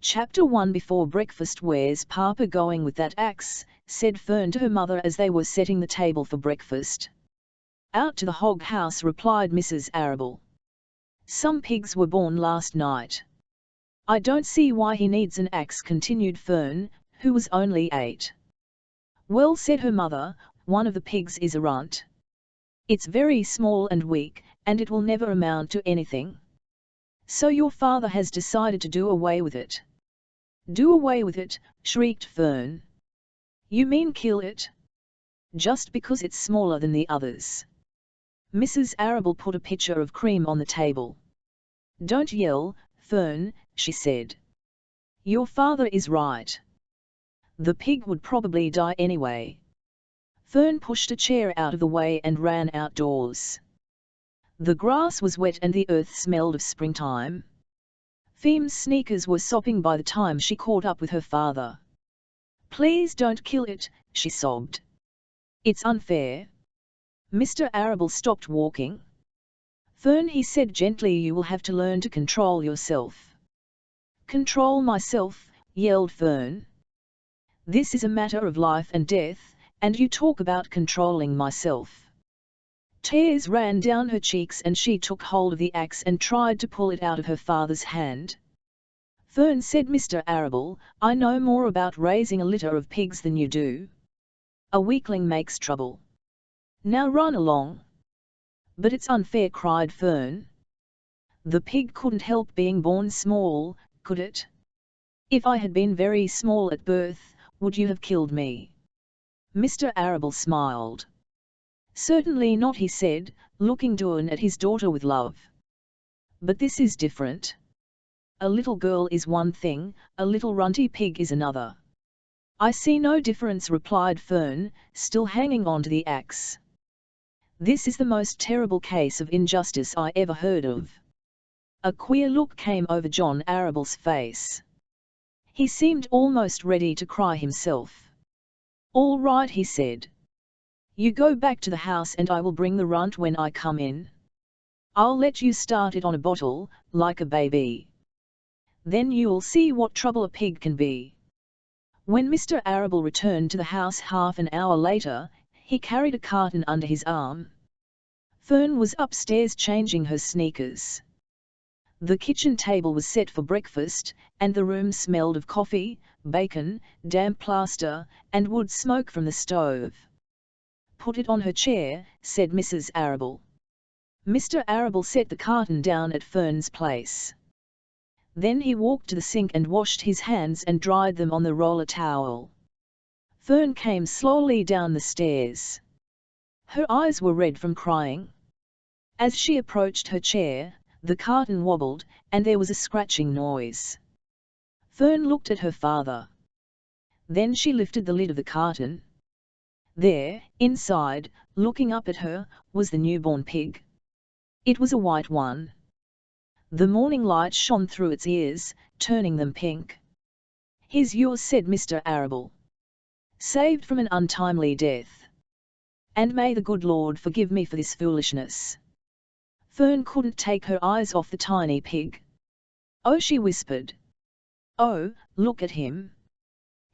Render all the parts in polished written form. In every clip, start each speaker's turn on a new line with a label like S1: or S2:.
S1: Chapter 1 Before breakfast. Where's Papa going with that axe? Said Fern to her mother as they were setting the table for breakfast. Out to the hog house, replied Mrs. Arable. Some pigs were born last night. I don't see why he needs an axe, continued Fern, who was only 8. Well, said her mother, one of the pigs is a runt. It's very small and weak, and it will never amount to anything. So your father has decided to do away with it. Do away with it, shrieked Fern. You mean kill it? Just because it's smaller than the others. Mrs. Arable put a pitcher of cream on the table. Don't yell, Fern, she said. Your father is right. The pig would probably die anyway. Fern pushed a chair out of the way and ran outdoors. The grass was wet and the earth smelled of springtime. Fem's sneakers were sopping by the time she caught up with her father. Please don't kill it, she sobbed. It's unfair. Mr. Arable stopped walking. Fern, he said gently, you will have to learn to control yourself. Control myself, yelled Fern. This is a matter of life and death, and you talk about controlling myself. Tears ran down her cheeks and she took hold of the axe and tried to pull it out of her father's hand. Fern, said Mr. Arable, I know more about raising a litter of pigs than you do. A weakling makes trouble. Now run along. But it's unfair, cried Fern. The pig couldn't help being born small, could it? If I had been very small at birth, would you have killed me? Mr. Arable smiled. Certainly not, he said, looking down at his daughter with love. But this is different. A little girl is one thing, a little runty pig is another. I see no difference, replied Fern, still hanging on to the axe. This is the most terrible case of injustice I ever heard of. A queer look came over John Arable's face. He seemed almost ready to cry himself. All right, he said. You go back to the house and I will bring the runt when I come in. I'll let you start it on a bottle, like a baby. Then you'll see what trouble a pig can be. When Mr. Arable returned to the house half an hour later, he carried a carton under his arm. Fern was upstairs changing her sneakers. The kitchen table was set for breakfast, and the room smelled of coffee, bacon, damp plaster, and wood smoke from the stove. Put it on her chair, said Mrs. Arable. Mr. Arable set the carton down at Fern's place. Then he walked to the sink and washed his hands and dried them on the roller towel. Fern came slowly down the stairs. Her eyes were red from crying. As she approached her chair, the carton wobbled, and there was a scratching noise. Fern looked at her father. Then she lifted the lid of the carton. There, inside, looking up at her, was the newborn pig. It was a white one. The morning light shone through its ears, turning them pink. Here's yours, said Mr. Arable. Saved from an untimely death. And may the good Lord forgive me for this foolishness. Fern couldn't take her eyes off the tiny pig. Oh, she whispered. Oh, look at him.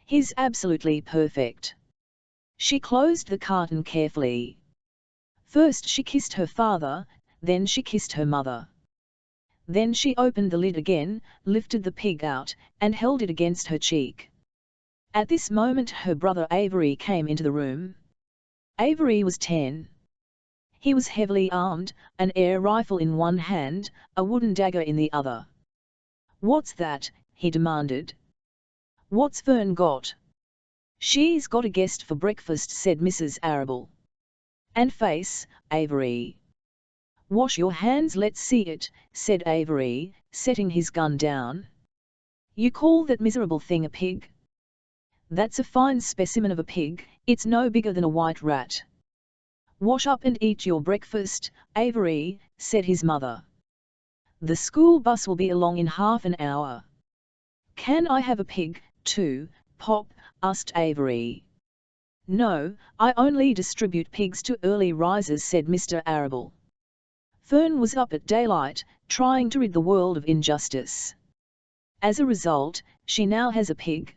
S1: He's absolutely perfect. She closed the carton carefully. First she kissed her father, then she kissed her mother. Then she opened the lid again, lifted the pig out, and held it against her cheek. At this moment her brother Avery came into the room. Avery was 10. He was heavily armed, an air rifle in one hand, a wooden dagger in the other. What's that? He demanded. What's Fern got? She's got a guest for breakfast, said Mrs. Arable. And face, Avery. Wash your hands, let's see it, said Avery, setting his gun down. You call that miserable thing a pig? That's a fine specimen of a pig, it's no bigger than a white rat. Wash up and eat your breakfast, Avery, said his mother. The school bus will be along in half an hour. Can I have a pig, too, Pop? Asked Avery. No, I only distribute pigs to early risers, said Mr. Arable. Fern was up at daylight, trying to rid the world of injustice. As a result, she now has a pig.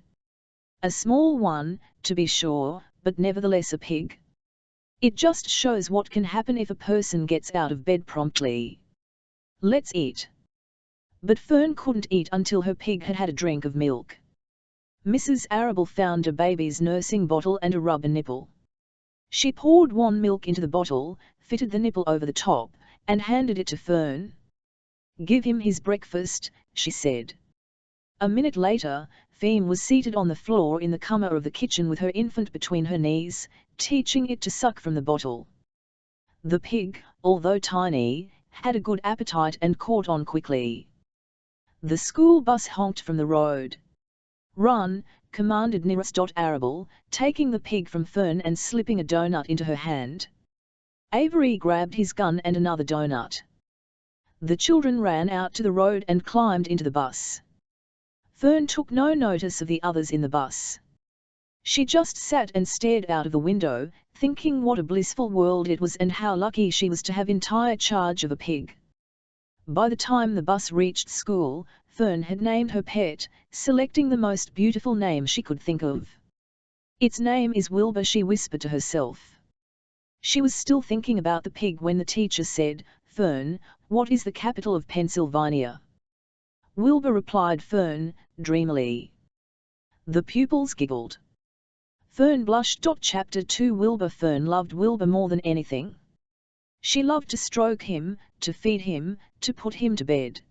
S1: A small one, to be sure, but nevertheless a pig. It just shows what can happen if a person gets out of bed promptly. Let's eat. But Fern couldn't eat until her pig had had a drink of milk. Mrs. Arable found a baby's nursing bottle and a rubber nipple. She poured warm milk into the bottle, fitted the nipple over the top, and handed it to Fern. "Give him his breakfast," she said. A minute later, Feme was seated on the floor in the corner of the kitchen with her infant between her knees, teaching it to suck from the bottle. The pig, although tiny, had a good appetite and caught on quickly. The school bus honked from the road. "Run," commanded Mrs. Arable, taking the pig from Fern and slipping a donut into her hand. Avery grabbed his gun and another donut. The children ran out to the road and climbed into the bus. Fern took no notice of the others in the bus. She just sat and stared out of the window, thinking what a blissful world it was and how lucky she was to have entire charge of a pig. By the time the bus reached school, Fern had named her pet, selecting the most beautiful name she could think of. "Its name is Wilbur," she whispered to herself. She was still thinking about the pig when the teacher said, "Fern, what is the capital of Pennsylvania?" "Wilbur," replied Fern, dreamily. The pupils giggled. Fern blushed. Chapter 2 Wilbur. Fern loved Wilbur more than anything. She loved to stroke him, to feed him, to put him to bed.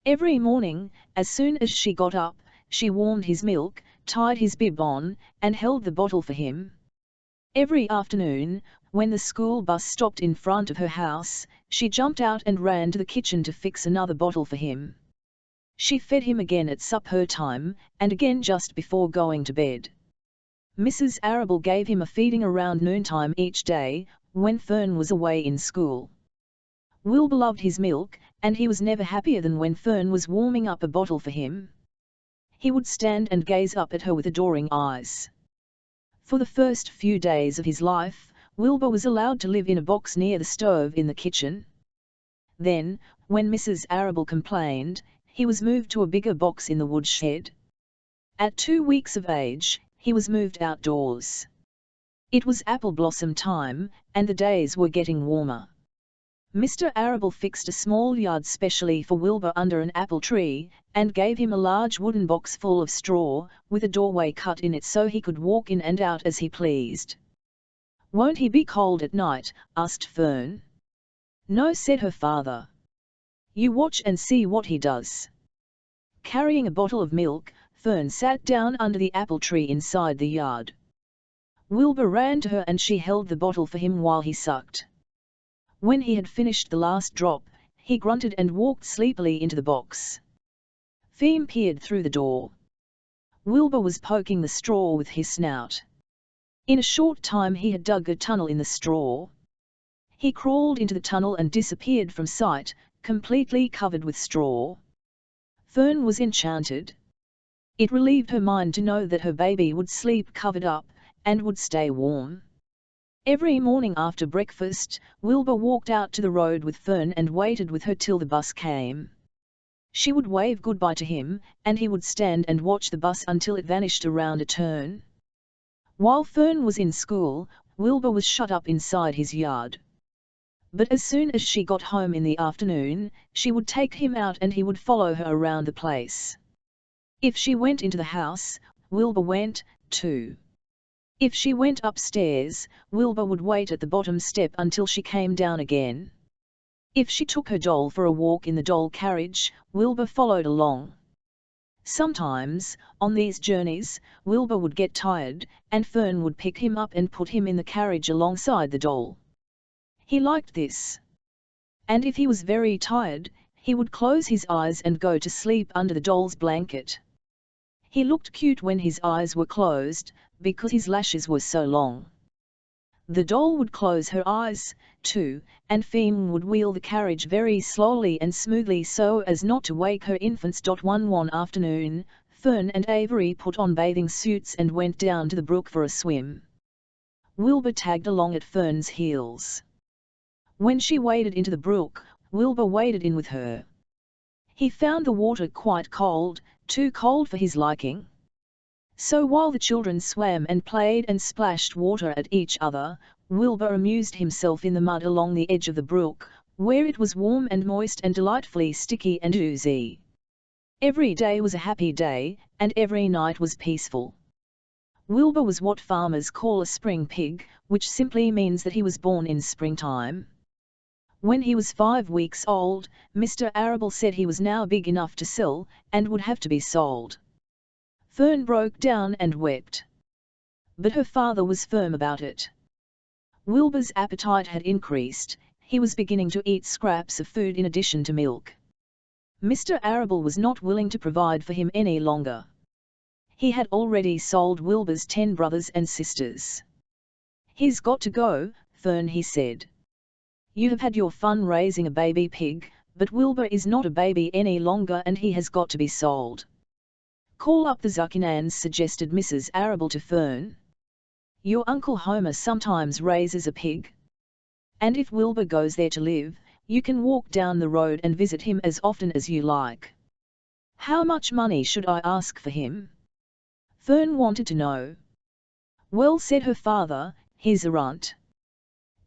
S1: Every morning, as soon as she got up, she warmed his milk, tied his bib on, and held the bottle for him. Every afternoon, when the school bus stopped in front of her house, she jumped out and ran to the kitchen to fix another bottle for him. She fed him again at supper time, and again just before going to bed. Mrs. Arable gave him a feeding around noontime each day, when Fern was away in school. Wilbur loved his milk, and he was never happier than when Fern was warming up a bottle for him. He would stand and gaze up at her with adoring eyes. For the first few days of his life, Wilbur was allowed to live in a box near the stove in the kitchen. Then, when Mrs. Arable complained, he was moved to a bigger box in the woodshed. At 2 weeks of age, he was moved outdoors. It was apple blossom time, and the days were getting warmer. Mr. Arable fixed a small yard specially for Wilbur under an apple tree, and gave him a large wooden box full of straw, with a doorway cut in it so he could walk in and out as he pleased. "Won't he be cold at night?" asked Fern. "No," said her father. "You watch and see what he does." Carrying a bottle of milk, Fern sat down under the apple tree inside the yard. Wilbur ran to her and she held the bottle for him while he sucked. When he had finished the last drop, he grunted and walked sleepily into the box. Feme peered through the door. Wilbur was poking the straw with his snout. In a short time he had dug a tunnel in the straw. He crawled into the tunnel and disappeared from sight, completely covered with straw. Fern was enchanted. It relieved her mind to know that her baby would sleep covered up, and would stay warm. Every morning after breakfast, Wilbur walked out to the road with Fern and waited with her till the bus came. She would wave goodbye to him, and he would stand and watch the bus until it vanished around a turn. While Fern was in school, Wilbur was shut up inside his yard. But as soon as she got home in the afternoon, she would take him out and he would follow her around the place. If she went into the house, Wilbur went, too. If she went upstairs, Wilbur would wait at the bottom step until she came down again. If she took her doll for a walk in the doll carriage, Wilbur followed along. Sometimes, on these journeys, Wilbur would get tired, and Fern would pick him up and put him in the carriage alongside the doll. He liked this. And if he was very tired, he would close his eyes and go to sleep under the doll's blanket. He looked cute when his eyes were closed, because his lashes were so long. The doll would close her eyes, too, and Feme would wheel the carriage very slowly and smoothly so as not to wake her infants. One afternoon, Fern and Avery put on bathing suits and went down to the brook for a swim. Wilbur tagged along at Fern's heels. When she waded into the brook, Wilbur waded in with her. He found the water quite cold, too cold for his liking. So while the children swam and played and splashed water at each other, Wilbur amused himself in the mud along the edge of the brook, where it was warm and moist and delightfully sticky and oozy. Every day was a happy day, and every night was peaceful. Wilbur was what farmers call a spring pig, which simply means that he was born in springtime. When he was 5 weeks old, Mr. Arable said he was now big enough to sell, and would have to be sold. Fern broke down and wept. But her father was firm about it. Wilbur's appetite had increased, he was beginning to eat scraps of food in addition to milk. Mr. Arable was not willing to provide for him any longer. He had already sold Wilbur's 10 brothers and sisters. "He's got to go, Fern," he said. "You have had your fun raising a baby pig, but Wilbur is not a baby any longer and he has got to be sold." "Call up the Zuckinans," suggested Mrs. Arable to Fern. "Your Uncle Homer sometimes raises a pig. And if Wilbur goes there to live, you can walk down the road and visit him as often as you like." "How much money should I ask for him?" Fern wanted to know. "Well," said her father, "here's a runt.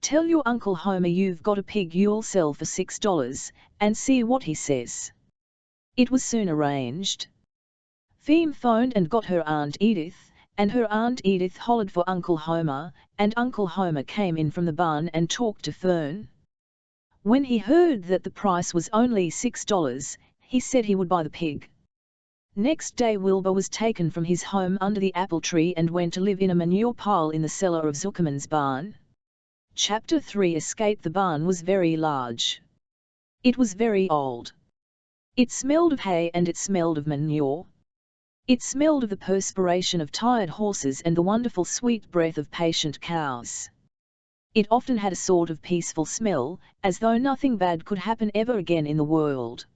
S1: Tell your Uncle Homer you've got a pig you'll sell for $6, and see what he says." It was soon arranged. Feme phoned and got her Aunt Edith, and her Aunt Edith hollered for Uncle Homer, and Uncle Homer came in from the barn and talked to Fern. When he heard that the price was only $6, he said he would buy the pig. Next day Wilbur was taken from his home under the apple tree and went to live in a manure pile in the cellar of Zuckerman's barn. Chapter 3 Escape. The barn was very large. It was very old. It smelled of hay and it smelled of manure. It smelled of the perspiration of tired horses and the wonderful sweet breath of patient cows. It often had a sort of peaceful smell, as though nothing bad could happen ever again in the world.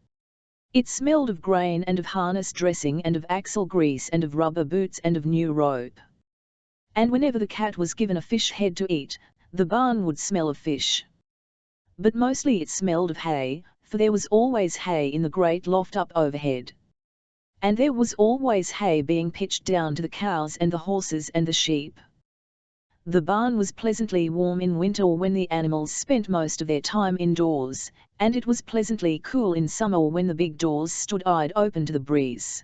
S1: It smelled of grain and of harness dressing and of axle grease and of rubber boots and of new rope. And whenever the cat was given a fish head to eat, the barn would smell of fish. But mostly it smelled of hay, for there was always hay in the great loft up overhead. And there was always hay being pitched down to the cows and the horses and the sheep. The barn was pleasantly warm in winter when the animals spent most of their time indoors, and it was pleasantly cool in summer when the big doors stood wide open to the breeze.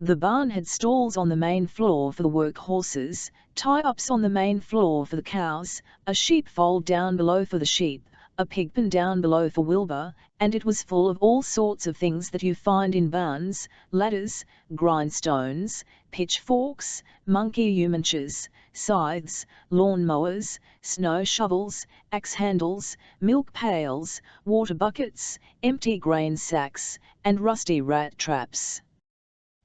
S1: The barn had stalls on the main floor for the work horses, tie-ups on the main floor for the cows, a sheepfold down below for the sheep, a pig pen down below for Wilbur, and it was full of all sorts of things that you find in barns: ladders, grindstones, pitchforks, monkey wrenches, scythes, lawn mowers, snow shovels, axe handles, milk pails, water buckets, empty grain sacks, and rusty rat traps.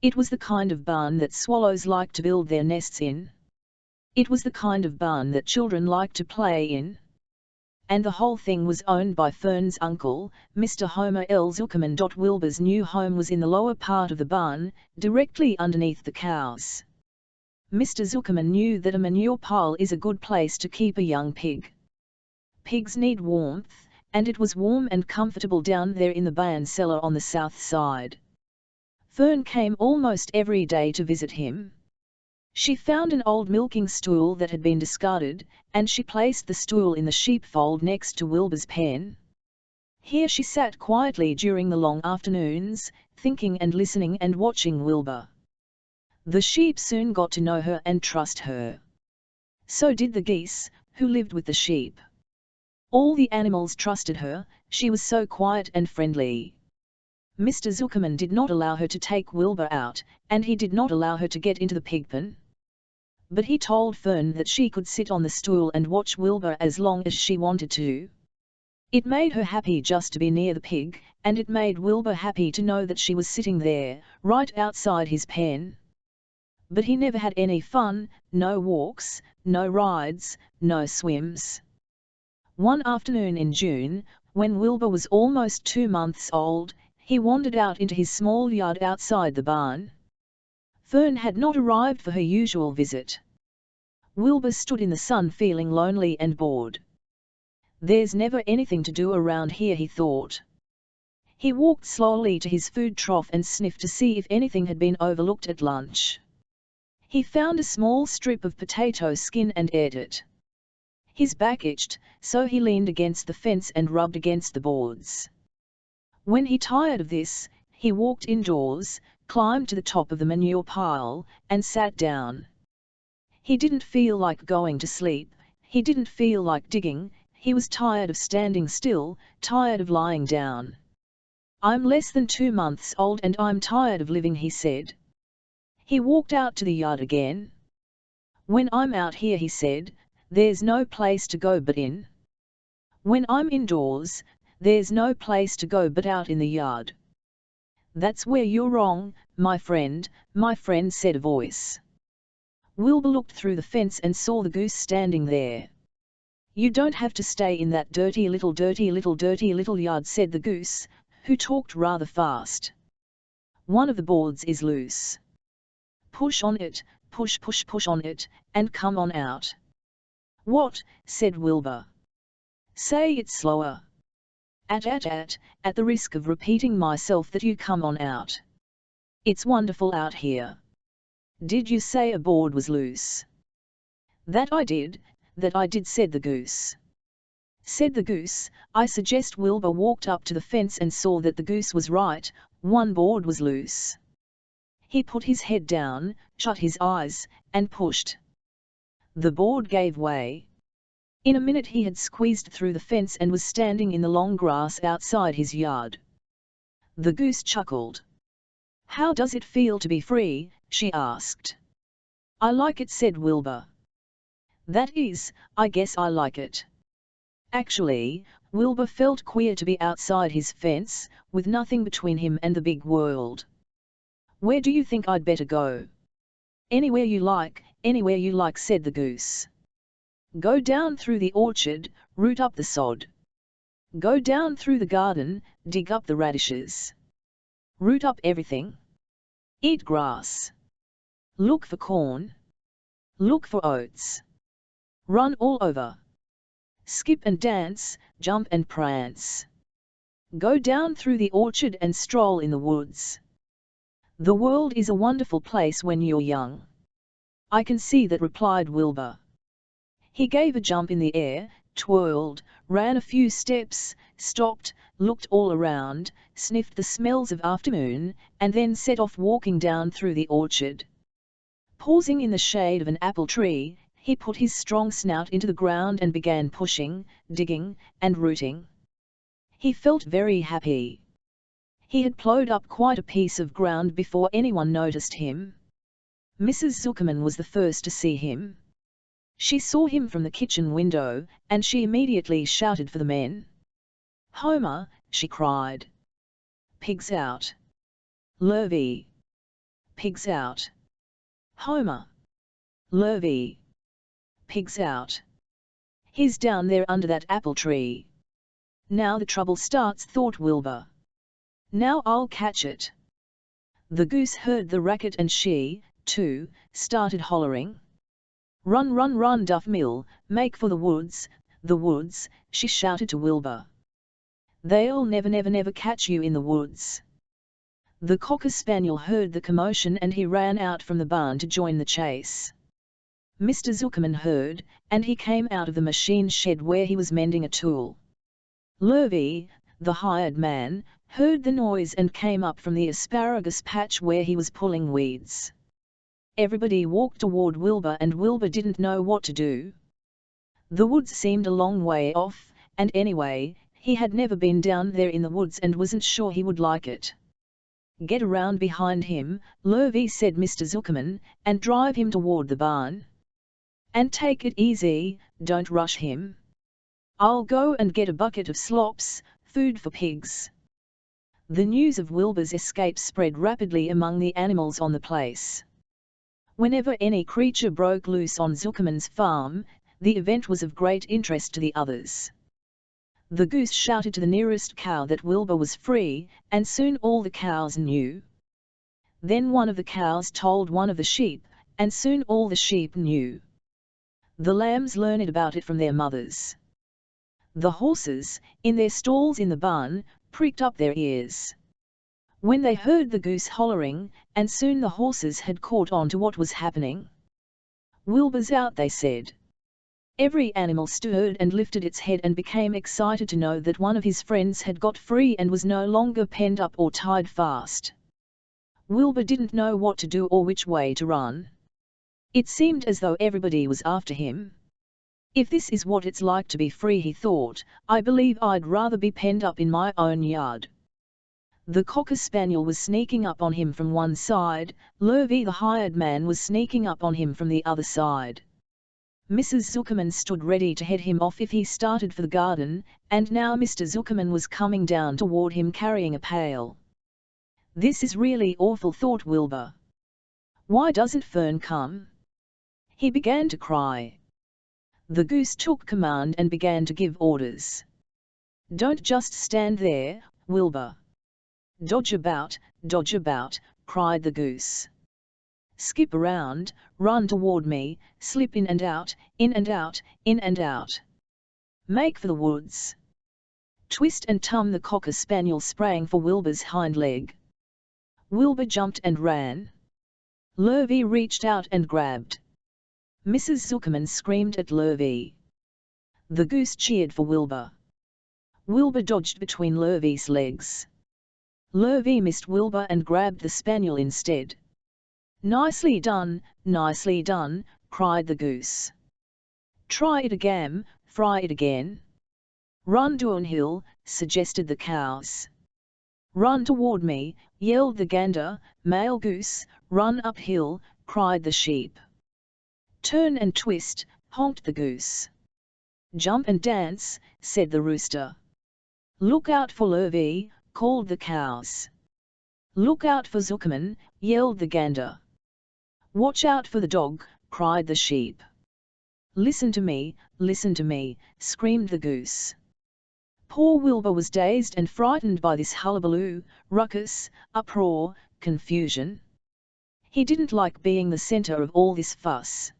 S1: It was the kind of barn that swallows like to build their nests in. It was the kind of barn that children like to play in. And the whole thing was owned by Fern's uncle, Mr. Homer L. Zuckerman. Wilbur's new home was in the lower part of the barn, directly underneath the cows. Mr. Zuckerman knew that a manure pile is a good place to keep a young pig. Pigs need warmth, and it was warm and comfortable down there in the barn cellar on the south side. Fern came almost every day to visit him. She found an old milking stool that had been discarded, and she placed the stool in the sheepfold next to Wilbur's pen. Here she sat quietly during the long afternoons, thinking and listening and watching Wilbur. The sheep soon got to know her and trust her. So did the geese, who lived with the sheep. All the animals trusted her, she was so quiet and friendly. Mr. Zuckerman did not allow her to take Wilbur out, and he did not allow her to get into the pig pen. But he told Fern that she could sit on the stool and watch Wilbur as long as she wanted to. It made her happy just to be near the pig, and it made Wilbur happy to know that she was sitting there, right outside his pen. But he never had any fun, no walks, no rides, no swims. One afternoon in June, when Wilbur was almost 2 months old, he wandered out into his small yard outside the barn. Fern had not arrived for her usual visit. Wilbur stood in the sun feeling lonely and bored. "There's never anything to do around here," he thought. He walked slowly to his food trough and sniffed to see if anything had been overlooked at lunch. He found a small strip of potato skin and ate it. His back itched, so he leaned against the fence and rubbed against the boards. When he tired of this, he walked indoors, climbed to the top of the manure pile, and sat down. He didn't feel like going to sleep, he didn't feel like digging, he was tired of standing still, tired of lying down. "I'm less than 2 months old and I'm tired of living," he said. He walked out to the yard again. "When I'm out here," he said, "there's no place to go but in. When I'm indoors, there's no place to go but out in the yard." "That's where you're wrong, my friend," said a voice. Wilbur looked through the fence and saw the goose standing there. "You don't have to stay in that dirty little yard," said the goose, who talked rather fast. "One of the boards is loose. Push on it, push on it, and come on out." "What?" said Wilbur. "Say it slower." At the risk of repeating myself, that you come on out. It's wonderful out here." "Did you say a board was loose?" That I did, said the goose. "I suggest." Wilbur walked up to the fence and saw that the goose was right, one board was loose. He put his head down, shut his eyes, and pushed. The board gave way. In a minute he had squeezed through the fence and was standing in the long grass outside his yard. The goose chuckled. "How does it feel to be free?" she asked. "I like it," said Wilbur. "That is, I guess I like it." Actually, Wilbur felt queer to be outside his fence, with nothing between him and the big world. "Where do you think I'd better go?" Anywhere you like," said the goose. "Go down through the orchard, root up the sod. Go down through the garden, dig up the radishes. Root up everything. Eat grass. Look for corn. Look for oats. Run all over. Skip and dance, jump and prance. Go down through the orchard and stroll in the woods. The world is a wonderful place when you're young." "I can see that," replied Wilbur. He gave a jump in the air, twirled, ran a few steps, stopped, looked all around, sniffed the smells of afternoon, and then set off walking down through the orchard. Pausing in the shade of an apple tree, he put his strong snout into the ground and began pushing, digging, and rooting. He felt very happy. He had plowed up quite a piece of ground before anyone noticed him. Mrs. Zuckerman was the first to see him. She saw him from the kitchen window, and she immediately shouted for the men. "Homer," she cried. "Pigs out. Lurvy. Pigs out. Homer. Lurvy. Pigs out. He's down there under that apple tree." "Now the trouble starts," thought Wilbur. "Now I'll catch it." The goose heard the racket and she, too, started hollering. "Run, run, run, Duff Mill, make for the woods," she shouted to Wilbur. "They'll never catch you in the woods." The Cocker Spaniel heard the commotion and he ran out from the barn to join the chase. Mr. Zuckerman heard, and he came out of the machine shed where he was mending a tool. Lurvy, the hired man, heard the noise and came up from the asparagus patch where he was pulling weeds. Everybody walked toward Wilbur and Wilbur didn't know what to do. The woods seemed a long way off, and anyway, he had never been down there in the woods and wasn't sure he would like it. "Get around behind him, Lurvy," said Mr. Zuckerman, "and drive him toward the barn. And take it easy, don't rush him. I'll go and get a bucket of slops, food for pigs." The news of Wilbur's escape spread rapidly among the animals on the place. Whenever any creature broke loose on Zuckerman's farm, the event was of great interest to the others. The goose shouted to the nearest cow that Wilbur was free, and soon all the cows knew. Then one of the cows told one of the sheep, and soon all the sheep knew. The lambs learned about it from their mothers. The horses, in their stalls in the barn, pricked up their ears when they heard the goose hollering, and soon the horses had caught on to what was happening. "Wilbur's out," they said. Every animal stirred and lifted its head and became excited to know that one of his friends had got free and was no longer penned up or tied fast. Wilbur didn't know what to do or which way to run. It seemed as though everybody was after him. "If this is what it's like to be free," he thought, "I believe I'd rather be penned up in my own yard." The Cocker Spaniel was sneaking up on him from one side, Lurvy the hired man was sneaking up on him from the other side. Mrs. Zuckerman stood ready to head him off if he started for the garden, and now Mr. Zuckerman was coming down toward him carrying a pail. "This is really awful," thought Wilbur. "Why doesn't Fern come?" He began to cry. The goose took command and began to give orders. "Don't just stand there, Wilbur. Dodge about," cried the goose. "Skip around, run toward me, slip in and out, in and out, in and out. Make for the woods." Twist and Tum the Cocker Spaniel sprang for Wilbur's hind leg. Wilbur jumped and ran. Lurvy reached out and grabbed. Mrs. Zuckerman screamed at Lurvy. The goose cheered for Wilbur. Wilbur dodged between Lurvy's legs. Lurvy missed Wilbur and grabbed the spaniel instead. Nicely done," cried the goose. "Try it again, fry it again." "Run downhill," suggested the cows. "Run toward me," yelled the gander. "Male goose, run uphill," cried the sheep. "Turn and twist," honked the goose. "Jump and dance," said the rooster. "Look out for Lurvy," called the cows. "Look out for Zuckerman," yelled the gander. "Watch out for the dog," cried the sheep. Listen to me," screamed the goose. Poor Wilbur was dazed and frightened by this hullabaloo, ruckus, uproar, confusion. He didn't like being the center of all this fuss.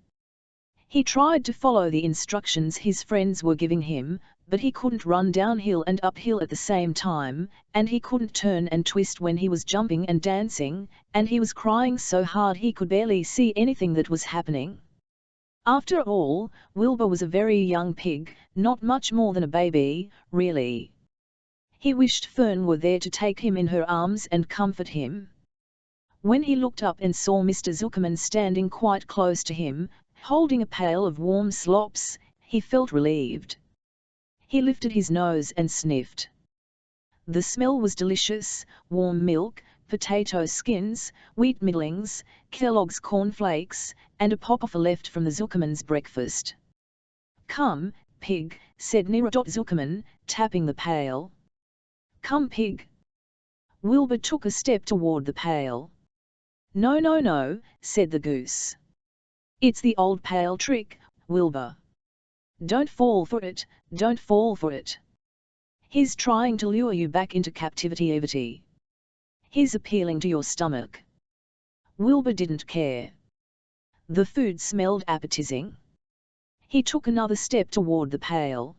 S1: He tried to follow the instructions his friends were giving him, but he couldn't run downhill and uphill at the same time, and he couldn't turn and twist when he was jumping and dancing, and he was crying so hard he could barely see anything that was happening. After all, Wilbur was a very young pig, not much more than a baby, really. He wished Fern were there to take him in her arms and comfort him. When he looked up and saw Mr. Zuckerman standing quite close to him, holding a pail of warm slops, he felt relieved. He lifted his nose and sniffed. The smell was delicious: warm milk, potato skins, wheat middlings, Kellogg's cornflakes, and a pop-off left from the Zuckerman's breakfast. "Come, pig," said Nira Zuckerman, tapping the pail. "Come, pig." Wilbur took a step toward the pail. No, said the goose. "It's the old pail trick, Wilbur. Don't fall for it, don't fall for it. He's trying to lure you back into captivity. He's appealing to your stomach." Wilbur didn't care. The food smelled appetizing. He took another step toward the pail.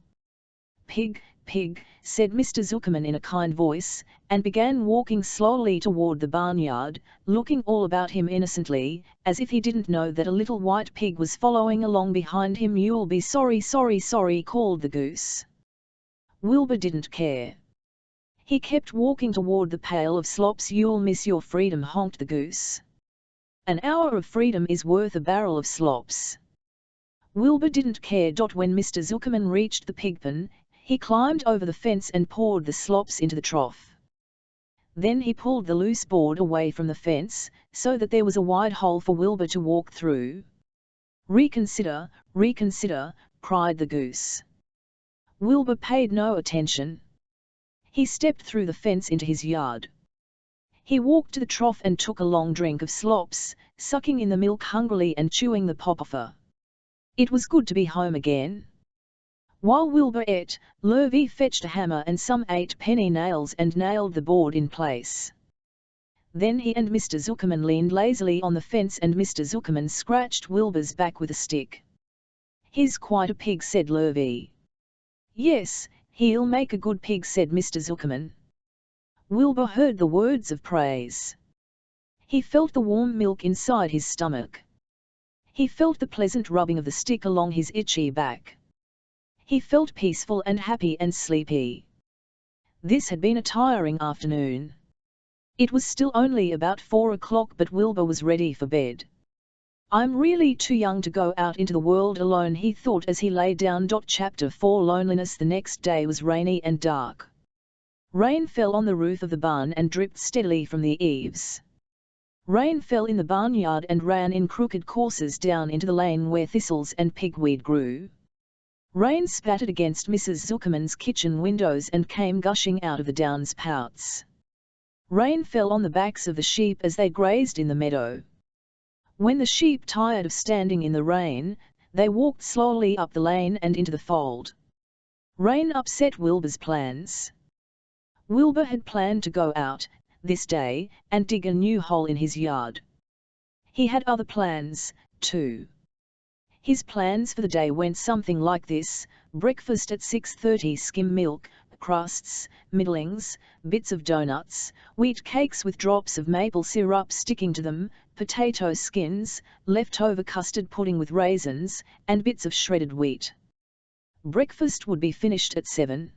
S1: "Pig, pig," said Mr. Zuckerman in a kind voice, and began walking slowly toward the barnyard, looking all about him innocently, as if he didn't know that a little white pig was following along behind him. "You'll be sorry, called the goose. Wilbur didn't care. He kept walking toward the pail of slops. "You'll miss your freedom," honked the goose. "An hour of freedom is worth a barrel of slops." Wilbur didn't care. When Mr. Zuckerman reached the pig pen, he climbed over the fence and poured the slops into the trough. Then he pulled the loose board away from the fence, so that there was a wide hole for Wilbur to walk through. Reconsider, cried the goose. Wilbur paid no attention. He stepped through the fence into his yard. He walked to the trough and took a long drink of slops, sucking in the milk hungrily and chewing the pop-offer. It was good to be home again. While Wilbur ate, Lurvy fetched a hammer and some 8-penny nails and nailed the board in place. Then he and Mr. Zuckerman leaned lazily on the fence and Mr. Zuckerman scratched Wilbur's back with a stick. "He's quite a pig," said Lurvy. "Yes, he'll make a good pig," said Mr. Zuckerman. Wilbur heard the words of praise. He felt the warm milk inside his stomach. He felt the pleasant rubbing of the stick along his itchy back. He felt peaceful and happy and sleepy. This had been a tiring afternoon. It was still only about 4 o'clock, but Wilbur was ready for bed. I'm really too young to go out into the world alone, he thought as he lay down. Chapter 4 Loneliness. The next day was rainy and dark. Rain fell on the roof of the barn and dripped steadily from the eaves. Rain fell in the barnyard and ran in crooked courses down into the lane where thistles and pigweed grew. Rain spattered against Mrs. Zuckerman's kitchen windows and came gushing out of the downspouts. Rain fell on the backs of the sheep as they grazed in the meadow. When the sheep tired of standing in the rain, they walked slowly up the lane and into the fold. Rain upset Wilbur's plans. Wilbur had planned to go out, this day, and dig a new hole in his yard. He had other plans, too. His plans for the day went something like this: breakfast at 6:30, skim milk, crusts, middlings, bits of donuts, wheat cakes with drops of maple syrup sticking to them, potato skins, leftover custard pudding with raisins, and bits of shredded wheat. Breakfast would be finished at 7.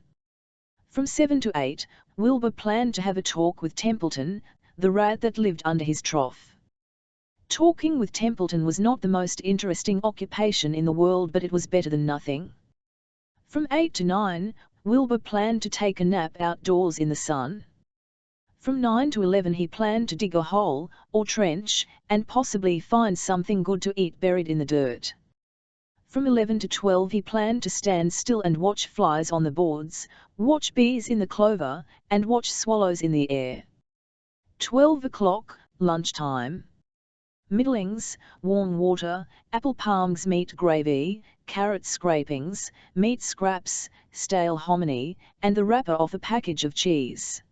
S1: From 7 to 8, Wilbur planned to have a talk with Templeton, the rat that lived under his trough. Talking with Templeton was not the most interesting occupation in the world, but it was better than nothing. From 8 to 9, Wilbur planned to take a nap outdoors in the sun. From 9 to 11 he planned to dig a hole, or trench, and possibly find something good to eat buried in the dirt. From 11 to 12 he planned to stand still and watch flies on the boards, watch bees in the clover, and watch swallows in the air. 12 o'clock, lunchtime. Middlings, warm water, apple palms, meat gravy, carrot scrapings, meat scraps, stale hominy, and the wrapper off a package of cheese.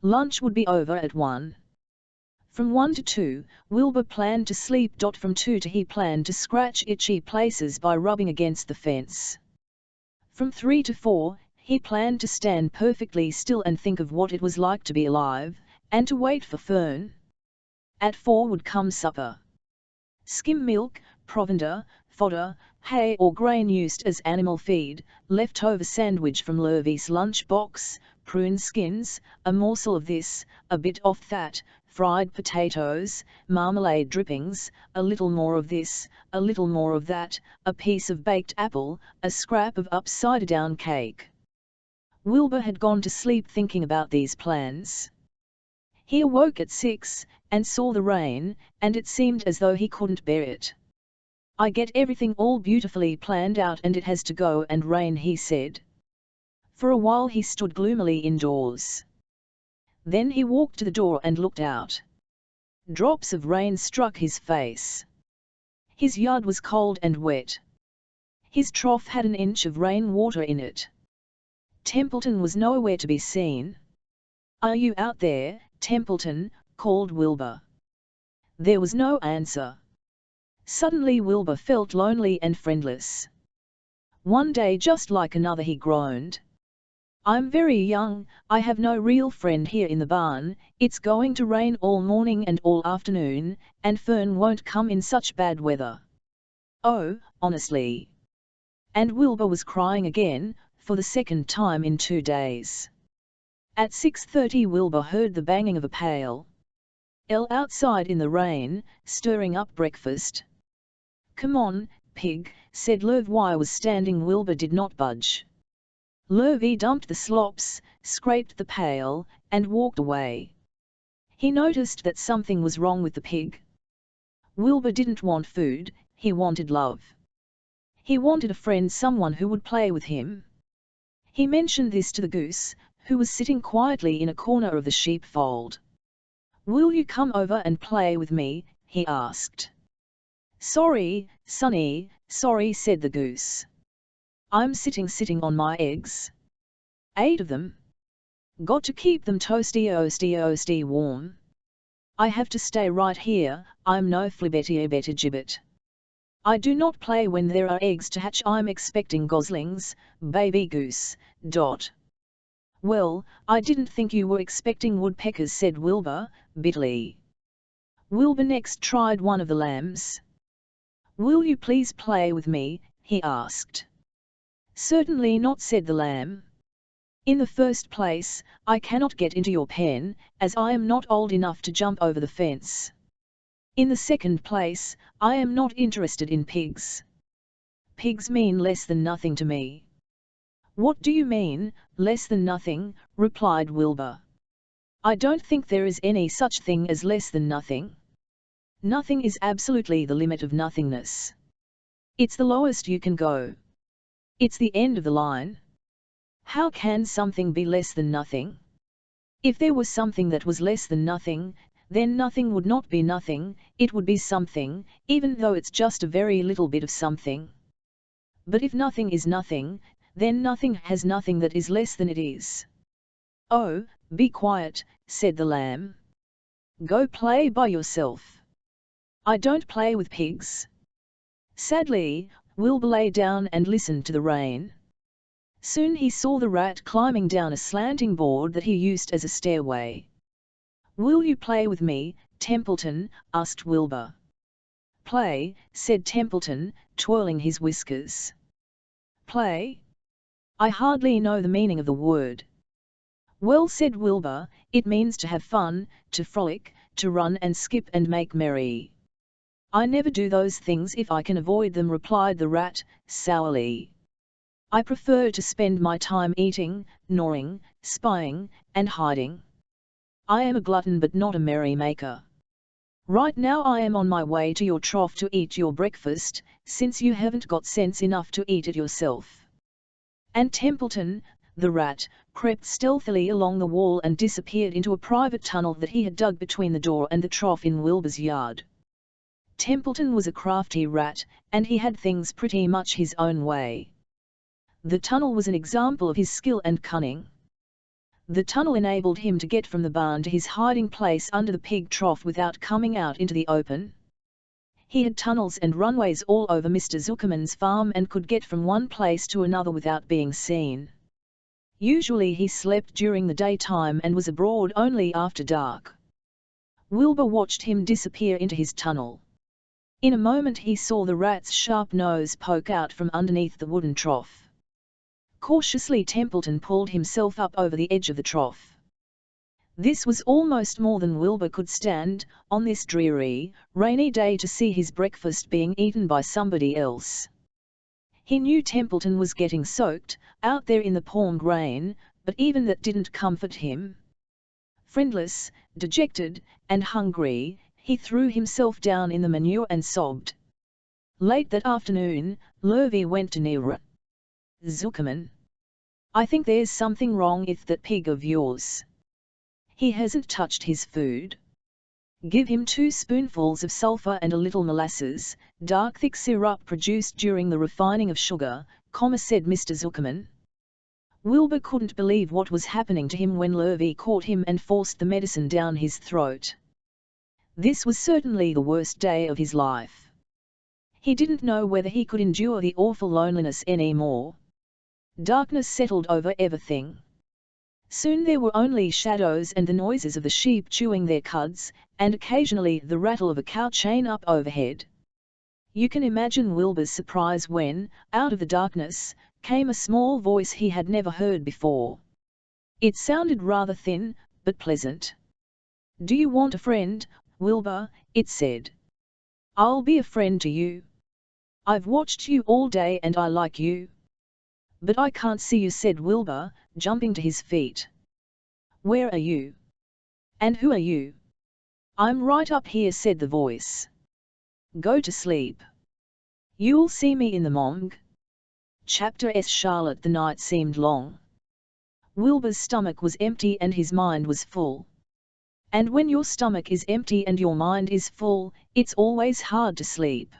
S1: Lunch would be over at 1. From 1 to 2, Wilbur planned to sleep. From 2 to he planned to scratch itchy places by rubbing against the fence. From 3 to 4, he planned to stand perfectly still and think of what it was like to be alive, and to wait for Fern. At 4 would come supper. Skim milk, provender, fodder, hay or grain used as animal feed, leftover sandwich from Lurvy's lunch box, prune skins, a morsel of this, a bit of that, fried potatoes, marmalade drippings, a little more of this, a little more of that, a piece of baked apple, a scrap of upside-down cake. Wilbur had gone to sleep thinking about these plans. He awoke at 6, and saw the rain, and it seemed as though he couldn't bear it. I get everything all beautifully planned out and it has to go and rain, he said. For a while he stood gloomily indoors. Then he walked to the door and looked out. Drops of rain struck his face. His yard was cold and wet. His trough had an inch of rain water in it. Templeton was nowhere to be seen. "Are you out there, Templeton?" called Wilbur. There was no answer. Suddenly Wilbur felt lonely and friendless. "One day just like another," he groaned. "I'm very young, I have no real friend here in the barn, it's going to rain all morning and all afternoon, and Fern won't come in such bad weather. Oh, honestly." And Wilbur was crying again, for the second time in 2 days. At 6:30 Wilbur heard the banging of a pail. Outside in the rain, stirring up breakfast. "Come on, pig," said Lurvy was standing. Wilbur did not budge. Lurvy dumped the slops, scraped the pail, and walked away. He noticed that something was wrong with the pig. Wilbur didn't want food, he wanted love. He wanted a friend, someone who would play with him. He mentioned this to the goose, who was sitting quietly in a corner of the sheepfold. "Will you come over and play with me?" he asked. "Sorry, Sonny, sorry," said the goose. "I'm sitting on my eggs. 8 of them. Got to keep them toasty warm. I have to stay right here, I'm no flibbety gibbet. I do not play when there are eggs to hatch, I'm expecting goslings, baby goose. Well, I didn't think you were expecting woodpeckers, said Wilbur, bitterly. Wilbur next tried one of the lambs. Will you please play with me? He asked. Certainly not, said the lamb. In the first place, I cannot get into your pen, as I am not old enough to jump over the fence. In the second place, I am not interested in pigs. Pigs mean less than nothing to me. What do you mean, less than nothing? Replied Wilbur. I don't think there is any such thing as less than nothing. Nothing is absolutely the limit of nothingness. It's the lowest you can go. It's the end of the line. How can something be less than nothing? If there was something that was less than nothing, then nothing would not be nothing, it would be something, even though it's just a very little bit of something. But if nothing is nothing, then nothing has nothing that is less than it is. Oh, be quiet, said the lamb. Go play by yourself. I don't play with pigs. Sadly, Wilbur lay down and listened to the rain. Soon he saw the rat climbing down a slanting board that he used as a stairway. Will you play with me, Templeton? Asked Wilbur. Play, said Templeton, twirling his whiskers. Play? I hardly know the meaning of the word. Well, said Wilbur, it means to have fun, to frolic, to run and skip and make merry. I never do those things if I can avoid them, replied the rat, sourly. I prefer to spend my time eating, gnawing, spying, and hiding. I am a glutton but not a merrymaker. Right now I am on my way to your trough to eat your breakfast, since you haven't got sense enough to eat it yourself. And Templeton, the rat, crept stealthily along the wall and disappeared into a private tunnel that he had dug between the door and the trough in Wilbur's yard. Templeton was a crafty rat, and he had things pretty much his own way. The tunnel was an example of his skill and cunning. The tunnel enabled him to get from the barn to his hiding place under the pig trough without coming out into the open. He had tunnels and runways all over Mr. Zuckerman's farm and could get from one place to another without being seen. Usually he slept during the daytime and was abroad only after dark. Wilbur watched him disappear into his tunnel. In a moment he saw the rat's sharp nose poke out from underneath the wooden trough. Cautiously Templeton pulled himself up over the edge of the trough. This was almost more than Wilbur could stand, on this dreary, rainy day, to see his breakfast being eaten by somebody else. He knew Templeton was getting soaked, out there in the pouring rain, but even that didn't comfort him. Friendless, dejected, and hungry, he threw himself down in the manure and sobbed. Late that afternoon, Lurvy went to near Zuckerman. I think there's something wrong with that pig of yours. He hasn't touched his food. Give him 2 spoonfuls of sulfur and a little molasses, dark thick syrup produced during the refining of sugar, said Mr. Zuckerman. Wilbur couldn't believe what was happening to him when Lurvy caught him and forced the medicine down his throat. This was certainly the worst day of his life. He didn't know whether he could endure the awful loneliness any more. Darkness settled over everything. Soon there were only shadows and the noises of the sheep chewing their cuds, and occasionally the rattle of a cow chain up overhead. You can imagine Wilbur's surprise when, out of the darkness, came a small voice he had never heard before. It sounded rather thin, but pleasant. Do you want a friend, Wilbur? It said. I'll be a friend to you. I've watched you all day and I like you. But I can't see you, said Wilbur, jumping to his feet. Where are you? And who are you? I'm right up here, said the voice. Go to sleep. You'll see me in the morning. Chapter S. Charlotte. The night seemed long. Wilbur's stomach was empty and his mind was full. And when your stomach is empty and your mind is full, it's always hard to sleep.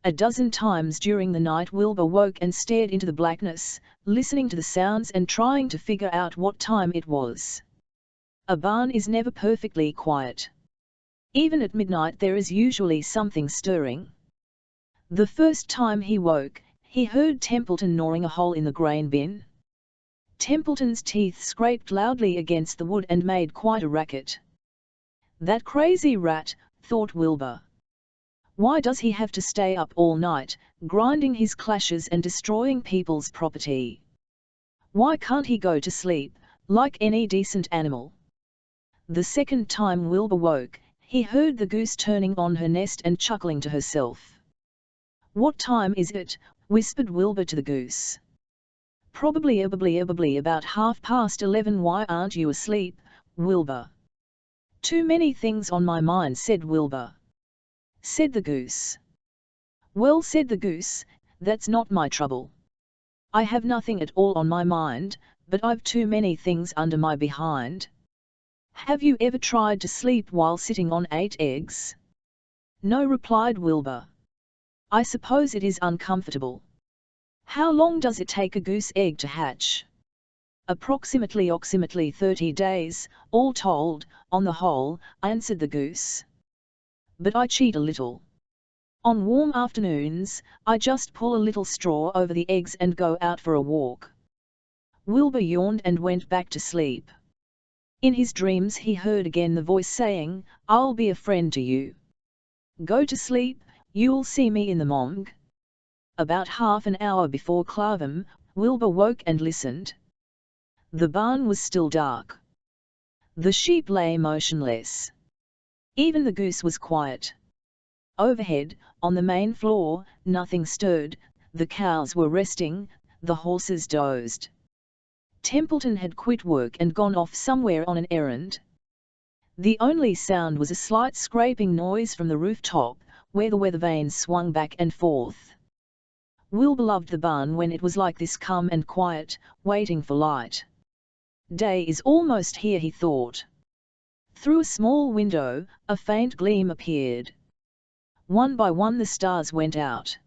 S1: A dozen times during the night Wilbur woke and stared into the blackness, listening to the sounds and trying to figure out what time it was. A barn is never perfectly quiet. Even at midnight there is usually something stirring. The first time he woke, he heard Templeton gnawing a hole in the grain bin. Templeton's teeth scraped loudly against the wood and made quite a racket. That crazy rat, thought Wilbur. Why does he have to stay up all night, grinding his clashes and destroying people's property? Why can't he go to sleep, like any decent animal? The second time Wilbur woke, he heard the goose turning on her nest and chuckling to herself. "What time is it?" whispered Wilbur to the goose. "Probably about 11:30. Why aren't you asleep, Wilbur?" "Too many things on my mind," said Wilbur. Said the goose. "Well," said the goose, "that's not my trouble. I have nothing at all on my mind, but I've too many things under my behind." "Have you ever tried to sleep while sitting on 8 eggs?" "No," replied Wilbur. "I suppose it is uncomfortable." "How long does it take a goose egg to hatch?" Approximately 30 days, all told, on the whole," answered the goose. "But I cheat a little. On warm afternoons, I just pull a little straw over the eggs and go out for a walk." Wilbur yawned and went back to sleep. In his dreams he heard again the voice saying, "I'll be a friend to you. Go to sleep, you'll see me in the morning." About half an hour before Clapham, Wilbur woke and listened. The barn was still dark. The sheep lay motionless. Even the goose was quiet. Overhead, on the main floor, nothing stirred, the cows were resting, the horses dozed. Templeton had quit work and gone off somewhere on an errand. The only sound was a slight scraping noise from the rooftop, where the weather vanes swung back and forth. Wilbur loved the barn when it was like this, calm and quiet, waiting for light. Day is almost here, he thought. Through a small window, a faint gleam appeared. One by one the stars went out.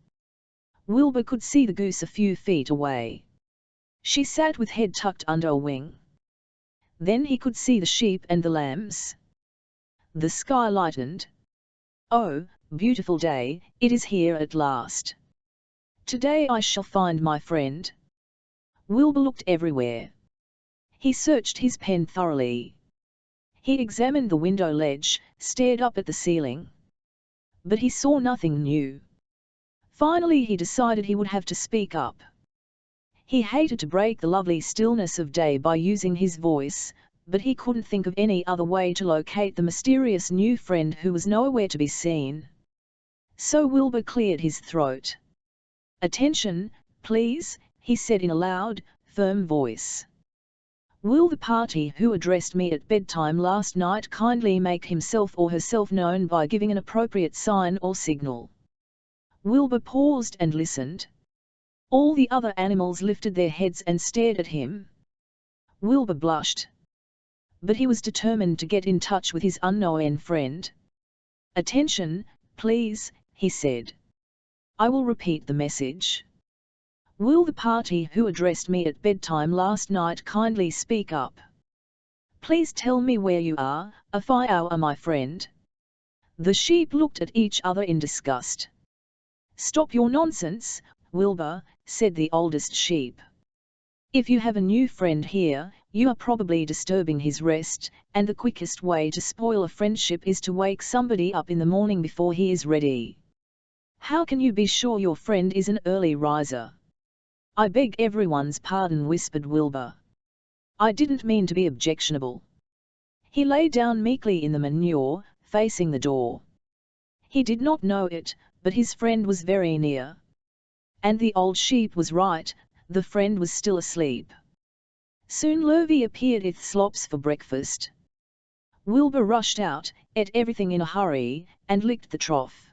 S1: Wilbur could see the goose a few feet away. She sat with head tucked under a wing. Then he could see the sheep and the lambs. The sky lightened. "Oh, beautiful day, it is here at last. Today I shall find my friend." Wilbur looked everywhere. He searched his pen thoroughly. He examined the window ledge, stared up at the ceiling. But he saw nothing new. Finally he decided he would have to speak up. He hated to break the lovely stillness of day by using his voice, but he couldn't think of any other way to locate the mysterious new friend who was nowhere to be seen. So Wilbur cleared his throat. "Attention, please," he said in a loud, firm voice. "Will the party who addressed me at bedtime last night kindly make himself or herself known by giving an appropriate sign or signal?" Wilbur paused and listened. All the other animals lifted their heads and stared at him. Wilbur blushed. But he was determined to get in touch with his unknown friend. "Attention, please," he said. "I will repeat the message. Will the party who addressed me at bedtime last night kindly speak up? Please tell me where you are, if I are my friend." The sheep looked at each other in disgust. "Stop your nonsense, Wilbur," said the oldest sheep. "If you have a new friend here, you are probably disturbing his rest, and the quickest way to spoil a friendship is to wake somebody up in the morning before he is ready. How can you be sure your friend is an early riser?" "I beg everyone's pardon," whispered Wilbur. "I didn't mean to be objectionable." He lay down meekly in the manure, facing the door. He did not know it, but his friend was very near. And the old sheep was right, the friend was still asleep. Soon Lurvy appeared with slops for breakfast. Wilbur rushed out, ate everything in a hurry, and licked the trough.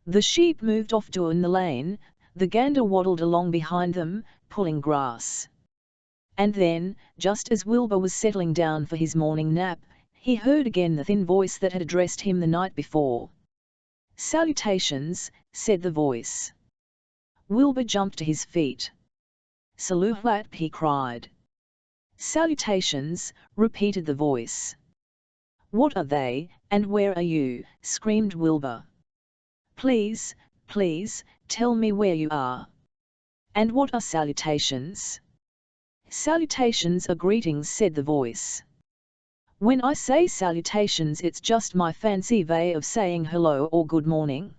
S1: The sheep moved off down the lane, the gander waddled along behind them, pulling grass. And then, just as Wilbur was settling down for his morning nap, he heard again the thin voice that had addressed him the night before. "Salutations," said the voice. Wilbur jumped to his feet. "Saluhat," he cried. "Salutations," repeated the voice. "What are they, and where are you?" screamed Wilbur. Please, tell me where you are. And what are salutations?" Salutations are greetings, said the voice. When I say salutations, it's just my fancy way of saying hello or good morning.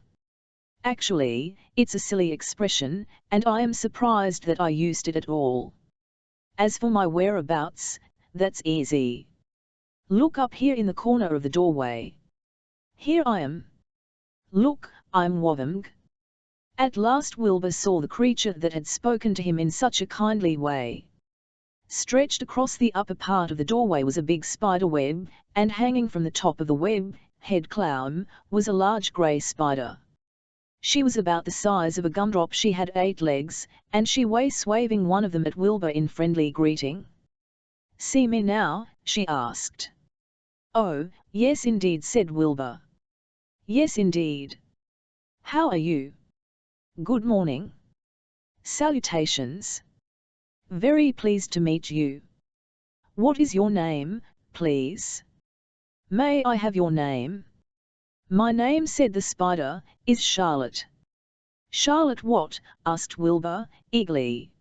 S1: Actually, it's a silly expression, and I am surprised that I used it at all. As for my whereabouts, that's easy. Look up here in the corner of the doorway. Here I am. Look, I'm Wavamg. At last Wilbur saw the creature that had spoken to him in such a kindly way. Stretched across the upper part of the doorway was a big spider web, and hanging from the top of the web, head clown, was a large grey spider. She was about the size of a gumdrop. She had 8 legs, and she was waving one of them at Wilbur in friendly greeting. See me now? She asked. Oh, yes indeed, said Wilbur. Yes indeed. How are you? Good morning. Salutations. Very pleased to meet you. What is your name, please? May I have your name? My name, said the spider, is Charlotte. Charlotte what? Asked Wilbur, eagerly.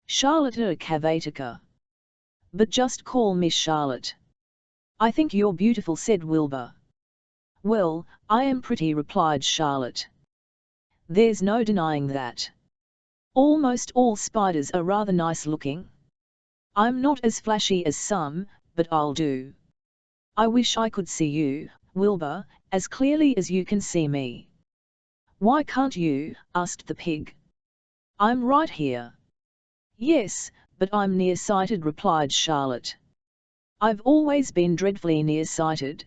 S1: Charlotte Cavatica. But just call me Charlotte. I think you're beautiful, said Wilbur. Well, I am pretty, replied Charlotte. There's no denying that. Almost all spiders are rather nice looking. I'm not as flashy as some, but I'll do. I wish I could see you, Wilbur, as clearly as you can see me. Why can't you? Asked the pig. I'm right here. Yes, but I'm nearsighted, replied Charlotte. I've always been dreadfully nearsighted.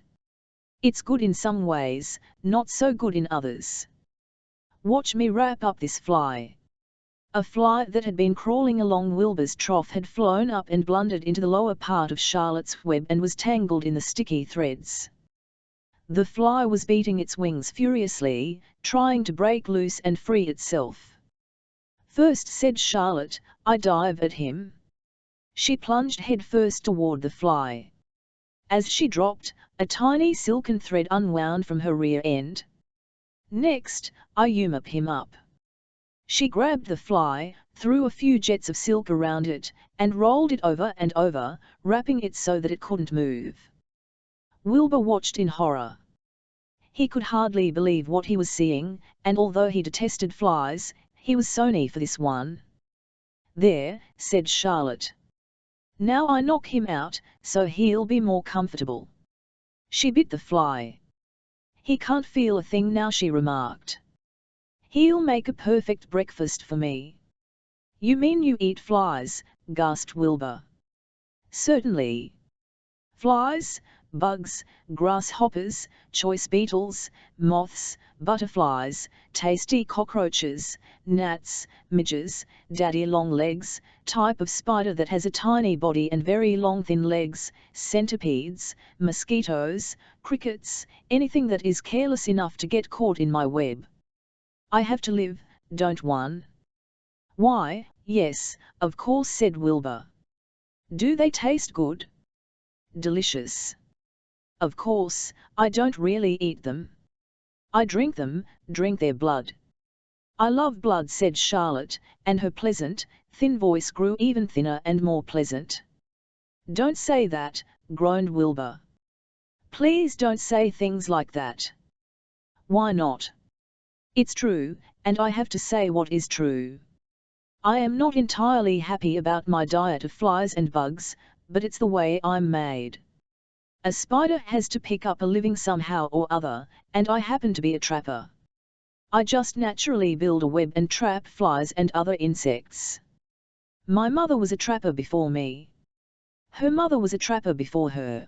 S1: It's good in some ways, not so good in others. Watch me wrap up this fly. A fly that had been crawling along Wilbur's trough had flown up and blundered into the lower part of Charlotte's web and was tangled in the sticky threads. The fly was beating its wings furiously, trying to break loose and free itself. First, said Charlotte, I dive at him. She plunged headfirst toward the fly. As she dropped, a tiny silken thread unwound from her rear end. Next, I up him up. She grabbed the fly, threw a few jets of silk around it, and rolled it over and over, wrapping it so that it couldn't move. Wilbur watched in horror. He could hardly believe what he was seeing, and although he detested flies, he was sorry for this one. There, said Charlotte. Now I knock him out, so he'll be more comfortable. She bit the fly. He can't feel a thing now, she remarked. He'll make a perfect breakfast for me. You mean you eat flies? Gasped Wilbur. Certainly. Flies, bugs, grasshoppers, choice beetles, moths, butterflies, tasty cockroaches, gnats, midges, daddy long legs, type of spider that has a tiny body and very long thin legs, centipedes, mosquitoes, crickets, anything that is careless enough to get caught in my web. I have to live, don't one? Why, yes, of course, said Wilbur. Do they taste good? Delicious. Of course, I don't really eat them. I drink them, drink their blood. I love blood, said Charlotte, and her pleasant, thin voice grew even thinner and more pleasant. Don't say that, groaned Wilbur. Please don't say things like that. Why not? It's true, and I have to say what is true. I am not entirely happy about my diet of flies and bugs, but it's the way I'm made. A spider has to pick up a living somehow or other, and I happen to be a trapper. I just naturally build a web and trap flies and other insects. My mother was a trapper before me. Her mother was a trapper before her.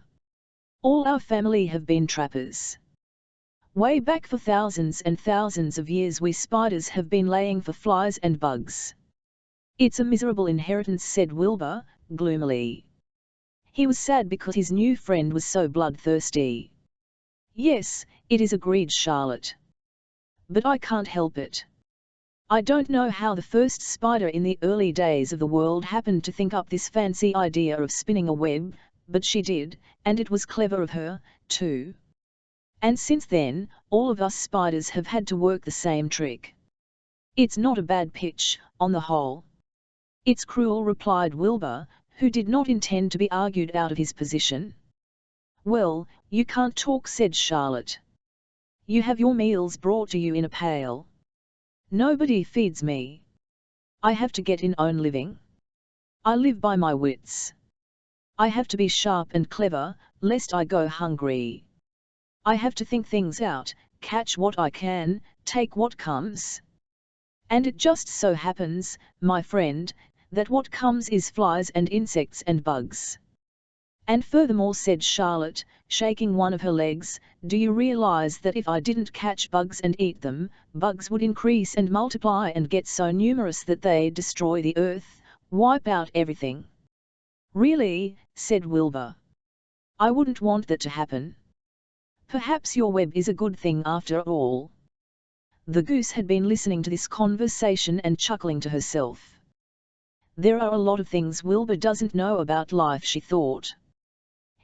S1: All our family have been trappers. Way back for thousands and thousands of years we spiders have been laying for flies and bugs. It's a miserable inheritance, said Wilbur, gloomily. He was sad because his new friend was so bloodthirsty. Yes, it is, agreed Charlotte. But I can't help it. I don't know how the first spider in the early days of the world happened to think up this fancy idea of spinning a web, but she did, and it was clever of her, too. And since then, all of us spiders have had to work the same trick. It's not a bad pitch, on the whole. It's cruel, replied Wilbur, who did not intend to be argued out of his position. Well, you can't talk, said Charlotte. You have your meals brought to you in a pail. Nobody feeds me. I have to get in own living. I live by my wits. I have to be sharp and clever, lest I go hungry. I have to think things out, catch what I can, take what comes. And it just so happens, my friend, that what comes is flies and insects and bugs. And furthermore, said Charlotte, shaking one of her legs, do you realize that if I didn't catch bugs and eat them, bugs would increase and multiply and get so numerous that they'd destroy the earth, wipe out everything? Really, said Wilbur. I wouldn't want that to happen. Perhaps your web is a good thing after all. The goose had been listening to this conversation and chuckling to herself. There are a lot of things Wilbur doesn't know about life, she thought.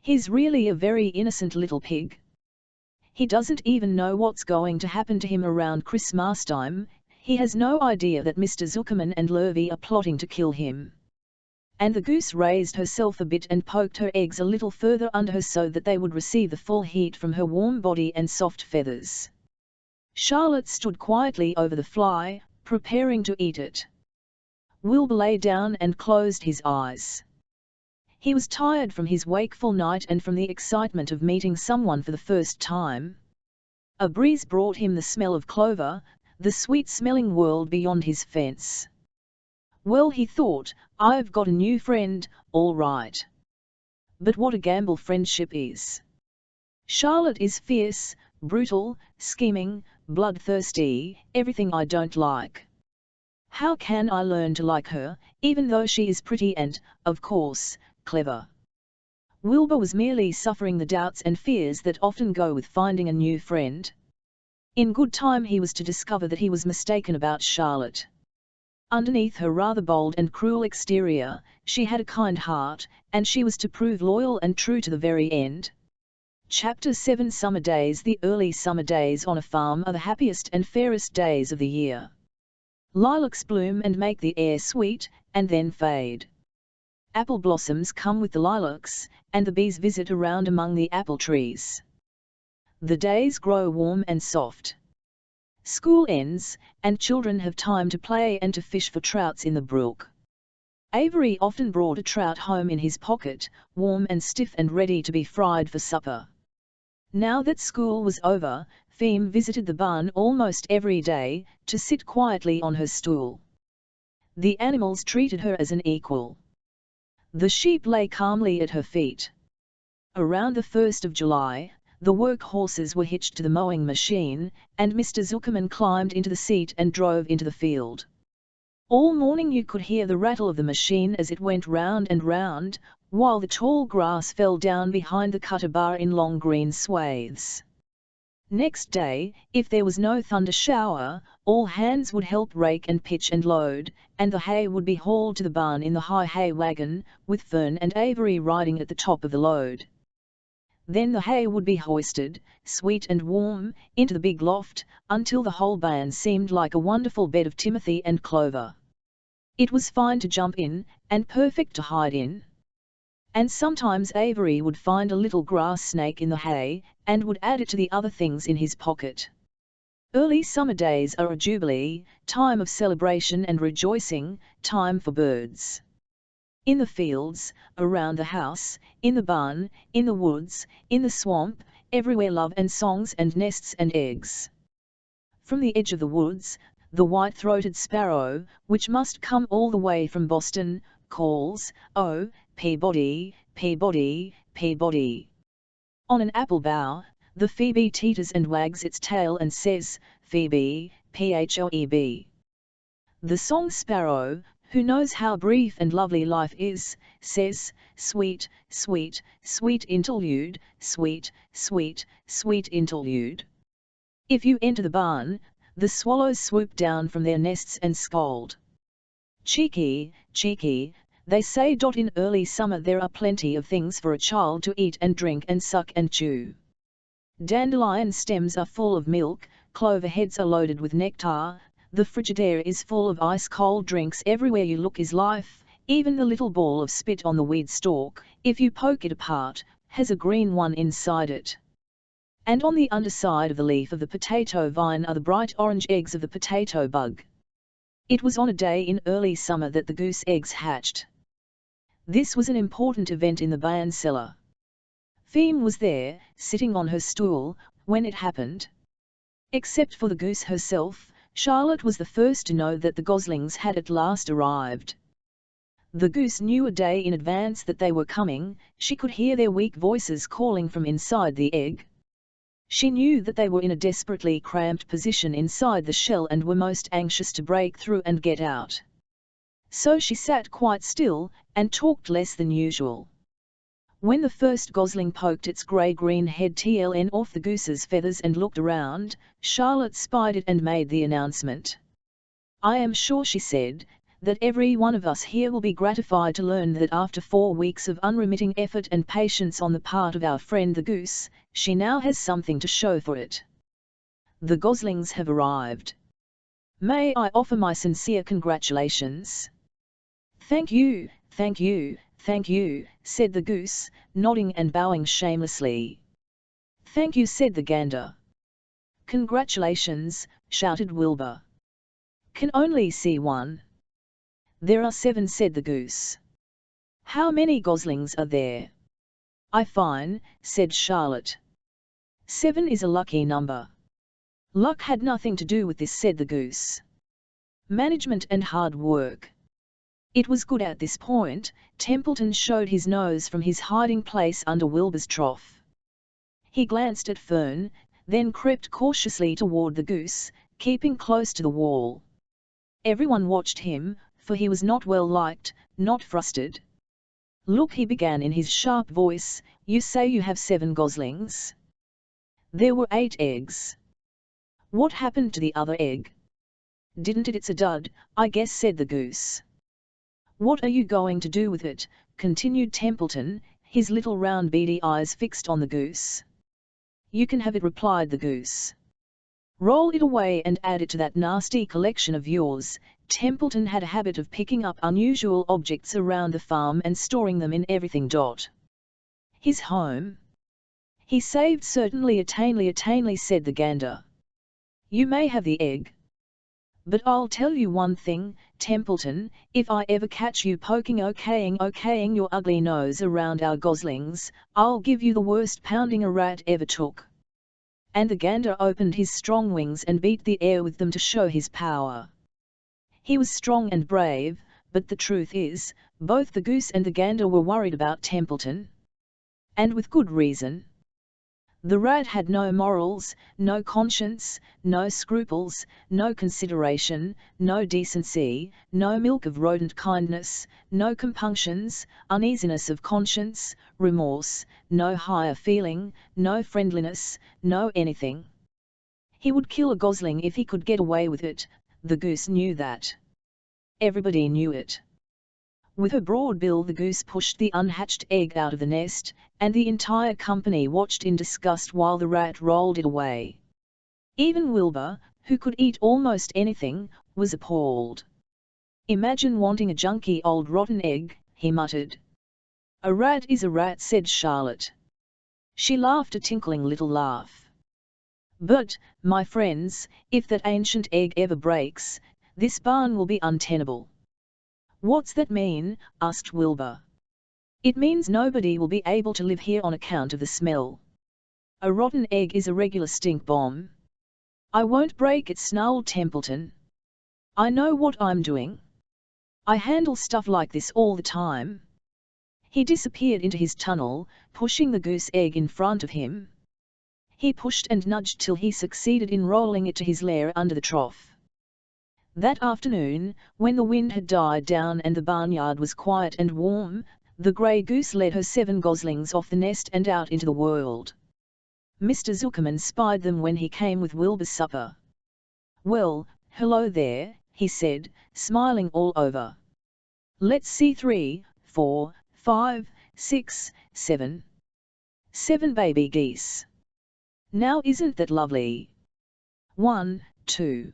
S1: He's really a very innocent little pig. He doesn't even know what's going to happen to him around Christmas time. He has no idea that Mr. Zuckerman and Lurvy are plotting to kill him. And the goose raised herself a bit and poked her eggs a little further under her so that they would receive the full heat from her warm body and soft feathers. Charlotte stood quietly over the fly, preparing to eat it. Wilbur lay down and closed his eyes. He was tired from his wakeful night and from the excitement of meeting someone for the first time. A breeze brought him the smell of clover, the sweet-smelling world beyond his fence. Well, he thought, I've got a new friend, all right. But what a gamble friendship is. Charlotte is fierce, brutal, scheming, bloodthirsty, everything I don't like. How can I learn to like her, even though she is pretty and, of course, clever? Wilbur was merely suffering the doubts and fears that often go with finding a new friend. In good time he was to discover that he was mistaken about Charlotte. Underneath her rather bold and cruel exterior, she had a kind heart, and she was to prove loyal and true to the very end. Chapter 7 Summer days. The early summer days on a farm are the happiest and fairest days of the year. Lilacs bloom and make the air sweet, and then fade. Apple blossoms come with the lilacs, and the bees visit around among the apple trees. The days grow warm and soft. School ends, and children have time to play and to fish for trouts in the brook. Avery often brought a trout home in his pocket, warm and stiff and ready to be fried for supper. Now that school was over, Feme visited the barn almost every day, to sit quietly on her stool. The animals treated her as an equal. The sheep lay calmly at her feet. Around the 1st of July, the work horses were hitched to the mowing machine, and Mr. Zuckerman climbed into the seat and drove into the field. All morning you could hear the rattle of the machine as it went round and round, while the tall grass fell down behind the cutter bar in long green swathes. Next day, if there was no thunder shower, all hands would help rake and pitch and load, and the hay would be hauled to the barn in the high hay wagon, with Fern and Avery riding at the top of the load. Then the hay would be hoisted, sweet and warm, into the big loft, until the whole barn seemed like a wonderful bed of timothy and clover. It was fine to jump in, and perfect to hide in. And sometimes Avery would find a little grass snake in the hay, and would add it to the other things in his pocket. Early summer days are a jubilee, time of celebration and rejoicing, time for birds. In the fields, around the house, in the barn, in the woods, in the swamp, everywhere love and songs and nests and eggs. From the edge of the woods, the white-throated sparrow, which must come all the way from Boston, calls, "Oh, Peabody, Peabody, Peabody." On an apple bough, the phoebe teeters and wags its tail and says, "Phoebe, Phoebe." The song sparrow, who knows how brief and lovely life is, says, "Sweet, sweet, sweet interlude, sweet, sweet, sweet interlude." If you enter the barn, the swallows swoop down from their nests and scold. "Cheeky, cheeky," they say. In early summer there are plenty of things for a child to eat and drink and suck and chew. Dandelion stems are full of milk, clover heads are loaded with nectar, The Frigidaire is full of ice-cold drinks. Everywhere you look is life, even the little ball of spit on the weed stalk, if you poke it apart, has a green one inside it. And on the underside of the leaf of the potato vine are the bright orange eggs of the potato bug. It was on a day in early summer that the goose eggs hatched. This was an important event in the Bayern cellar. Feme was there, sitting on her stool, when it happened. Except for the goose herself, Charlotte was the first to know that the goslings had at last arrived. The goose knew a day in advance that they were coming. She could hear their weak voices calling from inside the egg. She knew that they were in a desperately cramped position inside the shell and were most anxious to break through and get out. So she sat quite still, and talked less than usual. When the first gosling poked its grey-green head tln off the goose's feathers and looked around, Charlotte spied it and made the announcement. "I am sure," she said, "that every one of us here will be gratified to learn that after 4 weeks of unremitting effort and patience on the part of our friend the goose, she now has something to show for it. The goslings have arrived. May I offer my sincere congratulations?" "Thank you, thank you, thank you," said the goose, nodding and bowing shamelessly. "Thank you," said the gander. "Congratulations," shouted Wilbur. "Can only see one." "There are 7," said the goose. "How many goslings are there?" "I fine," said Charlotte. "7 is a lucky number." "Luck had nothing to do with this," said the goose. "Management and hard work." It was good. At this point, Templeton showed his nose from his hiding place under Wilbur's trough. He glanced at Fern, then crept cautiously toward the goose, keeping close to the wall. Everyone watched him, for he was not well liked, not frustrated. "Look," he began in his sharp voice, "you say you have 7 goslings. There were 8 eggs. What happened to the other egg?" "Didn't it? It's a dud, I guess," said the goose. "What are you going to do with it?" continued Templeton, his little round beady eyes fixed on the goose. "You can have it," replied the goose. "Roll it away and add it to that nasty collection of yours." Templeton had a habit of picking up unusual objects around the farm and storing them in everything. "His home?" "He saved certainly attainly," said the gander. "You may have the egg. But I'll tell you one thing, Templeton, if I ever catch you okaying your ugly nose around our goslings, I'll give you the worst pounding a rat ever took." And the gander opened his strong wings and beat the air with them to show his power. He was strong and brave, but the truth is, both the goose and the gander were worried about Templeton. And with good reason. The rat had no morals, no conscience, no scruples, no consideration, no decency, no milk of rodent kindness, no compunctions, uneasiness of conscience, remorse, no higher feeling, no friendliness, no anything. He would kill a gosling if he could get away with it. The goose knew that. Everybody knew it. With her broad bill the goose pushed the unhatched egg out of the nest, and the entire company watched in disgust while the rat rolled it away. Even Wilbur, who could eat almost anything, was appalled. "Imagine wanting a junky old rotten egg," he muttered. "A rat is a rat," said Charlotte. She laughed a tinkling little laugh. "But, my friends, if that ancient egg ever breaks, this barn will be untenable." "What's that mean?" asked Wilbur. "It means nobody will be able to live here on account of the smell. A rotten egg is a regular stink bomb." "I won't break it," snarled Templeton. "I know what I'm doing. I handle stuff like this all the time." He disappeared into his tunnel, pushing the goose egg in front of him. He pushed and nudged till he succeeded in rolling it to his lair under the trough. That afternoon, when the wind had died down and the barnyard was quiet and warm, the grey goose led her 7 goslings off the nest and out into the world. Mr. Zuckerman spied them when he came with Wilbur's supper. "Well, hello there," he said, smiling all over. "Let's see, 3, 4, 5, 6, 7. 7 baby geese. Now isn't that lovely? 1, 2,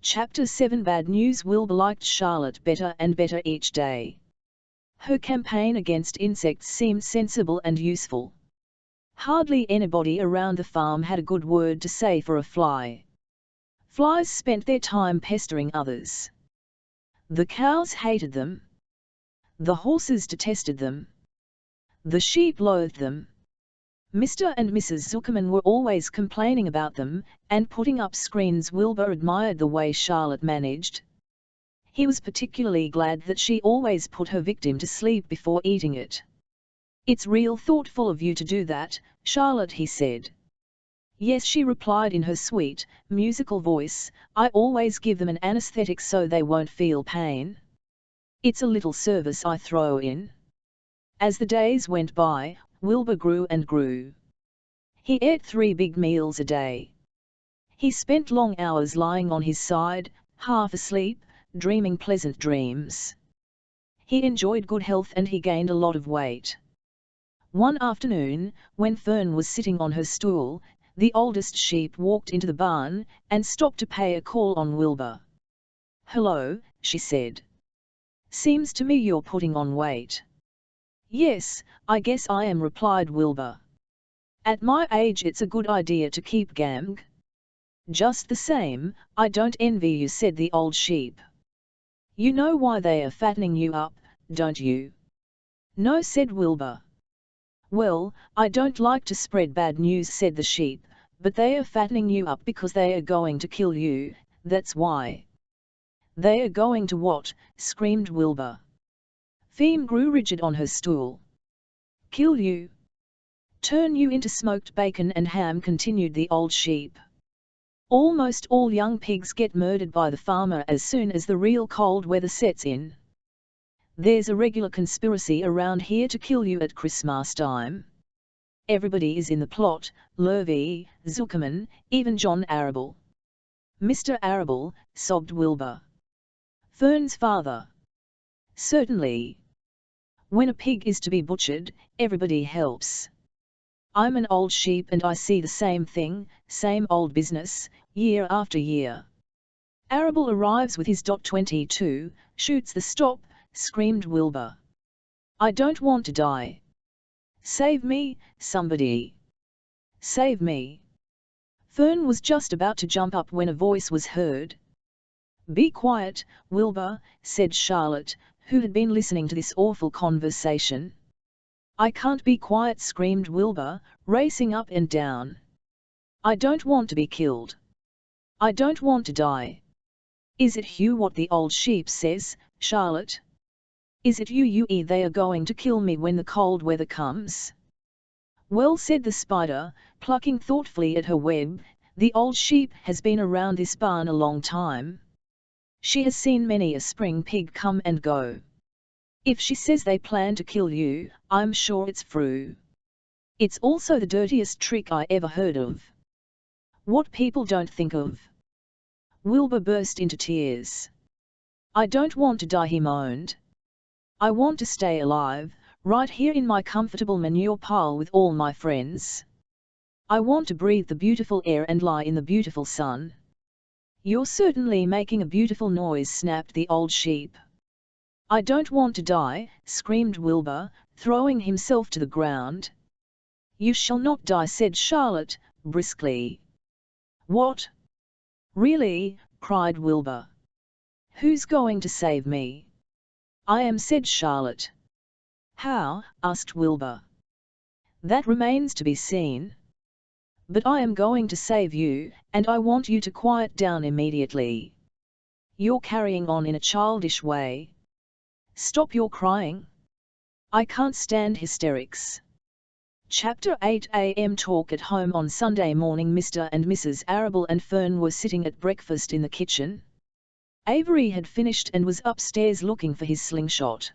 S1: Chapter 7 Bad news. Wilbur liked Charlotte better and better each day. Her campaign against insects seemed sensible and useful. Hardly anybody around the farm had a good word to say for a fly. Flies spent their time pestering others. The cows hated them. The horses detested them. The sheep loathed them. Mr. and Mrs. Zuckerman were always complaining about them, and putting up screens. Wilbur admired the way Charlotte managed. He was particularly glad that she always put her victim to sleep before eating it. "It's real thoughtful of you to do that, Charlotte," he said. "Yes," she replied in her sweet, musical voice, "I always give them an anesthetic so they won't feel pain. It's a little service I throw in." As the days went by, Wilbur grew and grew. He ate 3 big meals a day. He spent long hours lying on his side, half asleep, dreaming pleasant dreams. He enjoyed good health and he gained a lot of weight. One afternoon, when Fern was sitting on her stool, the oldest sheep walked into the barn, and stopped to pay a call on Wilbur. "Hello," she said. "Seems to me you're putting on weight." "Yes, I guess I am," replied Wilbur. "At my age it's a good idea to keep gamg." "Just the same, I don't envy you," said the old sheep. "You know why they are fattening you up, don't you?" "No," said Wilbur. "Well, I don't like to spread bad news," said the sheep, "but they are fattening you up because they are going to kill you, that's why." "They are going to what?" screamed Wilbur. Feme grew rigid on her stool. "Kill you? Turn you into smoked bacon and ham," continued the old sheep. "Almost all young pigs get murdered by the farmer as soon as the real cold weather sets in. There's a regular conspiracy around here to kill you at Christmas time. Everybody is in the plot, Lurvy, Zuckerman, even John Arable." "Mr. Arable," sobbed Wilbur. "Fern's father." "Certainly. When a pig is to be butchered, everybody helps. I'm an old sheep and I see the same thing, same old business, year after year." "Arable arrives with his .22, shoots the stop," screamed Wilbur. "I don't want to die. Save me, somebody. Save me." Fern was just about to jump up when a voice was heard. "Be quiet, Wilbur," said Charlotte, who had been listening to this awful conversation. "I can't be quiet," screamed Wilbur, racing up and down. "I don't want to be killed. I don't want to die." "Is it you what the old sheep says, Charlotte? Is it you? They are going to kill me when the cold weather comes." "Well," said the spider, plucking thoughtfully at her web, "the old sheep has been around this barn a long time. She has seen many a spring pig come and go. If she says they plan to kill you, I'm sure it's true. It's also the dirtiest trick I ever heard of. What people don't think of." Wilbur burst into tears. "I don't want to die," he moaned. "I want to stay alive, right here in my comfortable manure pile with all my friends. I want to breathe the beautiful air and lie in the beautiful sun." "You're certainly making a beautiful noise," snapped the old sheep. "I don't want to die," screamed Wilbur, throwing himself to the ground. "You shall not die," said Charlotte, briskly. "What? Really?" cried Wilbur. "Who's going to save me?" "I am," said Charlotte. "How?" asked Wilbur. "That remains to be seen. But I am going to save you, and I want you to quiet down immediately. You're carrying on in a childish way. Stop your crying. I can't stand hysterics." Chapter 8 A.M. Talk at home. On Sunday morning, Mr. and Mrs. Arable and Fern were sitting at breakfast in the kitchen. Avery had finished and was upstairs looking for his slingshot.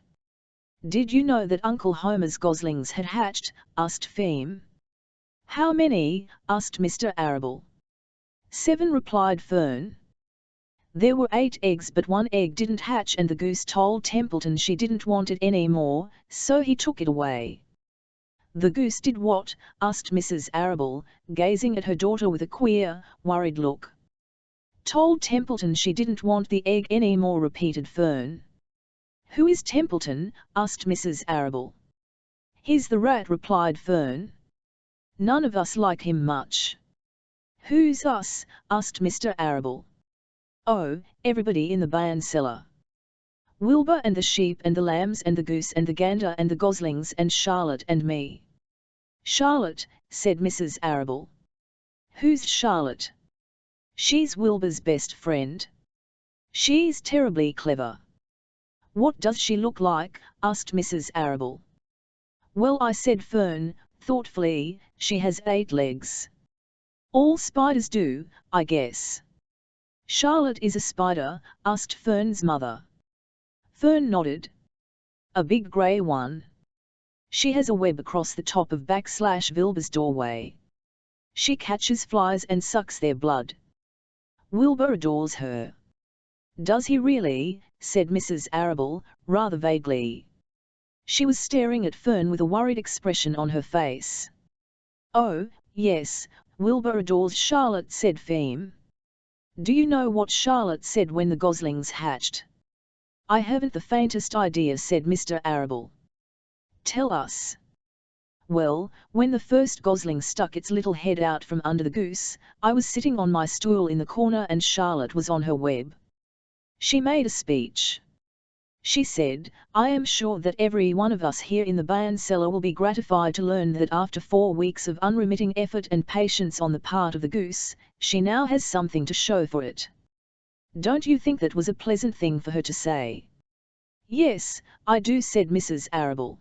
S1: "Did you know that Uncle Homer's goslings had hatched?" asked Feme. "How many?" asked Mr. Arable. "7," replied Fern. "There were 8 eggs, but 1 egg didn't hatch, and the goose told Templeton she didn't want it any more, so he took it away." "The goose did what?" asked Mrs. Arable, gazing at her daughter with a queer, worried look. Told Templeton she didn't want the egg anymore, repeated Fern. Who is Templeton? Asked Mrs. Arable. He's the rat, replied Fern. None of us like him much. Who's us? Asked Mr. Arable. Oh, everybody in the barn cellar. Wilbur and the sheep and the lambs and the goose and the gander and the goslings and Charlotte and me. Charlotte, said Mrs. Arable. Who's Charlotte? She's Wilbur's best friend. She's terribly clever. What does she look like? Asked Mrs. Arable. Well, I said Fern, thoughtfully, she has 8 legs. All spiders do, I guess. Charlotte is a spider? Asked Fern's mother. Fern nodded. A big grey one. She has a web across the top of /Wilbur's doorway. She catches flies and sucks their blood. Wilbur adores her. Does he really? Said Mrs. Arable, rather vaguely. She was staring at Fern with a worried expression on her face. Oh, yes, Wilbur adores Charlotte, said Fem. Do you know what Charlotte said when the goslings hatched? I haven't the faintest idea, said Mr. Arable. Tell us. Well, when the first gosling stuck its little head out from under the goose, I was sitting on my stool in the corner and Charlotte was on her web. She made a speech. She said, I am sure that every one of us here in the barn cellar will be gratified to learn that after 4 weeks of unremitting effort and patience on the part of the goose, she now has something to show for it. Don't you think that was a pleasant thing for her to say? Yes, I do, said Mrs. Arable.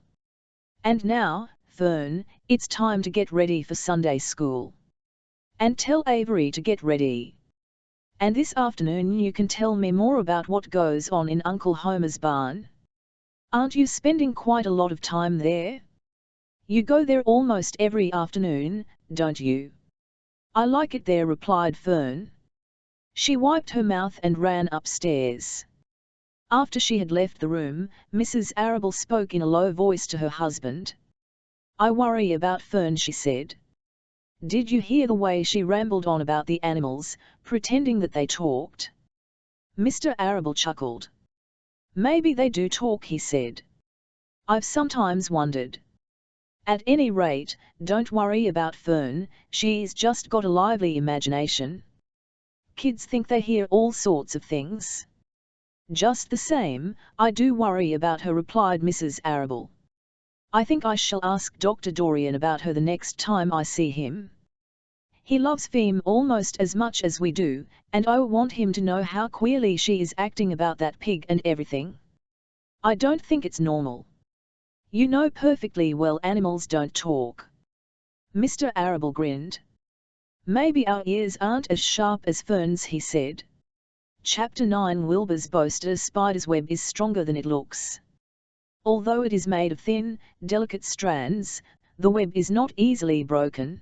S1: And now, Fern, it's time to get ready for Sunday school. And tell Avery to get ready. And this afternoon you can tell me more about what goes on in Uncle Homer's barn. Aren't you spending quite a lot of time there? You go there almost every afternoon, don't you? I like it there, replied Fern. She wiped her mouth and ran upstairs. After she had left the room, Mrs. Arable spoke in a low voice to her husband. I worry about Fern, she said. Did you hear the way she rambled on about the animals, pretending that they talked? Mr. Arable chuckled. Maybe they do talk, he said. I've sometimes wondered. At any rate, don't worry about Fern, she's just got a lively imagination. Kids think they hear all sorts of things. Just the same, I do worry about her, replied Mrs. Arable. I think I shall ask Dr. Dorian about her the next time I see him. He loves Fem almost as much as we do, and I want him to know how queerly she is acting about that pig and everything. I don't think it's normal. You know perfectly well animals don't talk. Mr. Arable grinned. Maybe our ears aren't as sharp as Fern's, he said. Chapter 9 Wilbur's boasted a spider's web is stronger than it looks. Although it is made of thin, delicate strands, the web is not easily broken.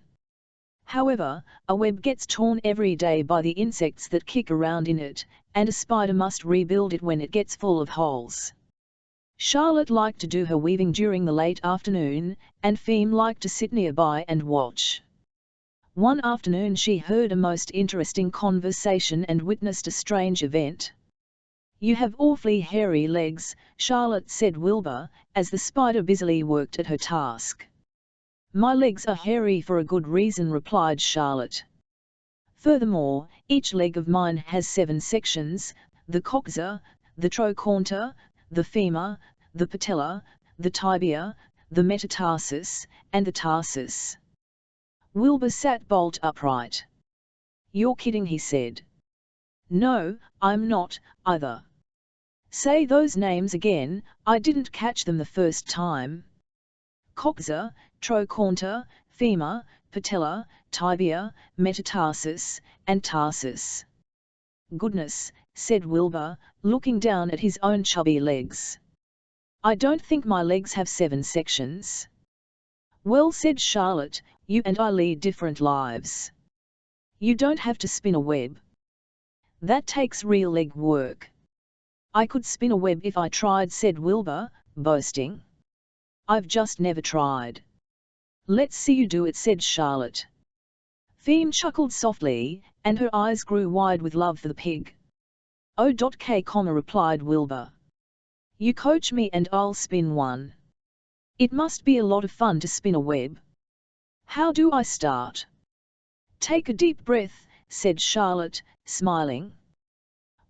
S1: However, a web gets torn every day by the insects that kick around in it, and a spider must rebuild it when it gets full of holes. Charlotte liked to do her weaving during the late afternoon, and Fem liked to sit nearby and watch. One afternoon she heard a most interesting conversation and witnessed a strange event. You have awfully hairy legs, Charlotte, said Wilbur, as the spider busily worked at her task. My legs are hairy for a good reason, replied Charlotte. Furthermore, each leg of mine has 7 sections, the coxa, the trochanter, the femur, the patella, the tibia, the metatarsus, and the tarsus. Wilbur sat bolt upright. You're kidding, he said. No, I'm not, either. Say those names again, I didn't catch them the first time. Coxa, trochanter, femur, patella, tibia, metatarsus, and tarsus. Goodness, said Wilbur, looking down at his own chubby legs. I don't think my legs have 7 sections. Well, said Charlotte, you and I lead different lives. You don't have to spin a web. That takes real leg work. I could spin a web if I tried, said Wilbur, boasting. I've just never tried. Let's see you do it, said Charlotte. Feme chuckled softly, and her eyes grew wide with love for the pig. "OK, replied Wilbur. "You coach me and I'll spin one. It must be a lot of fun to spin a web. How do I start?" "Take a deep breath," said Charlotte, smiling.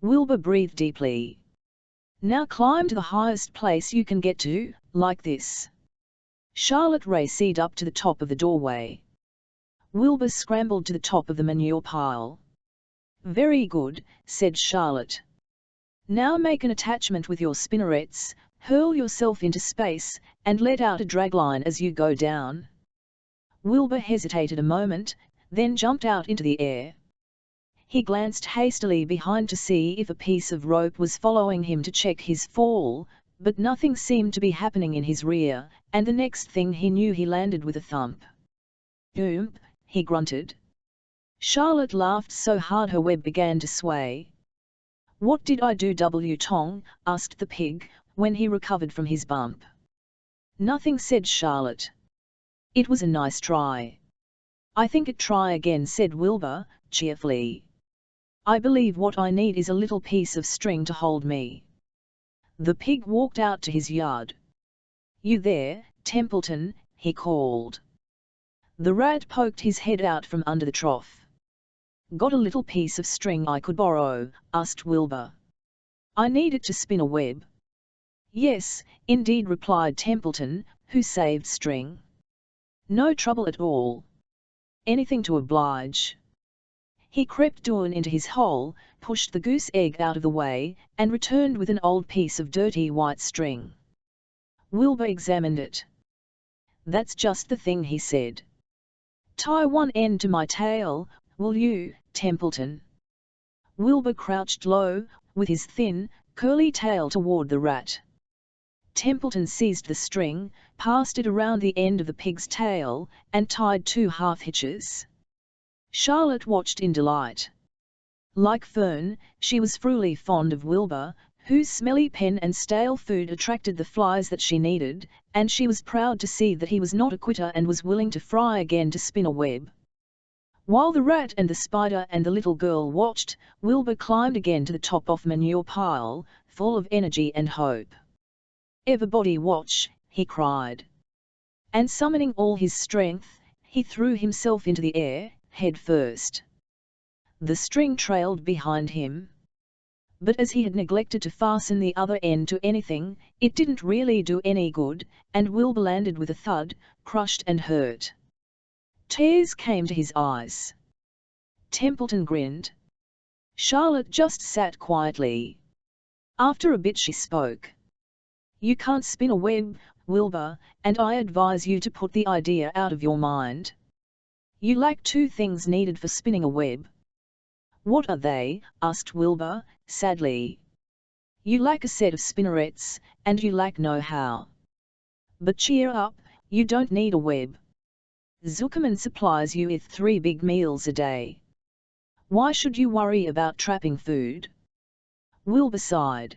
S1: Wilbur breathed deeply. "Now climb to the highest place you can get to, like this." Charlotte raced up to the top of the doorway. Wilbur scrambled to the top of the manure pile. "Very good," said Charlotte. "Now make an attachment with your spinnerets, hurl yourself into space, and let out a dragline as you go down." Wilbur hesitated a moment, then jumped out into the air. He glanced hastily behind to see if a piece of rope was following him to check his fall, but nothing seemed to be happening in his rear, and the next thing he knew he landed with a thump. "Oomp," he grunted. Charlotte laughed so hard her web began to sway. "What did I do, Tong?" asked the pig, when he recovered from his bump. "Nothing," said Charlotte. "It was a nice try." "I think it try again," said Wilbur, cheerfully. "I believe what I need is a little piece of string to hold me." The pig walked out to his yard. "You there, Templeton?" he called. The rat poked his head out from under the trough. "Got a little piece of string I could borrow?" asked Wilbur. "I need it to spin a web." "Yes, indeed," replied Templeton, who saved string. "No trouble at all. Anything to oblige." He crept down into his hole, pushed the goose egg out of the way, and returned with an old piece of dirty white string. Wilbur examined it. "That's just the thing," he said. "Tie one end to my tail, will you, Templeton?" Wilbur crouched low, with his thin, curly tail toward the rat. Templeton seized the string, passed it around the end of the pig's tail, and tied 2 half-hitches. Charlotte watched in delight. Like Fern, she was truly fond of Wilbur, whose smelly pen and stale food attracted the flies that she needed, and she was proud to see that he was not a quitter and was willing to fry again to spin a web. While the rat and the spider and the little girl watched, Wilbur climbed again to the top of manure pile, full of energy and hope. "Everybody watch," he cried. And summoning all his strength, he threw himself into the air, head first. The string trailed behind him. But as he had neglected to fasten the other end to anything, it didn't really do any good, and Wilbur landed with a thud, crushed and hurt. Tears came to his eyes. Templeton grinned. Charlotte just sat quietly. After a bit she spoke. "You can't spin a web, Wilbur, and I advise you to put the idea out of your mind. You lack 2 things needed for spinning a web." "What are they?" asked Wilbur, sadly. "You lack a set of spinnerets, and you lack know-how. But cheer up, you don't need a web. Zuckerman supplies you with 3 big meals a day. Why should you worry about trapping food?" Wilbur sighed.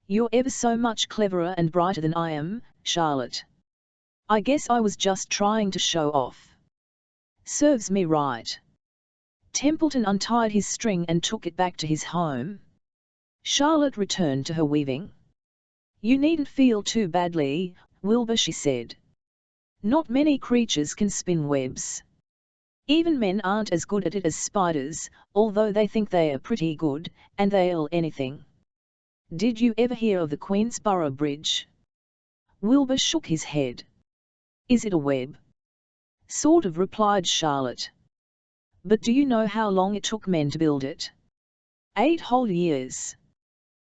S1: "You're ever so much cleverer and brighter than I am, Charlotte. I guess I was just trying to show off." "Serves me right." Templeton untied his string and took it back to his home. Charlotte returned to her weaving. "You needn't feel too badly, Wilbur," she said. "Not many creatures can spin webs. Even men aren't as good at it as spiders, although they think they are pretty good, and they'll anything. Did you ever hear of the Queensborough Bridge?" Wilbur shook his head. "Is it a web?" "Sort of," replied Charlotte. "But do you know how long it took men to build it? 8 whole years.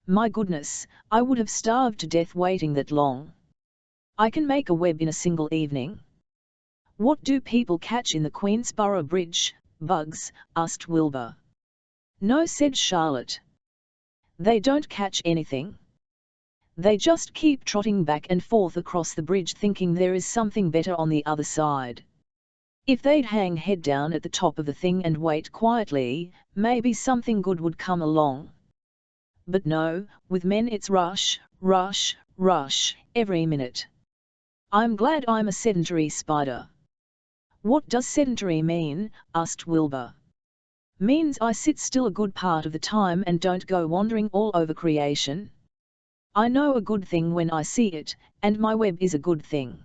S1: My goodness, I would have starved to death waiting that long. I can make a web in a single evening." "What do people catch in the Queensborough Bridge, bugs?" asked Wilbur. "No," said Charlotte. "They don't catch anything. They just keep trotting back and forth across the bridge thinking there is something better on the other side. If they'd hang head down at the top of the thing and wait quietly, maybe something good would come along. But no, with men it's rush, rush, rush, every minute. I'm glad I'm a sedentary spider." What does sedentary mean? Asked Wilbur. Means I sit still a good part of the time and don't go wandering all over creation. I know a good thing when I see it, and my web is a good thing.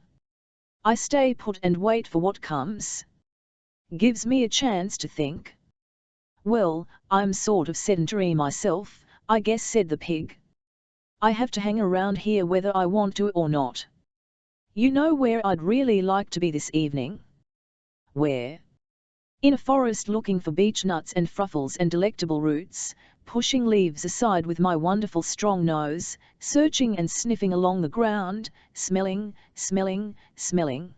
S1: I stay put and wait for what comes. Gives me a chance to think. Well, I'm sort of sedentary myself, I guess, said the pig. I have to hang around here whether I want to or not. You know where I'd really like to be this evening? Where? In a forest, looking for beech nuts and fruffles and delectable roots, pushing leaves aside with my wonderful strong nose, searching and sniffing along the ground, smelling, smelling, smelling.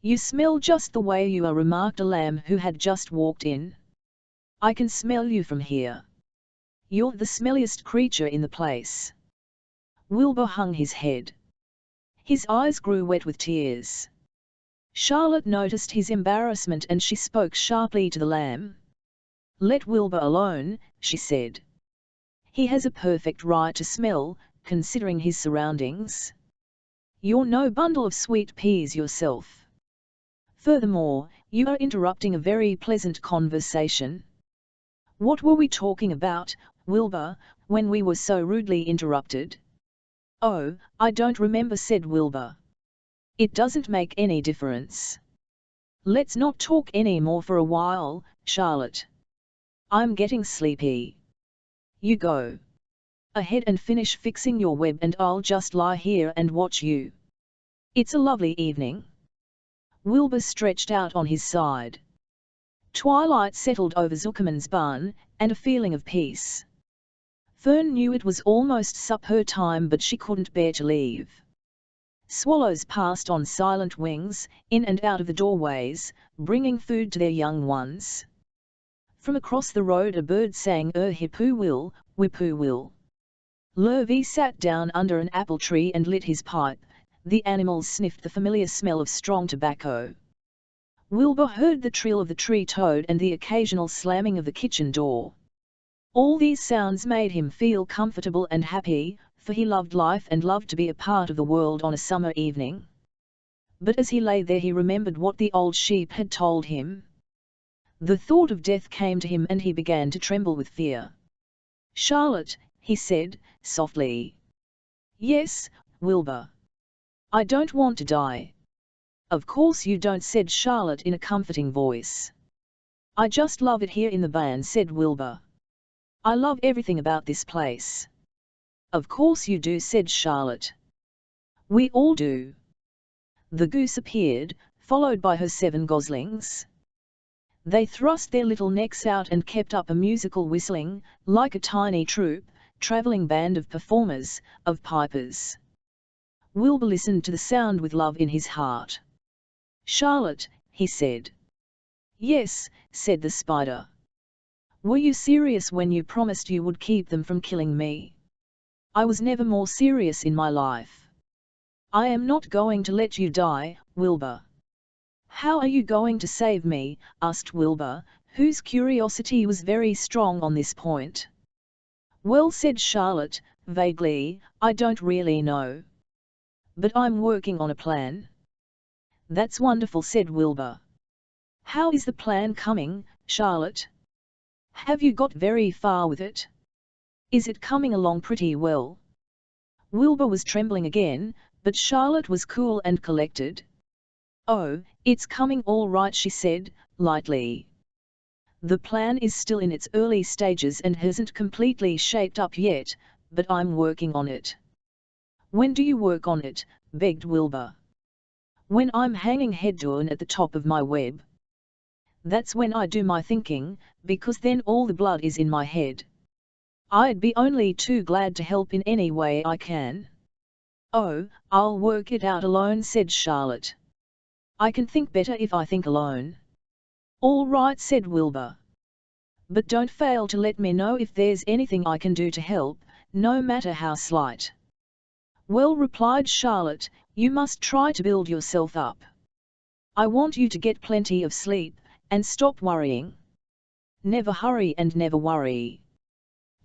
S1: You smell just the way you are, remarked a lamb who had just walked in. I can smell you from here. You're the smelliest creature in the place. Wilbur hung his head. His eyes grew wet with tears. Charlotte noticed his embarrassment and she spoke sharply to the lamb. Let Wilbur alone, she said. He has a perfect right to smell, considering his surroundings. You're no bundle of sweet peas yourself. Furthermore, you are interrupting a very pleasant conversation. What were we talking about, Wilbur, when we were so rudely interrupted? Oh, I don't remember, said Wilbur. It doesn't make any difference. Let's not talk any more for a while, Charlotte. I'm getting sleepy. You go ahead and finish fixing your web and I'll just lie here and watch you. It's a lovely evening. Wilbur stretched out on his side. Twilight settled over Zuckerman's barn, and a feeling of peace. Fern knew it was almost supper time, but she couldn't bear to leave. Swallows passed on silent wings, in and out of the doorways, bringing food to their young ones. From across the road a bird sang hippoowil, whippoowil. Lurvy sat down under an apple tree and lit his pipe. The animals sniffed the familiar smell of strong tobacco. Wilbur heard the trill of the tree toad and the occasional slamming of the kitchen door. All these sounds made him feel comfortable and happy, for he loved life and loved to be a part of the world on a summer evening. But as he lay there he remembered what the old sheep had told him. The thought of death came to him and he began to tremble with fear. Charlotte, he said, softly. Yes, Wilbur. I don't want to die. Of course you don't, said Charlotte in a comforting voice. I just love it here in the barn, said Wilbur. I love everything about this place. Of course you do, said Charlotte. We all do. The goose appeared, followed by her 7 goslings. They thrust their little necks out and kept up a musical whistling, like a tiny troupe, travelling band of performers, of pipers. Wilbur listened to the sound with love in his heart. Charlotte, he said. Yes, said the spider. Were you serious when you promised you would keep them from killing me? I was never more serious in my life. I am not going to let you die, Wilbur. How are you going to save me? Asked Wilbur, whose curiosity was very strong on this point. Well, said Charlotte, vaguely, I don't really know. But I'm working on a plan. That's wonderful, said Wilbur. How is the plan coming, Charlotte? Have you got very far with it? Is it coming along pretty well? Wilbur was trembling again, but Charlotte was cool and collected. Oh, it's coming all right, she said, lightly. The plan is still in its early stages and hasn't completely shaped up yet, but I'm working on it. When do you work on it? Begged Wilbur. When I'm hanging head down at the top of my web. That's when I do my thinking, because then all the blood is in my head. I'd be only too glad to help in any way I can. Oh, I'll work it out alone, said Charlotte. I can think better if I think alone. All right, said Wilbur. But don't fail to let me know if there's anything I can do to help, no matter how slight. Well, replied Charlotte, you must try to build yourself up. I want you to get plenty of sleep, and stop worrying. Never hurry and never worry.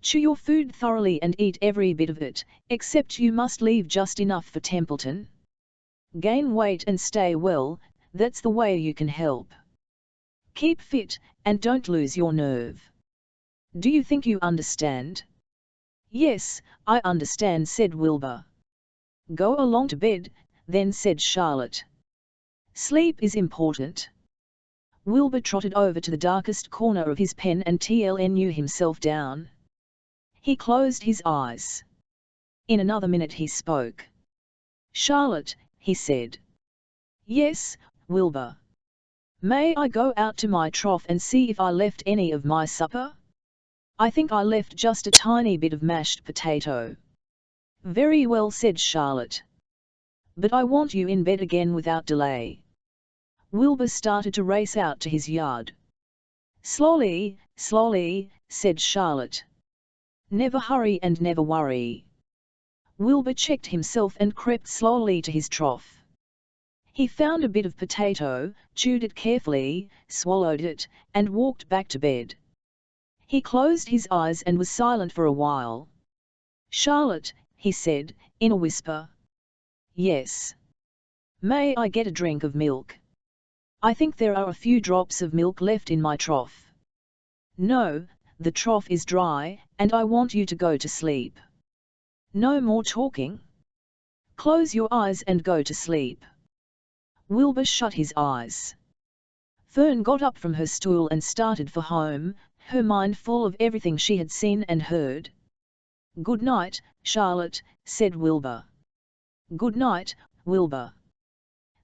S1: Chew your food thoroughly and eat every bit of it, except you must leave just enough for Templeton. Gain weight and stay well, That's the way you can help. Keep fit, and don't lose your nerve. Do you think you understand? Yes, I understand, said Wilbur. Go along to bed, then, said Charlotte. Sleep is important. Wilbur trotted over to the darkest corner of his pen and TLNU himself down. He closed his eyes. In another minute he spoke. Charlotte, he said. Yes, Wilbur. May I go out to my trough and see if I left any of my supper? I think I left just a tiny bit of mashed potato. Very well, said Charlotte. But I want you in bed again without delay. Wilbur started to race out to his yard. Slowly, slowly, said Charlotte. Never hurry and never worry. Wilbur checked himself and crept slowly to his trough. He found a bit of potato, chewed it carefully, swallowed it, and walked back to bed. He closed his eyes and was silent for a while. Charlotte, he said, in a whisper. Yes. May I get a drink of milk? I think there are a few drops of milk left in my trough. No, the trough is dry, and I want you to go to sleep. No more talking. Close your eyes and go to sleep. Wilbur shut his eyes. Fern got up from her stool and started for home, her mind full of everything she had seen and heard. Good night, Charlotte, said Wilbur. Good night, Wilbur.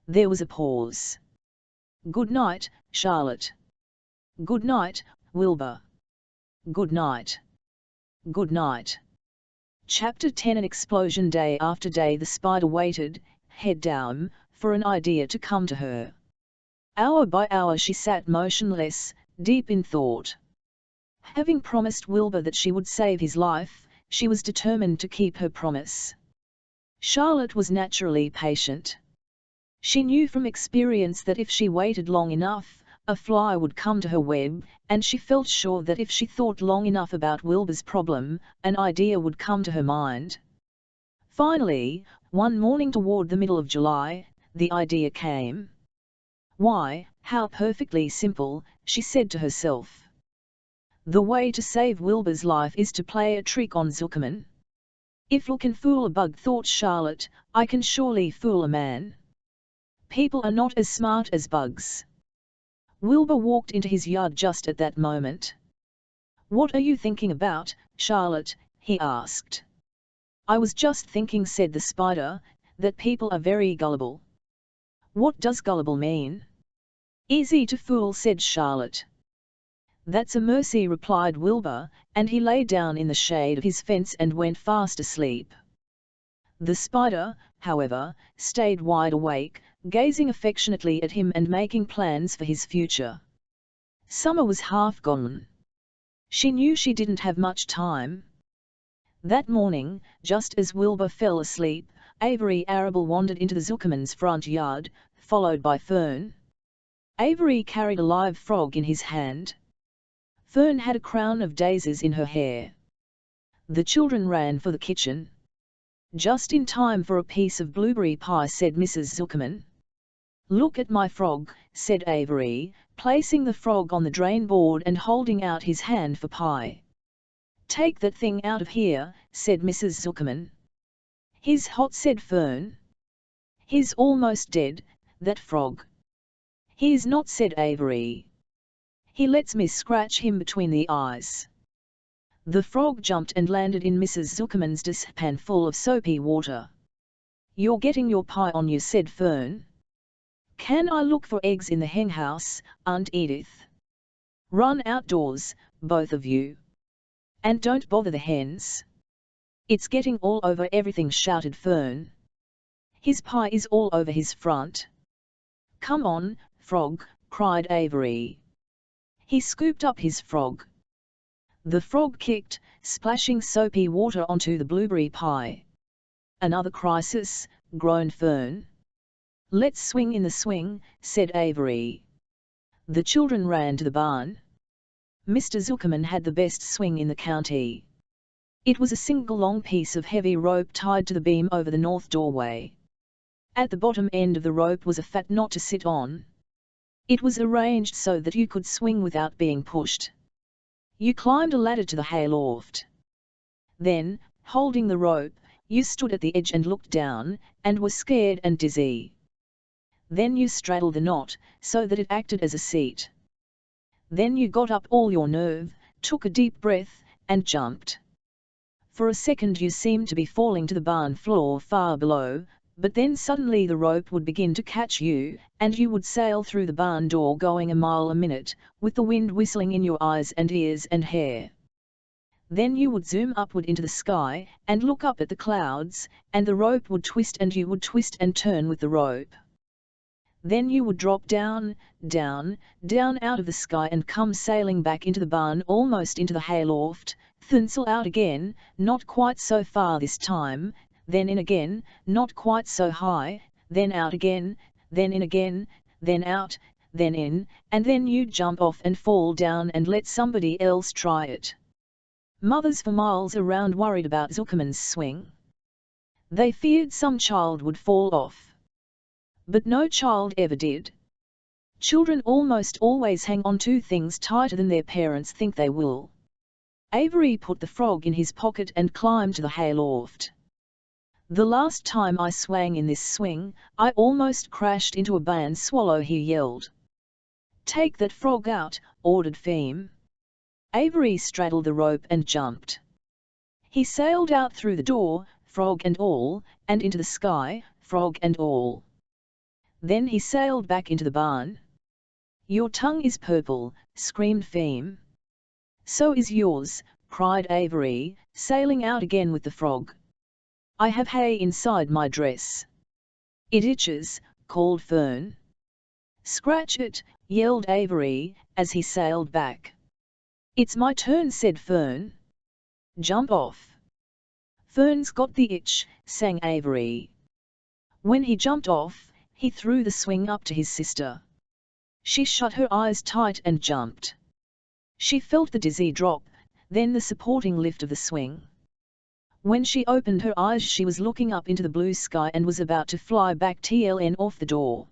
S1: There was a pause. Good night, Charlotte. Good night, Wilbur. Good night. Good night. Chapter 10. An explosion. Day after day the spider waited, head down, for an idea to come to her. Hour by hour she sat motionless, deep in thought. Having promised Wilbur that she would save his life, she was determined to keep her promise. Charlotte was naturally patient. She knew from experience that if she waited long enough, a fly would come to her web, and she felt sure that if she thought long enough about Wilbur's problem, an idea would come to her mind. Finally, one morning toward the middle of July, the idea came. Why, how perfectly simple, she said to herself. The way to save Wilbur's life is to play a trick on Zuckerman. If I can fool a bug, thought Charlotte, I can surely fool a man. People are not as smart as bugs. Wilbur walked into his yard just at that moment. What are you thinking about, Charlotte? He asked. I was just thinking, said the spider, that people are very gullible. What does gullible mean? Easy to fool, said Charlotte. That's a mercy, replied Wilbur, and he lay down in the shade of his fence and went fast asleep. The spider, however, stayed wide awake, gazing affectionately at him and making plans for his future. Summer was half gone. She knew she didn't have much time. That morning, just as Wilbur fell asleep, Avery Arable wandered into the Zuckerman's front yard, followed by Fern. Avery carried a live frog in his hand. Fern had a crown of daisies in her hair. The children ran for the kitchen. Just in time for a piece of blueberry pie, said Mrs. Zuckerman. Look at my frog, said Avery, placing the frog on the drain board and holding out his hand for pie. Take that thing out of here, said Mrs. Zuckerman. He's hot, said Fern. He's almost dead, that frog. He is not, said Avery. He lets me scratch him between the eyes. The frog jumped and landed in Mrs. Zuckerman's dishpan full of soapy water. You're getting your pie on you, said Fern. Can I look for eggs in the henhouse, Aunt Edith? Run outdoors, both of you. And don't bother the hens. It's getting all over everything, shouted Fern. His pie is all over his front. Come on, frog, cried Avery. He scooped up his frog. The frog kicked, splashing soapy water onto the blueberry pie. Another crisis, groaned Fern. Let's swing in the swing, said Avery. The children ran to the barn. Mr. Zuckerman had the best swing in the county. It was a single long piece of heavy rope tied to the beam over the north doorway. At the bottom end of the rope was a fat knot to sit on. It was arranged so that you could swing without being pushed. You climbed a ladder to the hayloft. Then, holding the rope, you stood at the edge and looked down, and were scared and dizzy. Then you straddled the knot, so that it acted as a seat. Then you got up all your nerve, took a deep breath, and jumped. For a second you seemed to be falling to the barn floor far below, but then suddenly the rope would begin to catch you, and you would sail through the barn door going a mile a minute, with the wind whistling in your eyes and ears and hair. Then you would zoom upward into the sky, and look up at the clouds, and the rope would twist and you would twist and turn with the rope. Then you would drop down, down, down out of the sky and come sailing back into the barn almost into the hayloft, thinsel out again, not quite so far this time, then in again, not quite so high, then out again, then in again, then out, then in, and then you'd jump off and fall down and let somebody else try it. Mothers for miles around worried about Zuckerman's swing. They feared some child would fall off. But no child ever did. Children almost always hang on to things tighter than their parents think they will. Avery put the frog in his pocket and climbed to the hayloft. The last time I swang in this swing, I almost crashed into a barn swallow, he yelled. Take that frog out, ordered Feme. Avery straddled the rope and jumped. He sailed out through the door, frog and all, and into the sky, frog and all. Then he sailed back into the barn. Your tongue is purple, screamed Feme. So is yours, cried Avery, sailing out again with the frog. I have hay inside my dress. It itches, called Fern. Scratch it, yelled Avery, as he sailed back. It's my turn, said Fern. Jump off. Fern's got the itch, sang Avery. When he jumped off, he threw the swing up to his sister. She shut her eyes tight and jumped. She felt the dizzy drop, then the supporting lift of the swing. When she opened her eyes she was looking up into the blue sky and was about to fly back TLN off the door.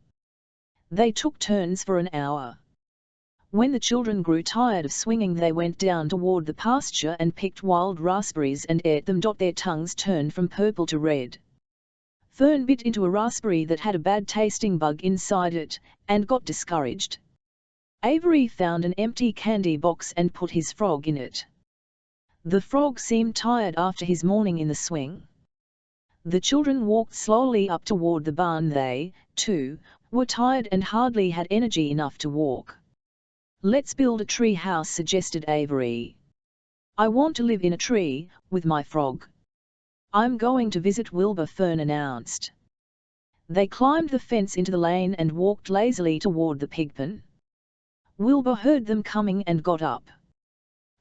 S1: They took turns for an hour. When the children grew tired of swinging they went down toward the pasture and picked wild raspberries and ate them. Their tongues turned from purple to red. Fern bit into a raspberry that had a bad-tasting bug inside it, and got discouraged. Avery found an empty candy box and put his frog in it. The frog seemed tired after his morning in the swing. The children walked slowly up toward the barn. They, too, were tired and hardly had energy enough to walk. Let's build a tree house, suggested Avery. I want to live in a tree, with my frog. I'm going to visit Wilbur, Fern announced. They climbed the fence into the lane and walked lazily toward the pigpen. Wilbur heard them coming and got up.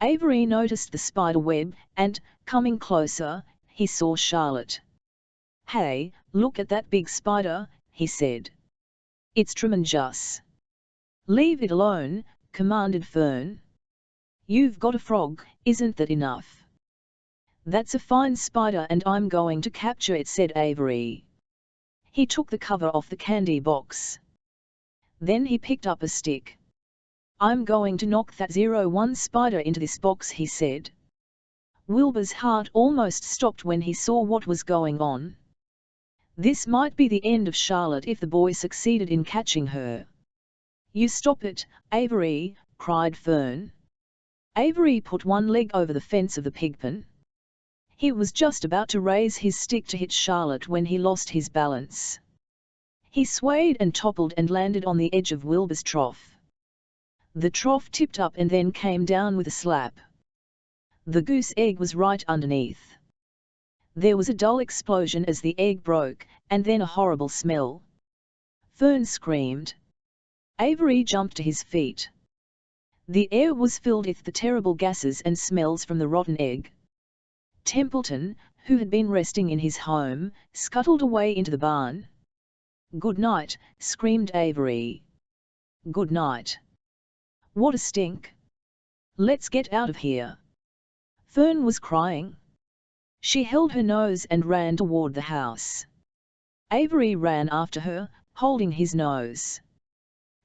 S1: Avery noticed the spider web, and, coming closer, he saw Charlotte. Hey, look at that big spider, he said. It's tremendous. Leave it alone, commanded Fern. You've got a frog, isn't that enough? That's a fine spider and I'm going to capture it, said Avery. He took the cover off the candy box. Then he picked up a stick. I'm going to knock that 01 spider into this box, he said. Wilbur's heart almost stopped when he saw what was going on. This might be the end of Charlotte if the boy succeeded in catching her. You stop it, Avery, cried Fern. Avery put one leg over the fence of the pigpen. He was just about to raise his stick to hit Charlotte when he lost his balance. He swayed and toppled and landed on the edge of Wilbur's trough. The trough tipped up and then came down with a slap. The goose egg was right underneath. There was a dull explosion as the egg broke, and then a horrible smell. Fern screamed. Avery jumped to his feet. The air was filled with the terrible gases and smells from the rotten egg. Templeton, who had been resting in his home, scuttled away into the barn. Good night, screamed Avery. Good night. What a stink! Let's get out of here. Fern was crying. She held her nose and ran toward the house. Avery ran after her, holding his nose.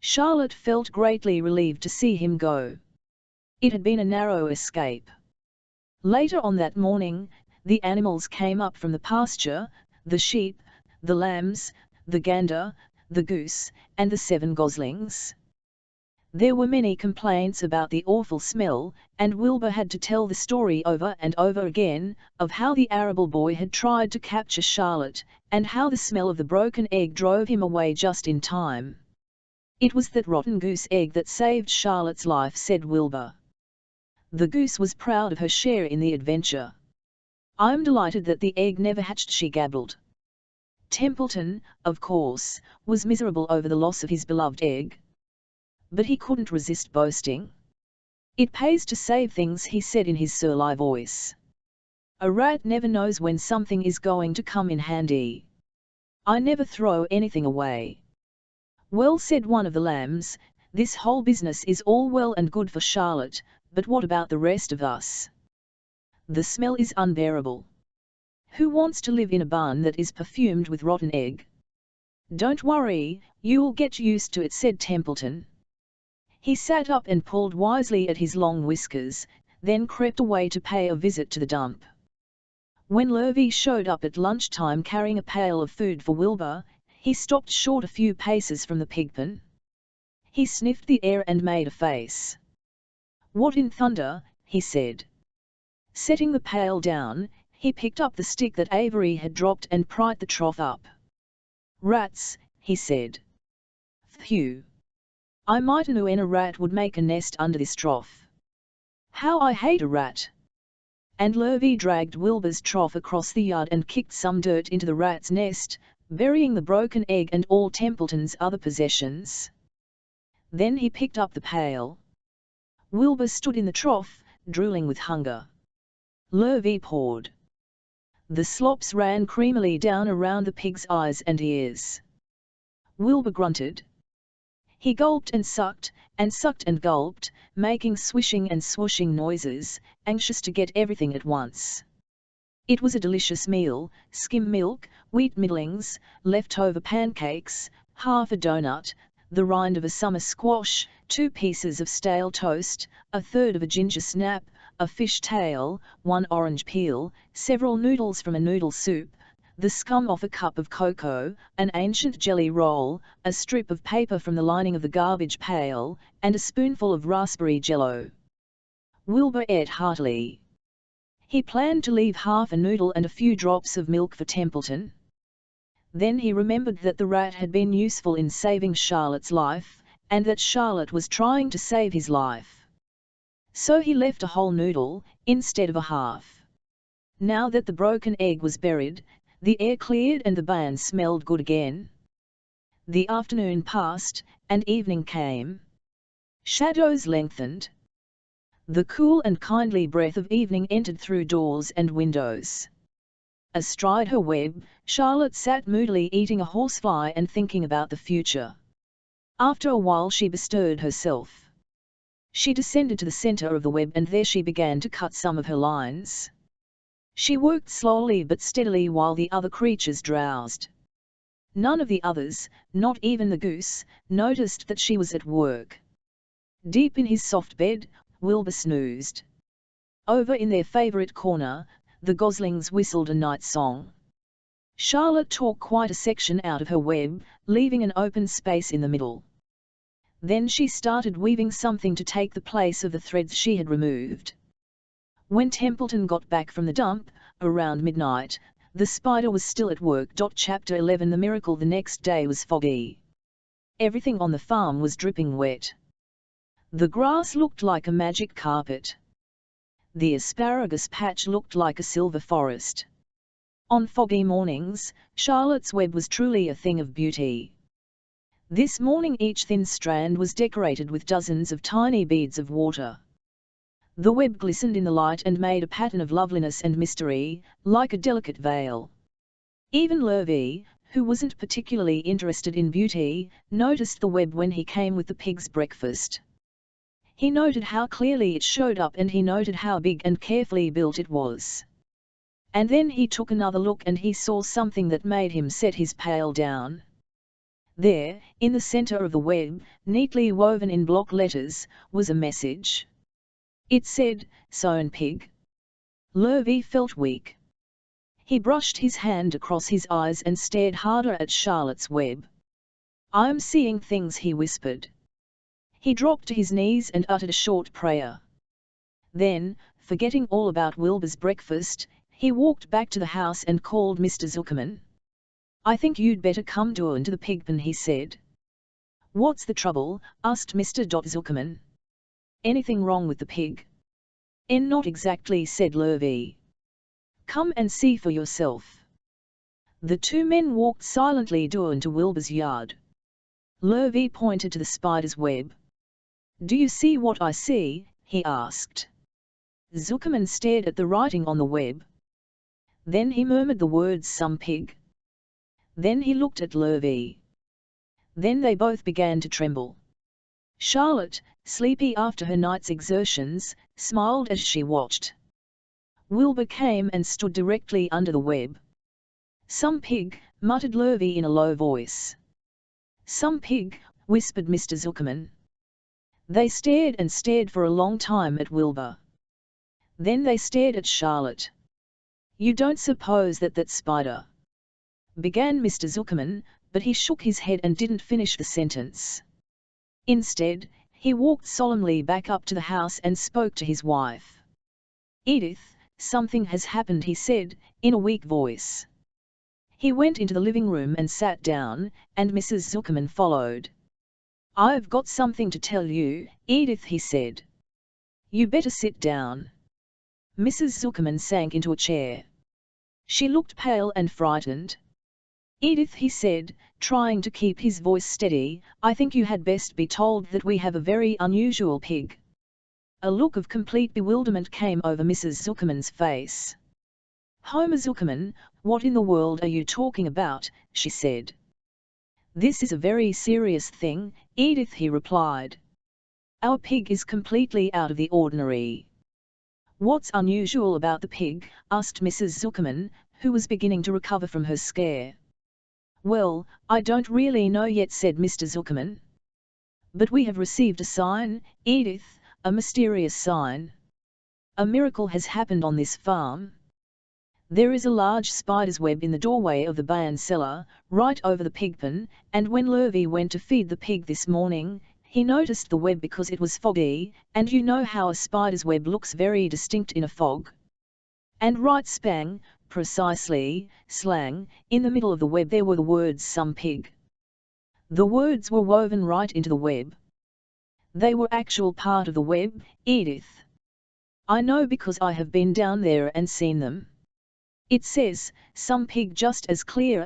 S1: Charlotte felt greatly relieved to see him go. It had been a narrow escape. Later on that morning, the animals came up from the pasture, the sheep, the lambs, the gander, the goose, and the 7 goslings. There were many complaints about the awful smell, and Wilbur had to tell the story over and over again, of how the arable boy had tried to capture Charlotte, and how the smell of the broken egg drove him away just in time. "It was that rotten goose egg that saved Charlotte's life," said Wilbur. The goose was proud of her share in the adventure. "I'm delighted that the egg never hatched," she gabbled. Templeton, of course, was miserable over the loss of his beloved egg. But he couldn't resist boasting. "It pays to save things," he said in his surly voice. "A rat never knows when something is going to come in handy. I never throw anything away." "Well," said one of the lambs, "this whole business is all well and good for Charlotte, but what about the rest of us? The smell is unbearable. Who wants to live in a barn that is perfumed with rotten egg?" "Don't worry, you'll get used to it," said Templeton. He sat up and pulled wisely at his long whiskers, then crept away to pay a visit to the dump. When Lurvy showed up at lunchtime carrying a pail of food for Wilbur, he stopped short a few paces from the pigpen. He sniffed the air and made a face. "What in thunder?" he said. Setting the pail down, he picked up the stick that Avery had dropped and pried the trough up. "Rats," he said. "Phew! I might have known a rat would make a nest under this trough. How I hate a rat!" And Lurvy dragged Wilbur's trough across the yard and kicked some dirt into the rat's nest, burying the broken egg and all Templeton's other possessions. Then he picked up the pail. Wilbur stood in the trough, drooling with hunger. Lurvy poured. The slops ran creamily down around the pig's eyes and ears. Wilbur grunted. He gulped and sucked and gulped, making swishing and swooshing noises, anxious to get everything at once. It was a delicious meal: skim milk, wheat middlings, leftover pancakes, half a donut, the rind of a summer squash, 2 pieces of stale toast, a third of a ginger snap, a fish tail, 1 orange peel, several noodles from a noodle soup, the scum off a cup of cocoa, an ancient jelly roll, a strip of paper from the lining of the garbage pail, and a spoonful of raspberry jello. Wilbur ate heartily. He planned to leave half a noodle and a few drops of milk for Templeton. Then he remembered that the rat had been useful in saving Charlotte's life, and that Charlotte was trying to save his life. So he left a whole noodle, instead of a half. Now that the broken egg was buried, the air cleared and the barn smelled good again. The afternoon passed, and evening came. Shadows lengthened. The cool and kindly breath of evening entered through doors and windows. Astride her web, Charlotte sat moodily eating a horsefly and thinking about the future. After a while she bestirred herself. She descended to the center of the web and there she began to cut some of her lines. She worked slowly but steadily while the other creatures drowsed. None of the others, not even the goose, noticed that she was at work. Deep in his soft bed, Wilbur snoozed. Over in their favorite corner, the goslings whistled a night song. Charlotte tore quite a section out of her web, leaving an open space in the middle. Then she started weaving something to take the place of the threads she had removed. When Templeton got back from the dump, around midnight, the spider was still at work. Chapter 11 The miracle. The next day was foggy. Everything on the farm was dripping wet. The grass looked like a magic carpet. The asparagus patch looked like a silver forest. On foggy mornings, Charlotte's web was truly a thing of beauty. This morning each thin strand was decorated with dozens of tiny beads of water. The web glistened in the light and made a pattern of loveliness and mystery, like a delicate veil. Even Lurvy, who wasn't particularly interested in beauty, noticed the web when he came with the pig's breakfast. He noted how clearly it showed up and he noted how big and carefully built it was. And then he took another look and he saw something that made him set his pail down. There, in the center of the web, neatly woven in block letters, was a message. It said, "Sown pig." Lurvy felt weak. He brushed his hand across his eyes and stared harder at Charlotte's web. "I'm seeing things," he whispered. He dropped to his knees and uttered a short prayer. Then, forgetting all about Wilbur's breakfast, he walked back to the house and called Mr. Zuckerman. "I think you'd better come down to the pigpen," he said. "What's the trouble?" asked Mr. Zuckerman. "Anything wrong with the pig?" Not exactly," said Lurvy. "Come and see for yourself." The two men walked silently down to Wilbur's yard. Lurvy pointed to the spider's web. "Do you see what I see?" he asked. Zuckerman stared at the writing on the web. Then he murmured the words "some pig." Then he looked at Lurvy. Then they both began to tremble. Charlotte, sleepy after her night's exertions, smiled as she watched. Wilbur came and stood directly under the web. "Some pig," muttered Lurvy in a low voice. "Some pig," whispered Mr. Zuckerman. They stared and stared for a long time at Wilbur. Then they stared at Charlotte. "You don't suppose that spider—" began Mr. Zuckerman, but he shook his head and didn't finish the sentence. Instead, he walked solemnly back up to the house and spoke to his wife. "Edith, something has happened," he said, in a weak voice. He went into the living room and sat down, and Mrs. Zuckerman followed. "I've got something to tell you, Edith," he said. "You better sit down." Mrs. Zuckerman sank into a chair. She looked pale and frightened. "Edith," he said, trying to keep his voice steady, "I think you had best be told that we have a very unusual pig." A look of complete bewilderment came over Mrs. Zuckerman's face. "Homer Zuckerman, what in the world are you talking about?" she said. "This is a very serious thing, Edith," he replied. "Our pig is completely out of the ordinary." "What's unusual about the pig?" asked Mrs. Zuckerman, who was beginning to recover from her scare. "Well, I don't really know yet," said Mr. Zuckerman. "But we have received a sign, Edith, a mysterious sign. A miracle has happened on this farm. There is a large spider's web in the doorway of the barn cellar, right over the pigpen, and when Lurvy went to feed the pig this morning, he noticed the web because it was foggy, and you know how a spider's web looks very distinct in a fog. And right spang, precisely, slang, in the middle of the web there were the words 'some pig.' The words were woven right into the web. They were actual part of the web, Edith. I know because I have been down there and seen them. It says, 'some pig,' just as clear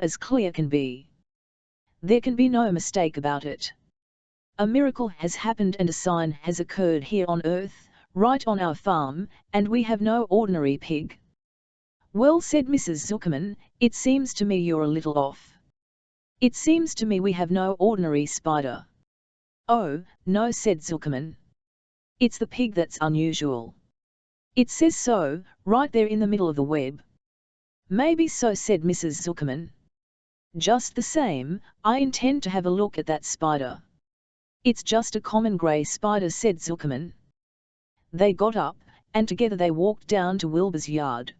S1: can be. There can be no mistake about it. A miracle has happened and a sign has occurred here on earth, right on our farm, and we have no ordinary pig." "Well," said Mrs. Zuckerman, "it seems to me you're a little off. It seems to me we have no ordinary spider." "Oh, no," said Zuckerman. "It's the pig that's unusual. It says so, right there in the middle of the web." "Maybe so," said Mrs. Zuckerman. "Just the same, I intend to have a look at that spider." "It's just a common grey spider," said Zuckerman. They got up, and together they walked down to Wilbur's yard.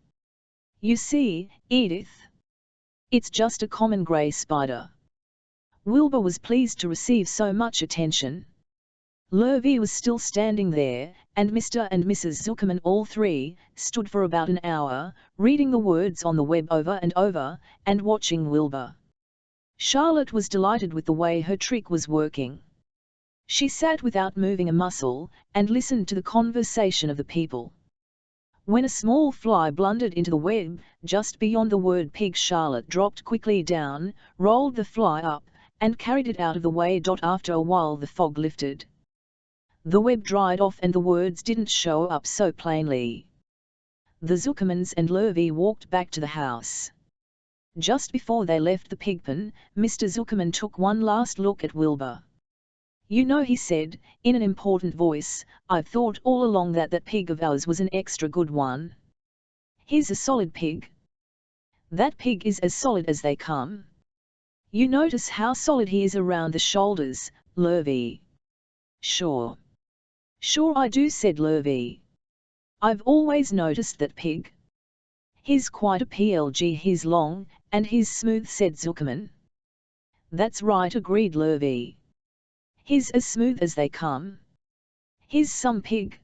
S1: "You see, Edith. It's just a common grey spider." Wilbur was pleased to receive so much attention. Lurvy was still standing there, and Mr. and Mrs. Zuckerman, all three, stood for about an hour, reading the words on the web over and over, and watching Wilbur. Charlotte was delighted with the way her trick was working. She sat without moving a muscle, and listened to the conversation of the people. When a small fly blundered into the web, just beyond the word pig, Charlotte dropped quickly down, rolled the fly up, and carried it out of the way. After a while the fog lifted. The web dried off and the words didn't show up so plainly. The Zuckermans and Lurvy walked back to the house. Just before they left the pigpen, Mr. Zuckerman took one last look at Wilbur. "You know," he said, in an important voice, "I've thought all along that pig of ours was an extra good one. He's a solid pig. That pig is as solid as they come. You notice how solid he is around the shoulders, Lurvy? Sure. Sure I do, said Lurvy. I've always noticed that pig. He's quite a PLG, he's long, and he's smooth, said Zuckerman. That's right, agreed Lurvy. He's as smooth as they come. He's some pig.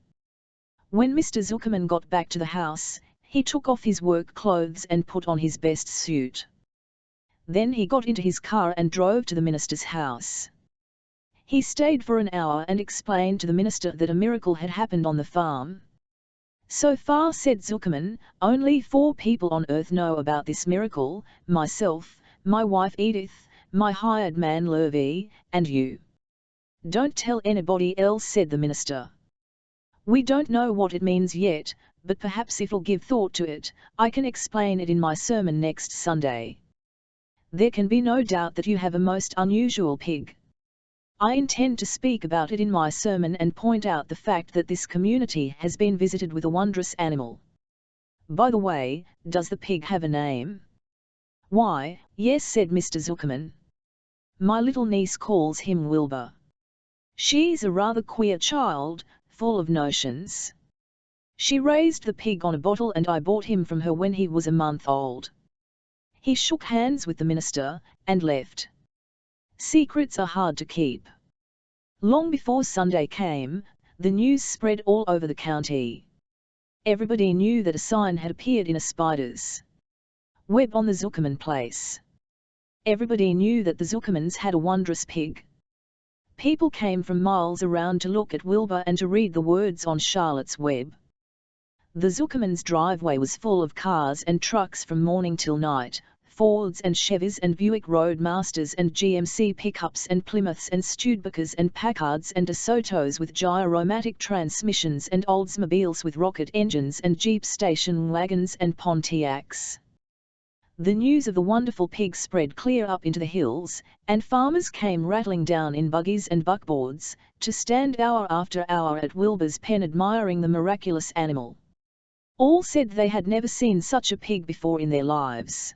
S1: When Mr. Zuckerman got back to the house, he took off his work clothes and put on his best suit. Then he got into his car and drove to the minister's house. He stayed for an hour and explained to the minister that a miracle had happened on the farm. So far, said Zuckerman, only 4 people on earth know about this miracle: myself, my wife Edith, my hired man Lurvy, and you. Don't tell anybody else, said the minister. We don't know what it means yet, but perhaps if we'll give thought to it, I can explain it in my sermon next Sunday. There can be no doubt that you have a most unusual pig. I intend to speak about it in my sermon and point out the fact that this community has been visited with a wondrous animal. By the way, does the pig have a name? Why, yes, said Mr. Zuckerman. My little niece calls him Wilbur. She's a rather queer child, full of notions. She raised the pig on a bottle and I bought him from her when he was a month old. He shook hands with the minister, and left. Secrets are hard to keep. Long before Sunday came, the news spread all over the county. Everybody knew that a sign had appeared in a spider's web on the Zuckerman place. Everybody knew that the Zuckermans had a wondrous pig. People came from miles around to look at Wilbur and to read the words on Charlotte's web. The Zuckermans' driveway was full of cars and trucks from morning till night, Fords and Chevys and Buick Roadmasters and GMC pickups and Plymouths and Studebakers and Packards and DeSotos with gyromatic transmissions and Oldsmobiles with rocket engines and Jeep station wagons and Pontiacs. The news of the wonderful pig spread clear up into the hills, and farmers came rattling down in buggies and buckboards, to stand hour after hour at Wilbur's pen admiring the miraculous animal. All said they had never seen such a pig before in their lives.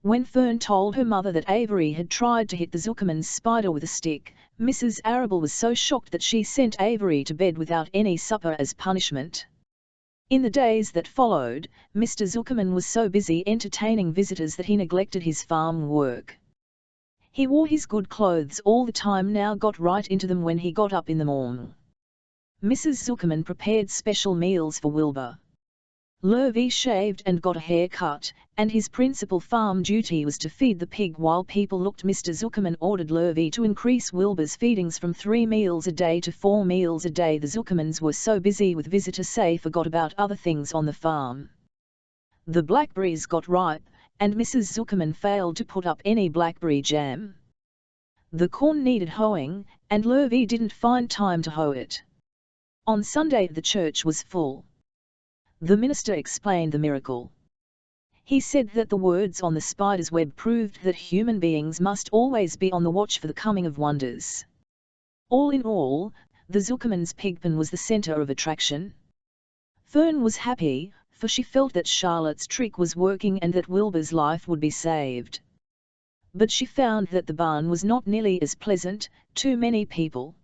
S1: When Fern told her mother that Avery had tried to hit the Zuckerman's spider with a stick, Mrs. Arable was so shocked that she sent Avery to bed without any supper as punishment. In the days that followed, Mr. Zuckerman was so busy entertaining visitors that he neglected his farm work. He wore his good clothes all the time, now got right into them when he got up in the morning. Mrs. Zuckerman prepared special meals for Wilbur. Lurvy shaved and got a haircut, and his principal farm duty was to feed the pig while people looked. Mr. Zuckerman ordered Lurvy to increase Wilbur's feedings from 3 meals a day to 4 meals a day. The Zuckermans were so busy with visitors they forgot about other things on the farm. The blackberries got ripe, and Mrs. Zuckerman failed to put up any blackberry jam. The corn needed hoeing, and Lurvy didn't find time to hoe it. On Sunday the church was full. The minister explained the miracle. He said that the words on the spider's web proved that human beings must always be on the watch for the coming of wonders. All in all, the Zuckerman's pigpen was the center of attraction. Fern was happy, for she felt that Charlotte's trick was working and that Wilbur's life would be saved. But she found that the barn was not nearly as pleasant, too many people.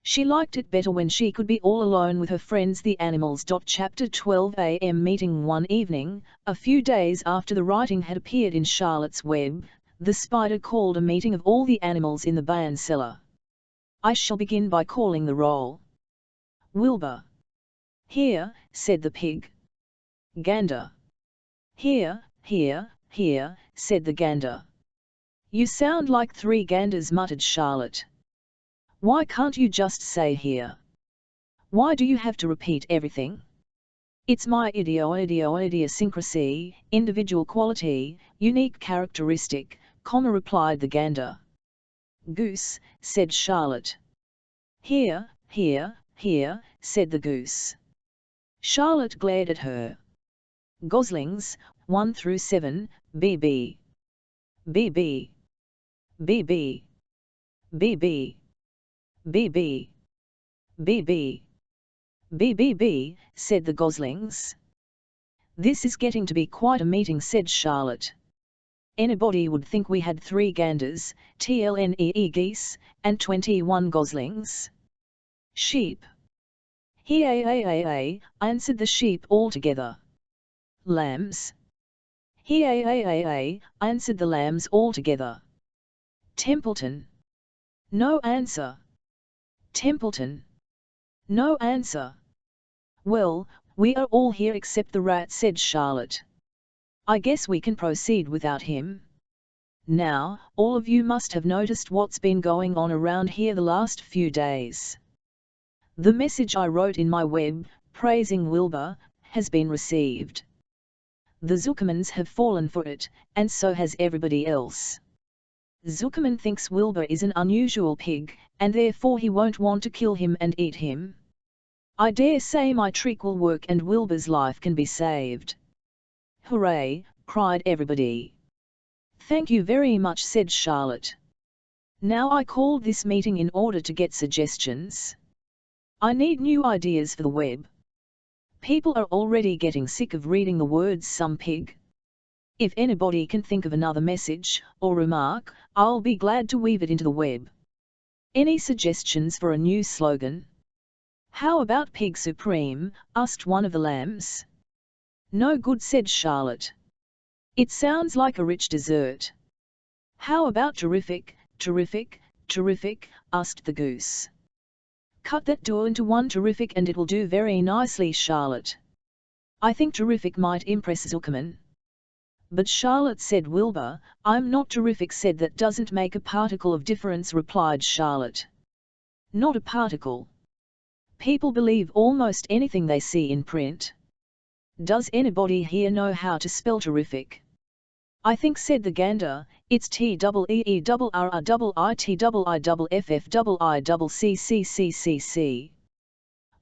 S1: She liked it better when she could be all alone with her friends, the animals. Chapter 12 A.M. meeting. One evening, a few days after the writing had appeared in Charlotte's web, the spider called a meeting of all the animals in the barn cellar. I shall begin by calling the roll. Wilbur. Here, said the pig. Gander. Here, here, here, said the gander. You sound like 3 ganders, muttered Charlotte. Why can't you just say here? Why do you have to repeat everything? It's my idiosyncrasy, individual quality, unique characteristic, replied the gander. Goose, said Charlotte. Here, here, here, said the goose. Charlotte glared at her. Goslings, 1 through 7, BB. BB. BB. BB. BB. BB. BBB, said the goslings. This is getting to be quite a meeting, said Charlotte. Anybody would think we had 3 ganders, TLNEE geese, and 21 goslings. Sheep. He answered the sheep all together. Lambs. He answered the lambs all together. Templeton. No answer. Templeton. No answer. Well, we are all here except the rat, said Charlotte. I guess we can proceed without him. Now, all of you must have noticed what's been going on around here the last few days. The message I wrote in my web, praising Wilbur, has been received. The Zuckermans have fallen for it, and so has everybody else. Zuckerman thinks Wilbur is an unusual pig, and therefore he won't want to kill him and eat him. I dare say my trick will work and Wilbur's life can be saved. Hooray, cried everybody. Thank you very much, said Charlotte. Now I called this meeting in order to get suggestions. I need new ideas for the web. People are already getting sick of reading the words some pig. If anybody can think of another message or remark, I'll be glad to weave it into the web. Any suggestions for a new slogan? How about Pig Supreme? Asked one of the lambs. No good, said Charlotte. It sounds like a rich dessert. How about Terrific, Terrific, Terrific? Asked the goose. Cut that door into one Terrific and it will do very nicely, Charlotte. I think Terrific might impress Zuckerman. But Charlotte, said Wilbur. I'm not Terrific, said that doesn't make a particle of difference, replied Charlotte. Not a particle. People believe almost anything they see in print. Does anybody here know how to spell terrific? I think, said the gander, it's TEERRRIIFFIFFICCCCCC.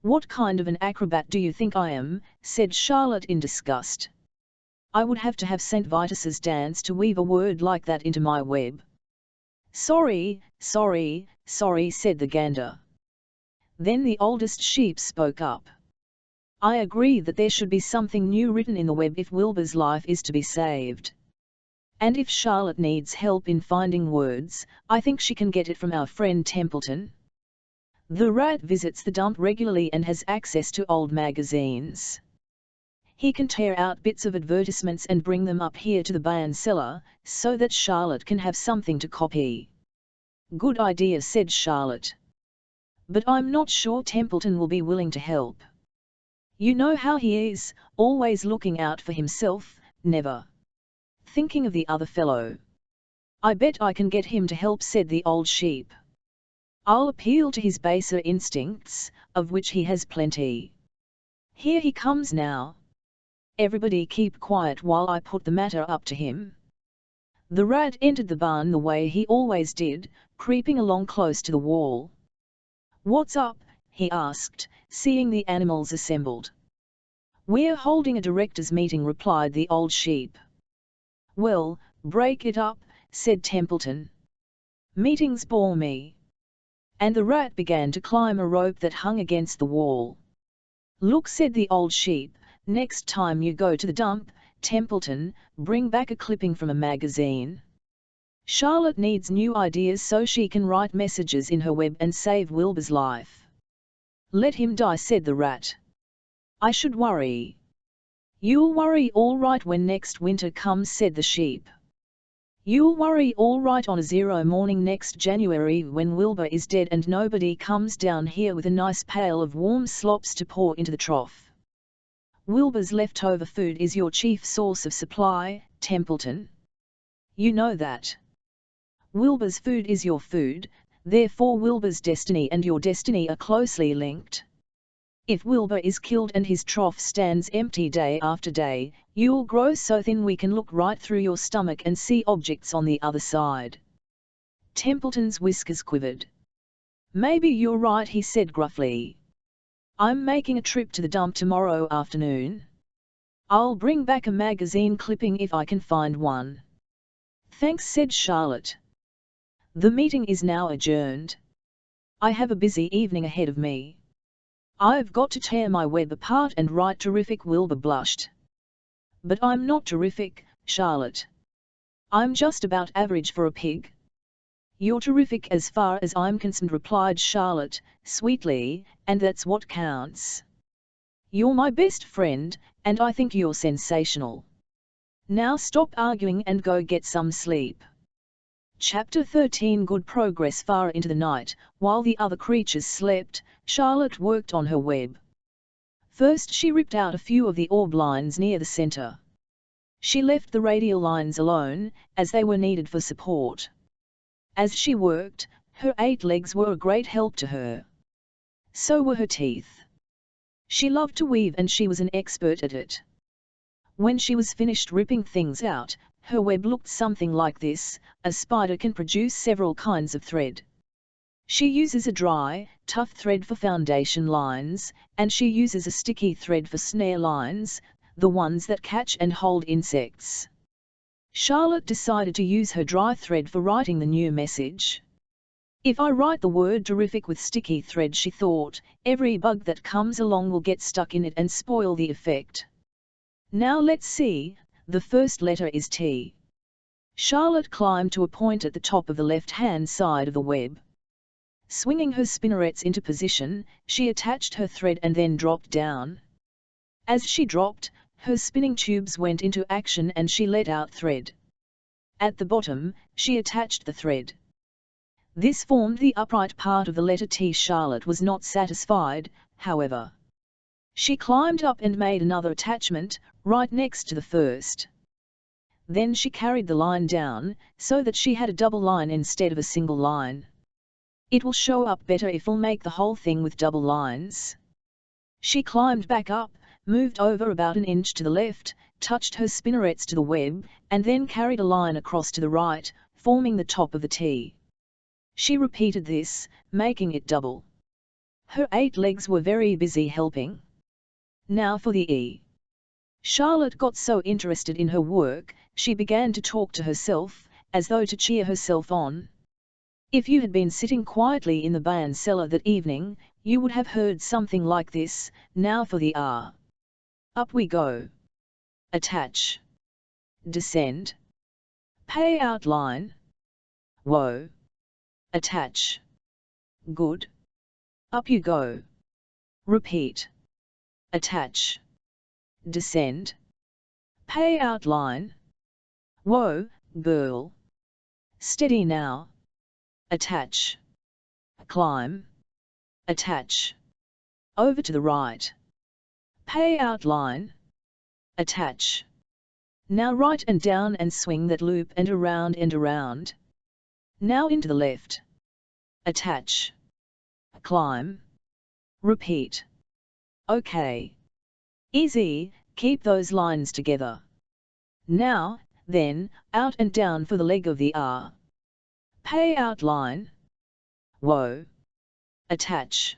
S1: What kind of an acrobat do you think I am? Said Charlotte in disgust. I would have to have St. Vitus's dance to weave a word like that into my web. Sorry, sorry, sorry, said the gander. Then the oldest sheep spoke up. I agree that there should be something new written in the web if Wilbur's life is to be saved. And if Charlotte needs help in finding words, I think she can get it from our friend Templeton. The rat visits the dump regularly and has access to old magazines. He can tear out bits of advertisements and bring them up here to the Bayon cellar, so that Charlotte can have something to copy. Good idea, said Charlotte. But I'm not sure Templeton will be willing to help. You know how he is, always looking out for himself, never thinking of the other fellow. I bet I can get him to help, said the old sheep. I'll appeal to his baser instincts, of which he has plenty. Here he comes now. Everybody keep quiet while I put the matter up to him. The rat entered the barn the way he always did, creeping along close to the wall. What's up? He asked, seeing the animals assembled. We're holding a directors' meeting, replied the old sheep. Well, break it up, said Templeton. Meetings bore me. And the rat began to climb a rope that hung against the wall. Look, said the old sheep, next time you go to the dump, Templeton, bring back a clipping from a magazine. Charlotte needs new ideas so she can write messages in her web and save Wilbur's life. Let him die, said the rat. I should worry. You'll worry all right when next winter comes, said the sheep. You'll worry all right on a 0 morning next January when Wilbur is dead and nobody comes down here with a nice pail of warm slops to pour into the trough. Wilbur's leftover food is your chief source of supply, Templeton. You know that. Wilbur's food is your food, therefore Wilbur's destiny and your destiny are closely linked. If Wilbur is killed and his trough stands empty day after day, you'll grow so thin we can look right through your stomach and see objects on the other side. Templeton's whiskers quivered. Maybe you're right, he said gruffly. I'm making a trip to the dump tomorrow afternoon. I'll bring back a magazine clipping if I can find one. Thanks, said Charlotte. The meeting is now adjourned. I have a busy evening ahead of me. I've got to tear my web apart and write terrific. Wilbur blushed. But I'm not terrific, Charlotte. I'm just about average for a pig. You're terrific as far as I'm concerned, replied Charlotte, sweetly, and that's what counts. You're my best friend, and I think you're sensational. Now stop arguing and go get some sleep. Chapter 13. Good progress. Far into the night, while the other creatures slept, Charlotte worked on her web. First she ripped out a few of the orb lines near the center. She left the radial lines alone, as they were needed for support. As she worked, her 8 legs were a great help to her. So were her teeth. She loved to weave and she was an expert at it. When she was finished ripping things out, her web looked something like this. A spider can produce several kinds of thread. She uses a dry, tough thread for foundation lines, and she uses a sticky thread for snare lines, the ones that catch and hold insects. Charlotte decided to use her dry thread for writing the new message. If I write the word terrific with sticky thread, she thought, every bug that comes along will get stuck in it and spoil the effect. Now let's see, the first letter is T. Charlotte climbed to a point at the top of the left-hand side of the web. Swinging her spinnerets into position, she attached her thread and then dropped down. As she dropped, her spinning tubes went into action and she let out thread. At the bottom, she attached the thread. This formed the upright part of the letter T. Charlotte was not satisfied, however. She climbed up and made another attachment, right next to the first. Then she carried the line down, so that she had a double line instead of a single line. It will show up better if we'll make the whole thing with double lines. She climbed back up, moved over about an inch to the left, touched her spinnerets to the web, and then carried a line across to the right, forming the top of the T. She repeated this, making it double. Her 8 legs were very busy helping. Now for the E. Charlotte got so interested in her work, she began to talk to herself, as though to cheer herself on. If you had been sitting quietly in the band cellar that evening, you would have heard something like this. Now for the R. Up we go. Attach. Descend. Pay out line. Whoa. Attach. Good. Up you go. Repeat. Attach. Descend. Pay out line. Whoa, girl. Steady now. Attach. Climb. Attach. Over to the right. Pay out line. Attach. Now right and down and swing that loop and around and around. Now into the left. Attach. Climb. Repeat. OK. Easy, keep those lines together. Now, then, out and down for the leg of the R. Pay out line. Whoa. Attach.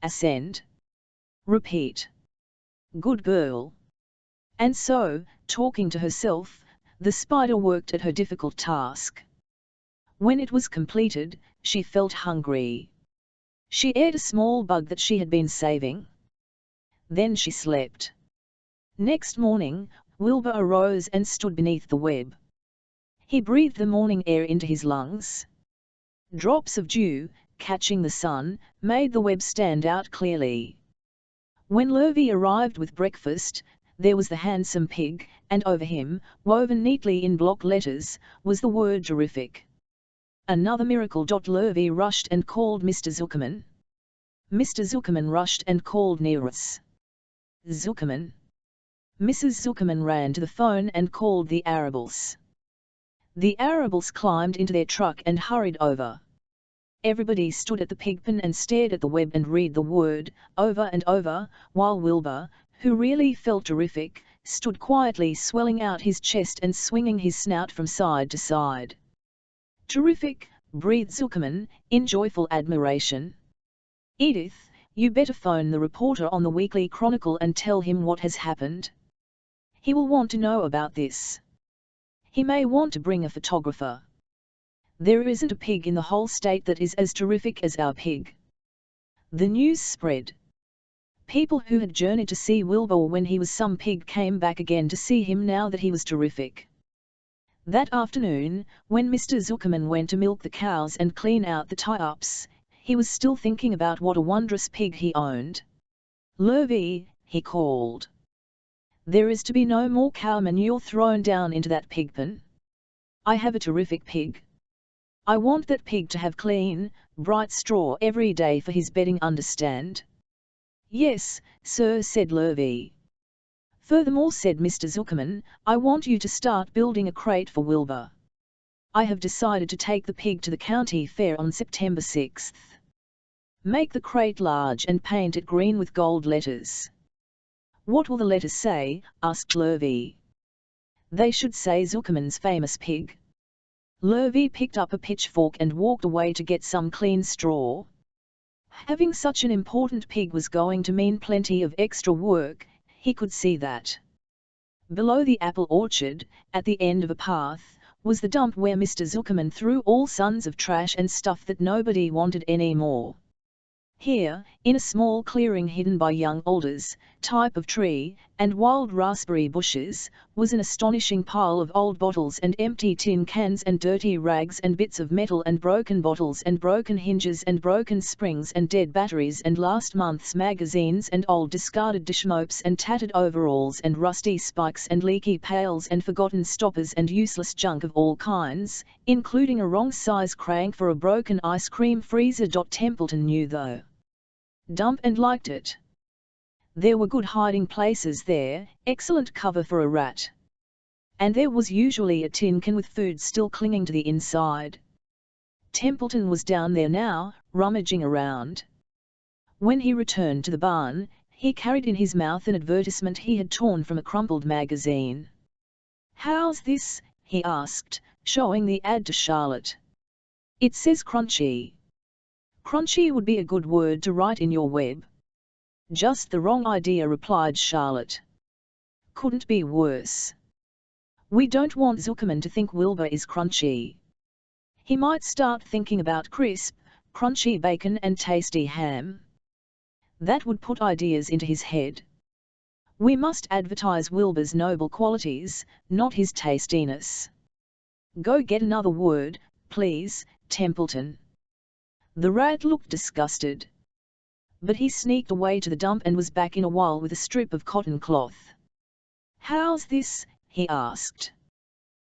S1: Ascend. Repeat. Good girl. And so, talking to herself, the spider worked at her difficult task. When it was completed, she felt hungry. She ate a small bug that she had been saving. Then she slept. Next morning, Wilbur arose and stood beneath the web. He breathed the morning air into his lungs. Drops of dew, catching the sun, made the web stand out clearly. When Lurvy arrived with breakfast, there was the handsome pig, and over him, woven neatly in block letters, was the word terrific. Another miracle. Lurvy rushed and called Mr. Zuckerman. Mr. Zuckerman rushed and called Nearest. Zuckerman. Mrs. Zuckerman ran to the phone and called the Arables. The Arables climbed into their truck and hurried over. Everybody stood at the pigpen and stared at the web and read the word, over and over, while Wilbur, who really felt terrific, stood quietly swelling out his chest and swinging his snout from side to side. Terrific, breathed Zuckerman, in joyful admiration. Edith, you better phone the reporter on the Weekly Chronicle and tell him what has happened. He will want to know about this. He may want to bring a photographer. There isn't a pig in the whole state that is as terrific as our pig. The news spread. People who had journeyed to see Wilbur when he was some pig came back again to see him now that he was terrific. That afternoon, when Mr. Zuckerman went to milk the cows and clean out the tie-ups, he was still thinking about what a wondrous pig he owned. "Lurvy," he called. "There is to be no more cow manure thrown down into that pig pen. I have a terrific pig. I want that pig to have clean, bright straw every day for his bedding, understand?" "Yes, sir," said Lurvy. "Furthermore," said Mr. Zuckerman, "I want you to start building a crate for Wilbur. I have decided to take the pig to the county fair on September 6th. Make the crate large and paint it green with gold letters." "What will the letters say?" asked Lurvy. "They should say Zuckerman's famous pig." Lurvy picked up a pitchfork and walked away to get some clean straw. Having such an important pig was going to mean plenty of extra work, he could see that. Below the apple orchard, at the end of a path, was the dump where Mr. Zuckerman threw all sons of trash and stuff that nobody wanted anymore. Here, in a small clearing hidden by young alders, type of tree, and wild raspberry bushes, was an astonishing pile of old bottles and empty tin cans and dirty rags and bits of metal and broken bottles and broken hinges and broken springs and dead batteries and last month's magazines and old discarded dishmopes and tattered overalls and rusty spikes and leaky pails and forgotten stoppers and useless junk of all kinds, including a wrong-size crank for a broken ice cream freezer. Templeton knew though dump and liked it. There were good hiding places there, excellent cover for a rat. And there was usually a tin can with food still clinging to the inside. Templeton was down there now, rummaging around. When he returned to the barn, he carried in his mouth an advertisement he had torn from a crumpled magazine. "How's this?" he asked, showing the ad to Charlotte. "It says Crunchy." "Crunchy would be a good word to write in your web." "Just the wrong idea," replied Charlotte. "Couldn't be worse. We don't want Zuckerman to think Wilbur is crunchy. He might start thinking about crisp, crunchy bacon and tasty ham. That would put ideas into his head. We must advertise Wilbur's noble qualities, not his tastiness. Go get another word, please, Templeton." The rat looked disgusted. But he sneaked away to the dump and was back in a while with a strip of cotton cloth. "How's this?" he asked.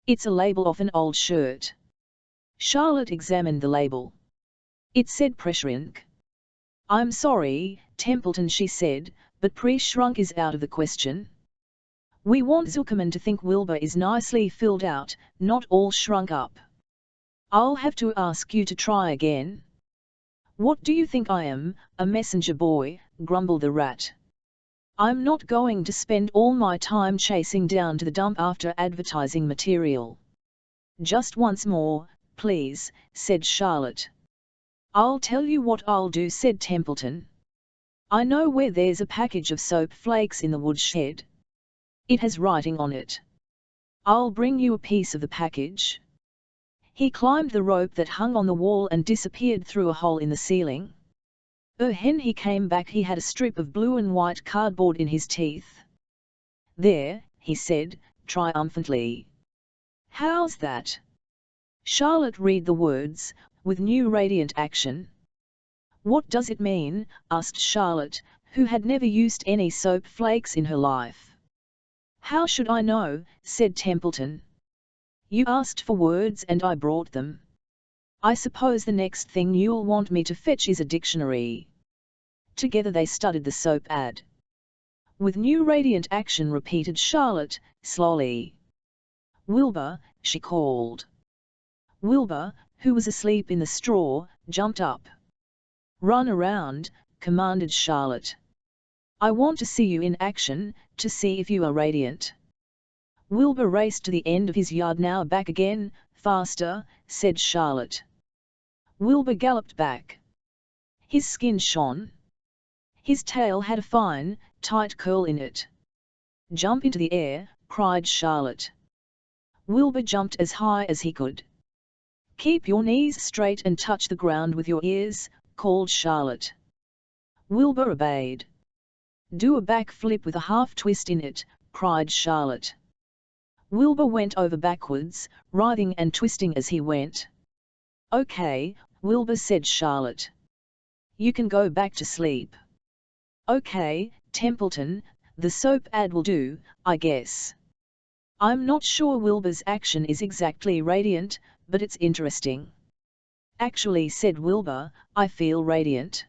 S1: "It's a label off an old shirt." Charlotte examined the label. It said Pressure Ink. "I'm sorry, Templeton," she said, "but pre-shrunk is out of the question. We want Zuckerman to think Wilbur is nicely filled out, not all shrunk up. I'll have to ask you to try again." "What do you think I am, a messenger boy?" grumbled the rat. "I'm not going to spend all my time chasing down to the dump after advertising material." "Just once more, please," said Charlotte. "I'll tell you what I'll do," said Templeton. "I know where there's a package of soap flakes in the woodshed. It has writing on it. I'll bring you a piece of the package." He climbed the rope that hung on the wall and disappeared through a hole in the ceiling. When he came back he had a strip of blue and white cardboard in his teeth. "There," he said, triumphantly. "How's that?" Charlotte read the words, with new radiant action. "What does it mean?" asked Charlotte, who had never used any soap flakes in her life. "How should I know?" said Templeton. "You asked for words and I brought them. I suppose the next thing you'll want me to fetch is a dictionary." Together they studied the soap ad. "With new radiant action," repeated Charlotte, slowly. "Wilbur," she called. Wilbur, who was asleep in the straw, jumped up. "Run around," commanded Charlotte. "I want to see you in action, to see if you are radiant." Wilbur raced to the end of his yard. "Now back again, faster," said Charlotte. Wilbur galloped back. His skin shone. His tail had a fine, tight curl in it. "Jump into the air," cried Charlotte. Wilbur jumped as high as he could. "Keep your knees straight and touch the ground with your ears," called Charlotte. Wilbur obeyed. Do a backflip with a half twist in it, cried Charlotte. Wilbur went over backwards, writhing and twisting as he went. Okay, Wilbur, said Charlotte. You can go back to sleep. Okay, Templeton, the soap ad will do, I guess. I'm not sure Wilbur's action is exactly radiant, but it's interesting. Actually, said Wilbur, I feel radiant.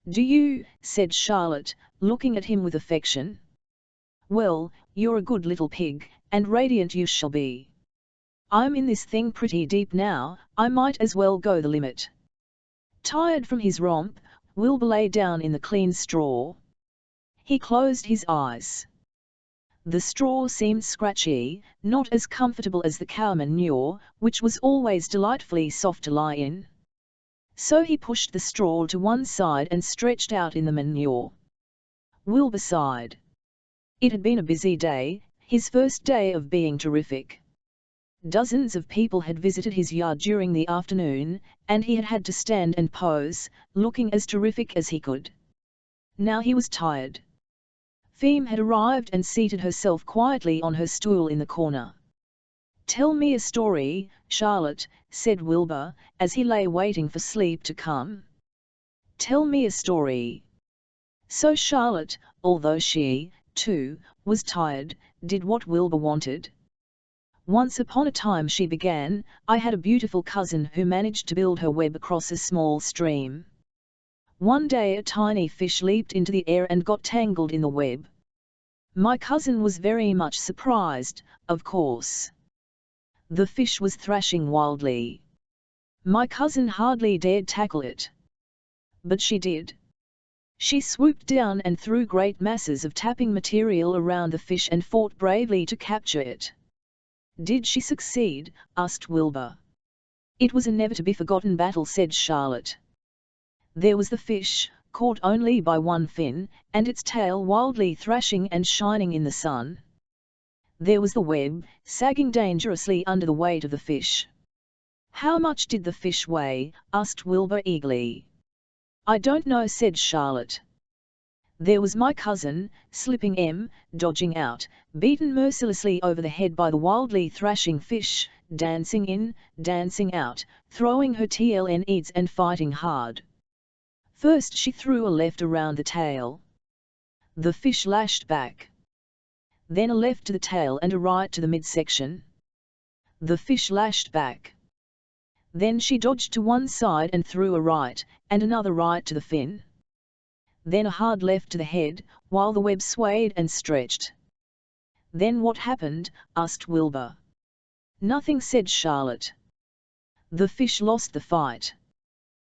S1: Do you? Said Charlotte, looking at him with affection. Well, you're a good little pig, and radiant you shall be. I'm in this thing pretty deep now, I might as well go the limit. Tired from his romp, Wilbur lay down in the clean straw. He closed his eyes. The straw seemed scratchy, not as comfortable as the cow manure, which was always delightfully soft to lie in. So he pushed the straw to one side and stretched out in the manure. Wilbur sighed. It had been a busy day, his first day of being terrific. Dozens of people had visited his yard during the afternoon, and he had had to stand and pose, looking as terrific as he could. Now he was tired. Feme had arrived and seated herself quietly on her stool in the corner. Tell me a story, Charlotte, said Wilbur, as he lay waiting for sleep to come. Tell me a story. So Charlotte, although she, too, was tired, did what Wilbur wanted. Once upon a time, she began, I had a beautiful cousin who managed to build her web across a small stream. One day a tiny fish leaped into the air and got tangled in the web. My cousin was very much surprised, of course. The fish was thrashing wildly. My cousin hardly dared tackle it. But she did. She swooped down and threw great masses of tapping material around the fish and fought bravely to capture it. Did she succeed? Asked Wilbur. It was a never-to-be-forgotten battle, said Charlotte. There was the fish, caught only by one fin, and its tail wildly thrashing and shining in the sun. There was the web, sagging dangerously under the weight of the fish. How much did the fish weigh? Asked Wilbur eagerly. I don't know, said Charlotte. There was my cousin, slipping dodging out, beaten mercilessly over the head by the wildly thrashing fish, dancing in, dancing out, throwing her TLNEs and fighting hard. First she threw a left around the tail. The fish lashed back. Then a left to the tail and a right to the midsection. The fish lashed back. Then she dodged to one side and threw a right, and another right to the fin. Then a hard left to the head, while the web swayed and stretched. Then what happened? Asked Wilbur. Nothing, said Charlotte. The fish lost the fight.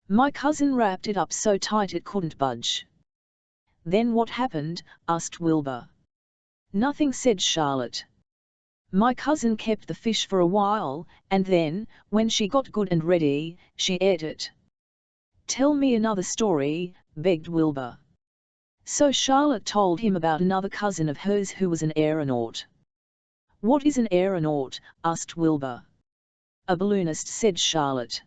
S1: My cousin wrapped it up so tight it couldn't budge. Then what happened? Asked Wilbur. Nothing, said Charlotte. My cousin kept the fish for a while, and then, when she got good and ready, she ate it. Tell me another story, begged Wilbur. So Charlotte told him about another cousin of hers who was an aeronaut. What is an aeronaut? Asked Wilbur. A balloonist, said Charlotte.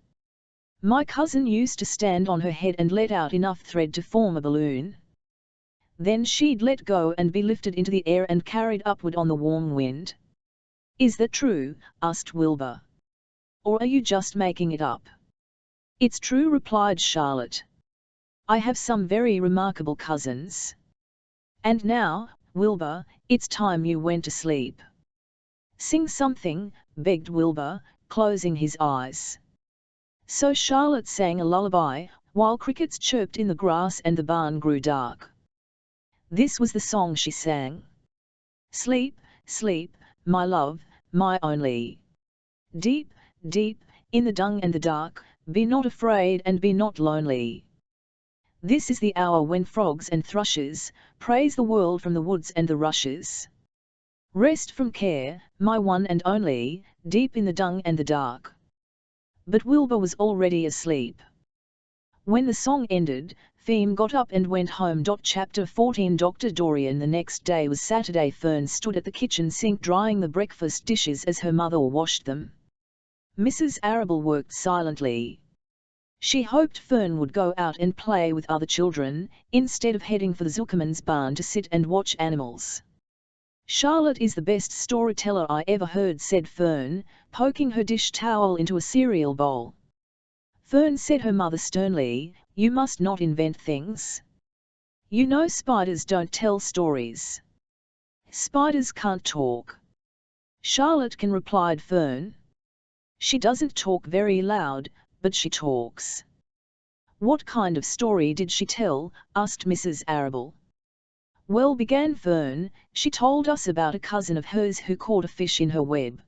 S1: My cousin used to stand on her head and let out enough thread to form a balloon. Then she'd let go and be lifted into the air and carried upward on the warm wind. Is that true? Asked Wilbur. Or are you just making it up? It's true, replied Charlotte. I have some very remarkable cousins. And now, Wilbur, it's time you went to sleep. Sing something, begged Wilbur, closing his eyes. So Charlotte sang a lullaby, while crickets chirped in the grass and the barn grew dark. This was the song she sang. Sleep, sleep, my love, my only. Deep, deep, in the dung and the dark, be not afraid and be not lonely. This is the hour when frogs and thrushes praise the world from the woods and the rushes. Rest from care, my one and only, deep in the dung and the dark. But Wilbur was already asleep. When the song ended, Feme got up and went home. Chapter 14. Dr. Dorian. The next day was Saturday. Fern stood at the kitchen sink drying the breakfast dishes as her mother washed them. Mrs. Arable worked silently. She hoped Fern would go out and play with other children, instead of heading for the Zuckerman's barn to sit and watch animals. "Charlotte is the best storyteller I ever heard," said Fern, poking her dish towel into a cereal bowl. "Fern," said her mother sternly, "you must not invent things. You know spiders don't tell stories." "Spiders can't talk." "Charlotte can," replied Fern. "She doesn't talk very loud, but she talks." "What kind of story did she tell?" asked Mrs. Arable. "Well," began Fern, "she told us about a cousin of hers who caught a fish in her web.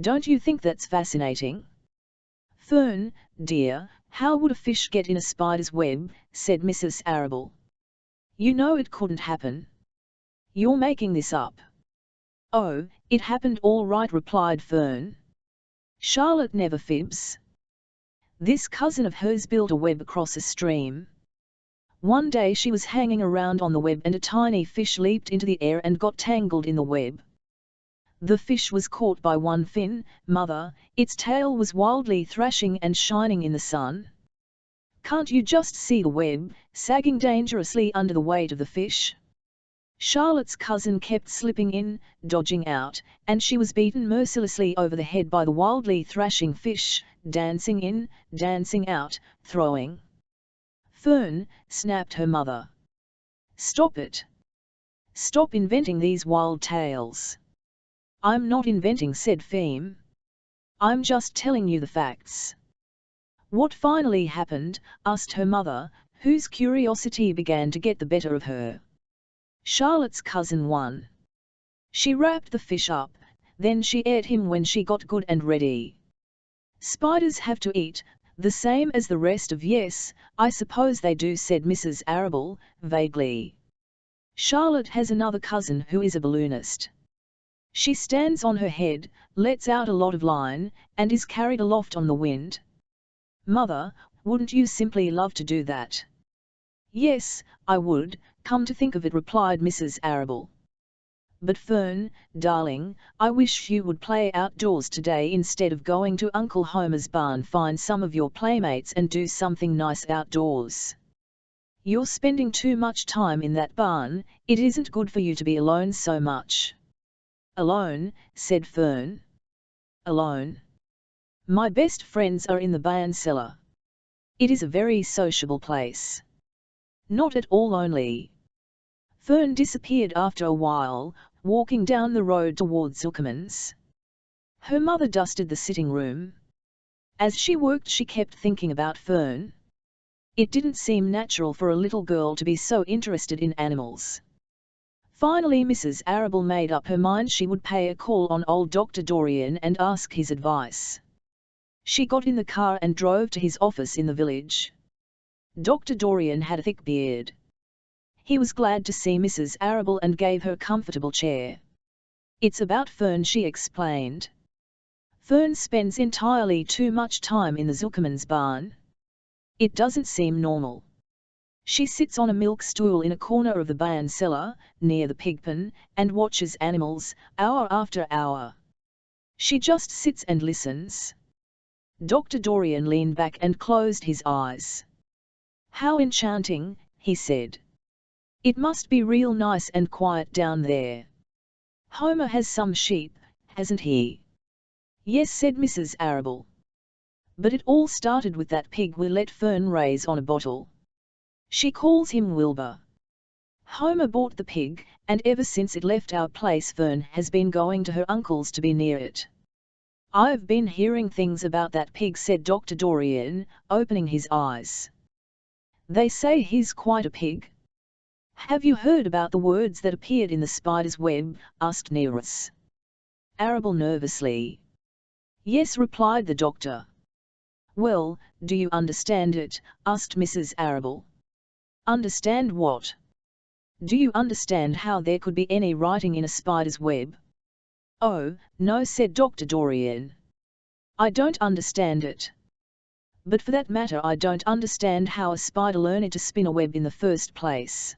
S1: Don't you think that's fascinating?" "Fern, dear, how would a fish get in a spider's web?" said Mrs. Arable. "You know it couldn't happen. You're making this up." "Oh, it happened all right," replied Fern. "Charlotte never fibs. This cousin of hers built a web across a stream. One day she was hanging around on the web and a tiny fish leaped into the air and got tangled in the web. The fish was caught by one fin, mother, its tail was wildly thrashing and shining in the sun. Can't you just see the web, sagging dangerously under the weight of the fish? Charlotte's cousin kept slipping in, dodging out, and she was beaten mercilessly over the head by the wildly thrashing fish, dancing in, dancing out, throwing." "Fern," snapped her mother. "Stop it. Stop inventing these wild tales." "I'm not inventing," said Fern. "I'm just telling you the facts." "What finally happened?" asked her mother, whose curiosity began to get the better of her. "Charlotte's cousin won. She wrapped the fish up, then she ate him when she got good and ready. Spiders have to eat, the same as the rest of—" "Yes, I suppose they do," said Mrs. Arable, vaguely. "Charlotte has another cousin who is a balloonist. She stands on her head, lets out a lot of line, and is carried aloft on the wind." "Mother, wouldn't you simply love to do that?" "Yes, I would, come to think of it," replied Mrs. Arable. "But Fern, darling, I wish you would play outdoors today instead of going to Uncle Homer's barn. Find some of your playmates and do something nice outdoors. You're spending too much time in that barn, it isn't good for you to be alone so much." "Alone?" said Fern. "Alone? My best friends are in the barn cellar. It is a very sociable place." "Not at all lonely." Fern disappeared after a while, walking down the road towards Zuckerman's. Her mother dusted the sitting room. As she worked she kept thinking about Fern. It didn't seem natural for a little girl to be so interested in animals. Finally Mrs. Arable made up her mind she would pay a call on old Dr. Dorian and ask his advice. She got in the car and drove to his office in the village. Dr. Dorian had a thick beard. He was glad to see Mrs. Arable and gave her a comfortable chair. "It's about Fern," she explained. "Fern spends entirely too much time in the Zuckerman's barn. It doesn't seem normal. She sits on a milk stool in a corner of the barn cellar, near the pig pen, and watches animals, hour after hour. She just sits and listens." Dr. Dorian leaned back and closed his eyes. "How enchanting," he said. "It must be real nice and quiet down there. Homer has some sheep, hasn't he?" "Yes," said Mrs. Arable. "But it all started with that pig we let Fern raise on a bottle. She calls him Wilbur. Homer bought the pig, and ever since it left our place Fern has been going to her uncle's to be near it." "I've been hearing things about that pig," said Dr. Dorian, opening his eyes. "They say he's quite a pig." "Have you heard about the words that appeared in the spider's web?" asked Mrs. Arable nervously. "Yes," replied the doctor. "Well, do you understand it?" asked Mrs. Arable. "Understand what? Do you understand how there could be any writing in a spider's web?" "Oh, no," said Dr. Dorian. "I don't understand it. But for that matter I don't understand how a spider learned to spin a web in the first place.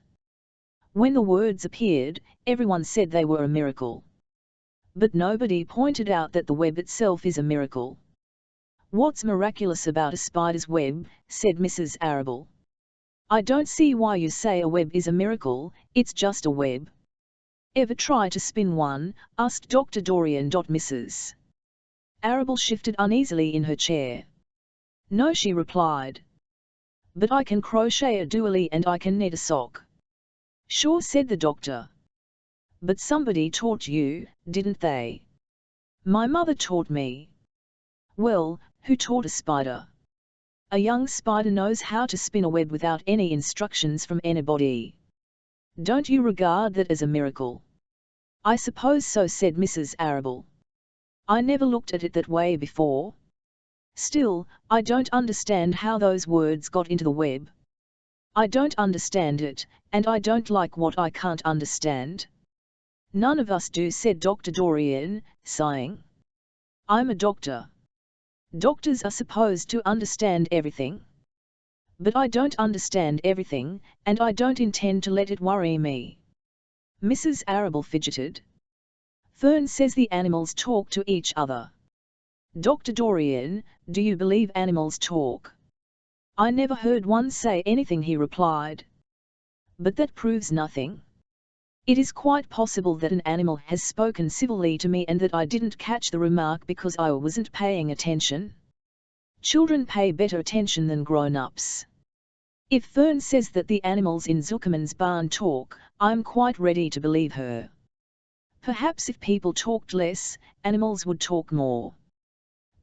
S1: When the words appeared, everyone said they were a miracle. But nobody pointed out that the web itself is a miracle. "What's miraculous about a spider's web?" said Mrs. Arable. "I don't see why you say a web is a miracle, it's just a web." "Ever try to spin one?" asked Dr. Dorian. Mrs. Arable shifted uneasily in her chair. "No," she replied. "But I can crochet a doily and I can knit a sock." "Sure," said the doctor. "But somebody taught you, didn't they?" "My mother taught me." "Well, who taught a spider?" "A young spider knows how to spin a web without any instructions from anybody." "Don't you regard that as a miracle?" "I suppose so," said Mrs. Arable. "I never looked at it that way before. Still, I don't understand how those words got into the web." "I don't understand it, and I don't like what I can't understand." "None of us do," said Dr. Dorian, sighing. "I'm a doctor. Doctors are supposed to understand everything. But I don't understand everything, and I don't intend to let it worry me." Mrs. Arable fidgeted. "Fern says the animals talk to each other." "Dr. Dorian, do you believe animals talk?" "I never heard one say anything," he replied. "But that proves nothing. It is quite possible that an animal has spoken civilly to me and that I didn't catch the remark because I wasn't paying attention. Children pay better attention than grown-ups. If Fern says that the animals in Zuckerman's barn talk, I'm quite ready to believe her. Perhaps if people talked less, animals would talk more.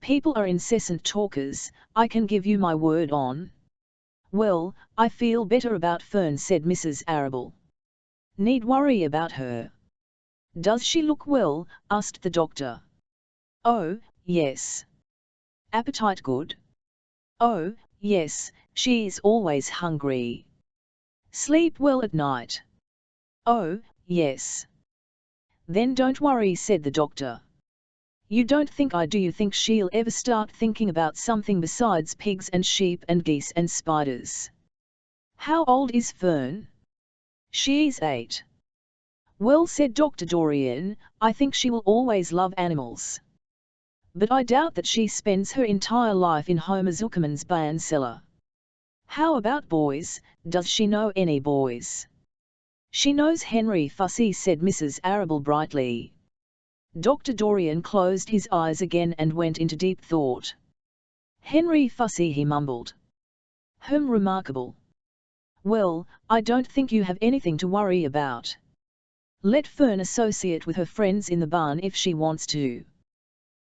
S1: People are incessant talkers, I can give you my word on." "Well, I feel better about Fern," said Mrs. Arable. "Need worry about her?" "Does she look well?" asked the doctor. "Oh, yes." "Appetite good?" "Oh, yes, she is always hungry." "Sleep well at night?" "Oh, yes." "Then don't worry," said the doctor. "You don't think I do. You think she'll ever start thinking about something besides pigs and sheep and geese and spiders?" "How old is Fern?" "She's 8. "Well," said Dr. Dorian, "I think she will always love animals. But I doubt that she spends her entire life in Homer Zuckerman's barn cellar." "How about boys? Does she know any boys?" "She knows Henry Fussy," said Mrs. Arable brightly. Dr. Dorian closed his eyes again and went into deep thought. "Henry Fussy," he mumbled. Remarkable. Well, I don't think you have anything to worry about. Let Fern associate with her friends in the barn if she wants to.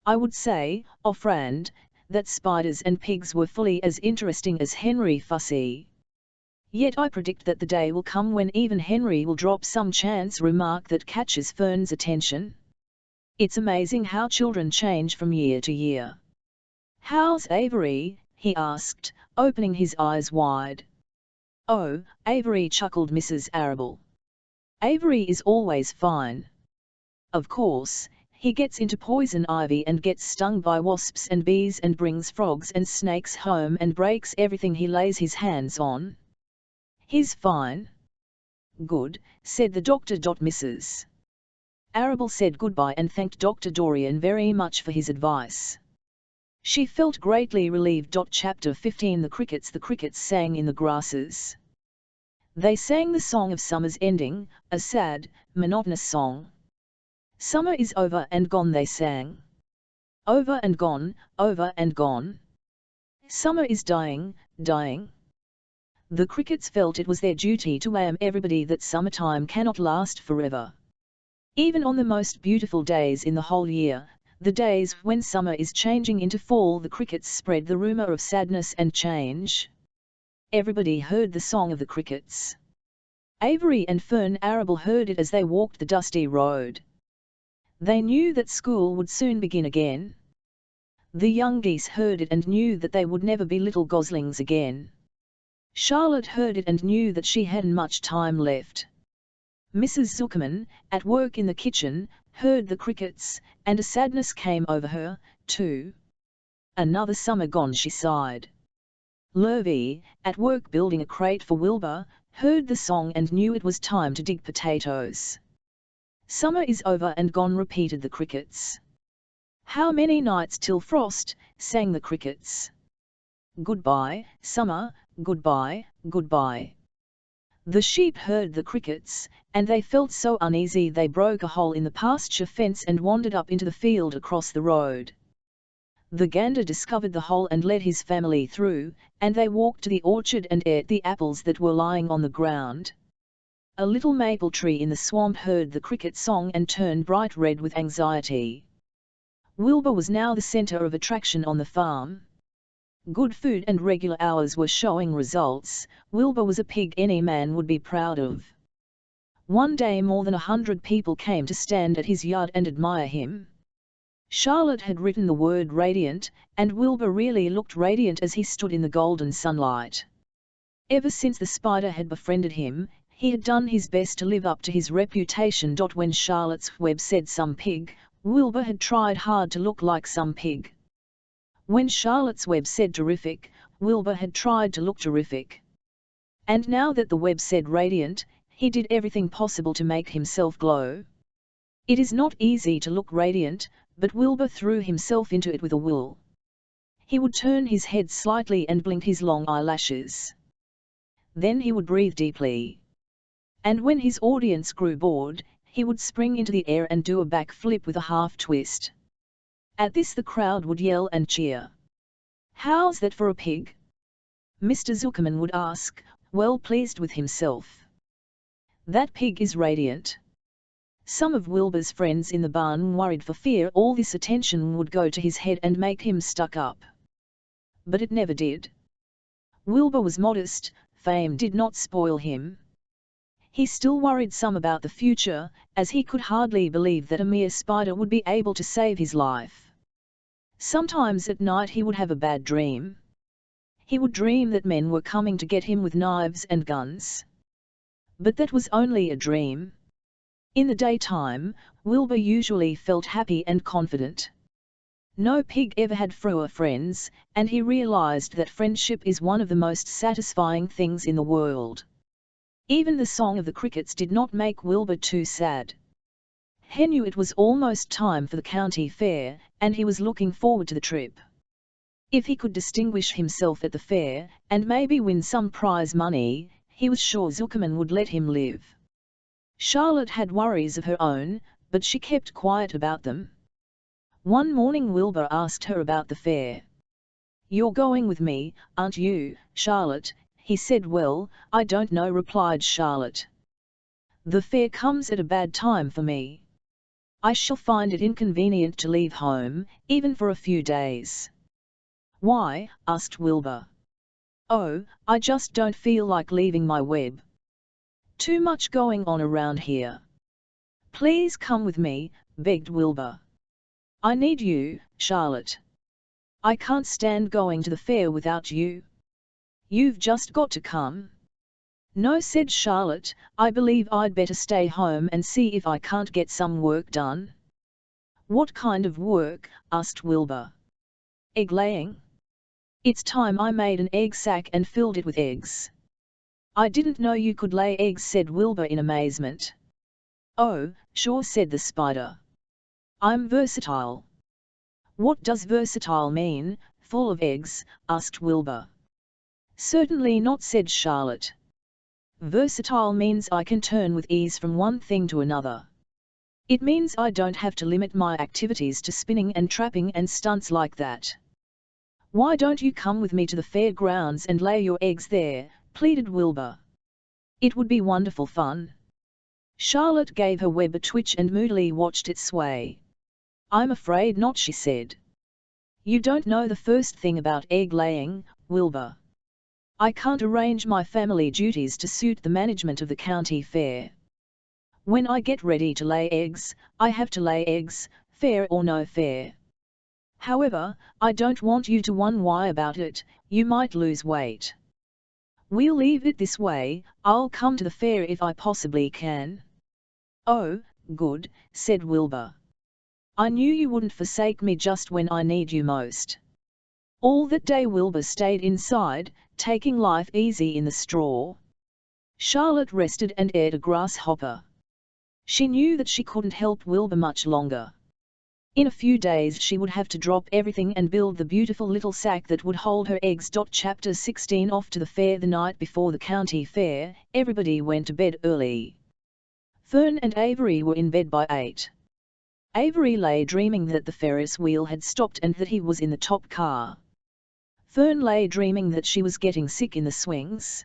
S1: I would say, offhand, that spiders and pigs were fully as interesting as Henry Fussy. Yet I predict that the day will come when even Henry will drop some chance remark that catches Fern's attention. It's amazing how children change from year to year." "How's Avery?" he asked, opening his eyes wide. "Oh, Avery," chuckled Mrs. Arable. "Avery is always fine. Of course, he gets into poison ivy and gets stung by wasps and bees and brings frogs and snakes home and breaks everything he lays his hands on. He's fine." "Good," said the doctor. Mrs. Arable said goodbye and thanked Dr. Dorian very much for his advice. She felt greatly relieved. Chapter 15. The crickets sang in the grasses. They sang the song of summer's ending, a sad, monotonous song. "Summer is over and gone," they sang. "Over and gone, over and gone. Summer is dying, dying." The crickets felt it was their duty to warn everybody that summertime cannot last forever. Even on the most beautiful days in the whole year, the days when summer is changing into fall, the crickets spread the rumor of sadness and change. Everybody heard the song of the crickets. Avery and Fern Arable heard it as they walked the dusty road. They knew that school would soon begin again. The young geese heard it and knew that they would never be little goslings again. Charlotte heard it and knew that she hadn't much time left. Mrs. Zuckerman, at work in the kitchen, heard the crickets, and a sadness came over her, too. "Another summer gone," she sighed. Lurvy, at work building a crate for Wilbur, heard the song and knew it was time to dig potatoes. "Summer is over and gone," repeated the crickets. How many nights till frost, sang the crickets. Goodbye, summer, goodbye, goodbye. The sheep heard the crickets, and they felt so uneasy they broke a hole in the pasture fence and wandered up into the field across the road. The gander discovered the hole and led his family through, and they walked to the orchard and ate the apples that were lying on the ground. A little maple tree in the swamp heard the cricket song and turned bright red with anxiety. Wilbur was now the center of attraction on the farm. Good food and regular hours were showing results. Wilbur was a pig any man would be proud of. One day more than 100 people came to stand at his yard and admire him. Charlotte had written the word radiant, and Wilbur really looked radiant as he stood in the golden sunlight. Ever since the spider had befriended him, he had done his best to live up to his reputation. When Charlotte's Web said some pig, Wilbur had tried hard to look like some pig. When Charlotte's Web said terrific, Wilbur had tried to look terrific. And now that the Web said radiant, he did everything possible to make himself glow. It is not easy to look radiant, but Wilbur threw himself into it with a will. He would turn his head slightly and blink his long eyelashes. Then he would breathe deeply. And when his audience grew bored, he would spring into the air and do a backflip with a half twist. At this the crowd would yell and cheer. "How's that for a pig?" Mr. Zuckerman would ask, well pleased with himself. "That pig is radiant." Some of Wilbur's friends in the barn worried for fear all this attention would go to his head and make him stuck up. But it never did. Wilbur was modest, fame did not spoil him. He still worried some about the future, as he could hardly believe that a mere spider would be able to save his life. Sometimes at night he would have a bad dream. He would dream that men were coming to get him with knives and guns. But that was only a dream. In the daytime, Wilbur usually felt happy and confident. No pig ever had fewer friends, and he realized that friendship is one of the most satisfying things in the world. Even the song of the crickets did not make Wilbur too sad. He knew it was almost time for the county fair, and he was looking forward to the trip. If he could distinguish himself at the fair, and maybe win some prize money, he was sure Zuckerman would let him live. Charlotte had worries of her own, but she kept quiet about them. One morning Wilbur asked her about the fair. "You're going with me, aren't you, Charlotte?" he said. "Well, I don't know," replied Charlotte. "The fair comes at a bad time for me. I shall find it inconvenient to leave home, even for a few days." "Why?" asked Wilbur. "Oh, I just don't feel like leaving my web. Too much going on around here." "Please come with me," begged Wilbur. "I need you, Charlotte. I can't stand going to the fair without you. You've just got to come." "No," said Charlotte, "I believe I'd better stay home and see if I can't get some work done." "What kind of work?" asked Wilbur. "Egg laying. It's time I made an egg sack and filled it with eggs." "I didn't know you could lay eggs," said Wilbur in amazement. "Oh, sure," said the spider. "I'm versatile." "What does versatile mean, full of eggs?" asked Wilbur. "Certainly not," said Charlotte. "Versatile means I can turn with ease from one thing to another. It means I don't have to limit my activities to spinning and trapping and stunts like that." "Why don't you come with me to the fairgrounds and lay your eggs there?" pleaded Wilbur. "It would be wonderful fun." Charlotte gave her web a twitch and moodily watched it sway. "I'm afraid not," she said. "You don't know the first thing about egg laying, Wilbur. I can't arrange my family duties to suit the management of the county fair. When I get ready to lay eggs, I have to lay eggs, fair or no fair. However, I don't want you to wonder about it, you might lose weight. We'll leave it this way, I'll come to the fair if I possibly can." "Oh, good," said Wilbur. "I knew you wouldn't forsake me just when I need you most." All that day Wilbur stayed inside, taking life easy in the straw. Charlotte rested and ate a grasshopper. She knew that she couldn't help Wilbur much longer. In a few days she would have to drop everything and build the beautiful little sack that would hold her eggs. Chapter 16. Off to the fair. The night before the county fair, everybody went to bed early. Fern and Avery were in bed by 8. Avery lay dreaming that the Ferris wheel had stopped and that he was in the top car. Fern lay dreaming that she was getting sick in the swings.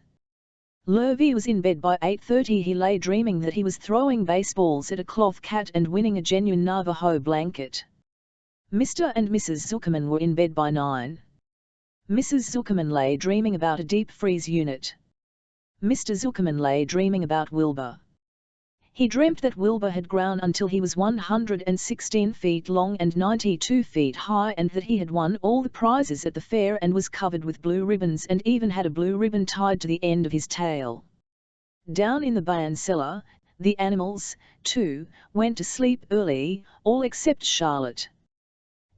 S1: Lurvy was in bed by 8:30. He lay dreaming that he was throwing baseballs at a cloth cat and winning a genuine Navajo blanket. Mr. and Mrs. Zuckerman were in bed by 9. Mrs. Zuckerman lay dreaming about a deep freeze unit. Mr. Zuckerman lay dreaming about Wilbur. He dreamt that Wilbur had grown until he was 116 feet long and 92 feet high, and that he had won all the prizes at the fair and was covered with blue ribbons and even had a blue ribbon tied to the end of his tail. Down in the barn cellar, the animals, too, went to sleep early, all except Charlotte.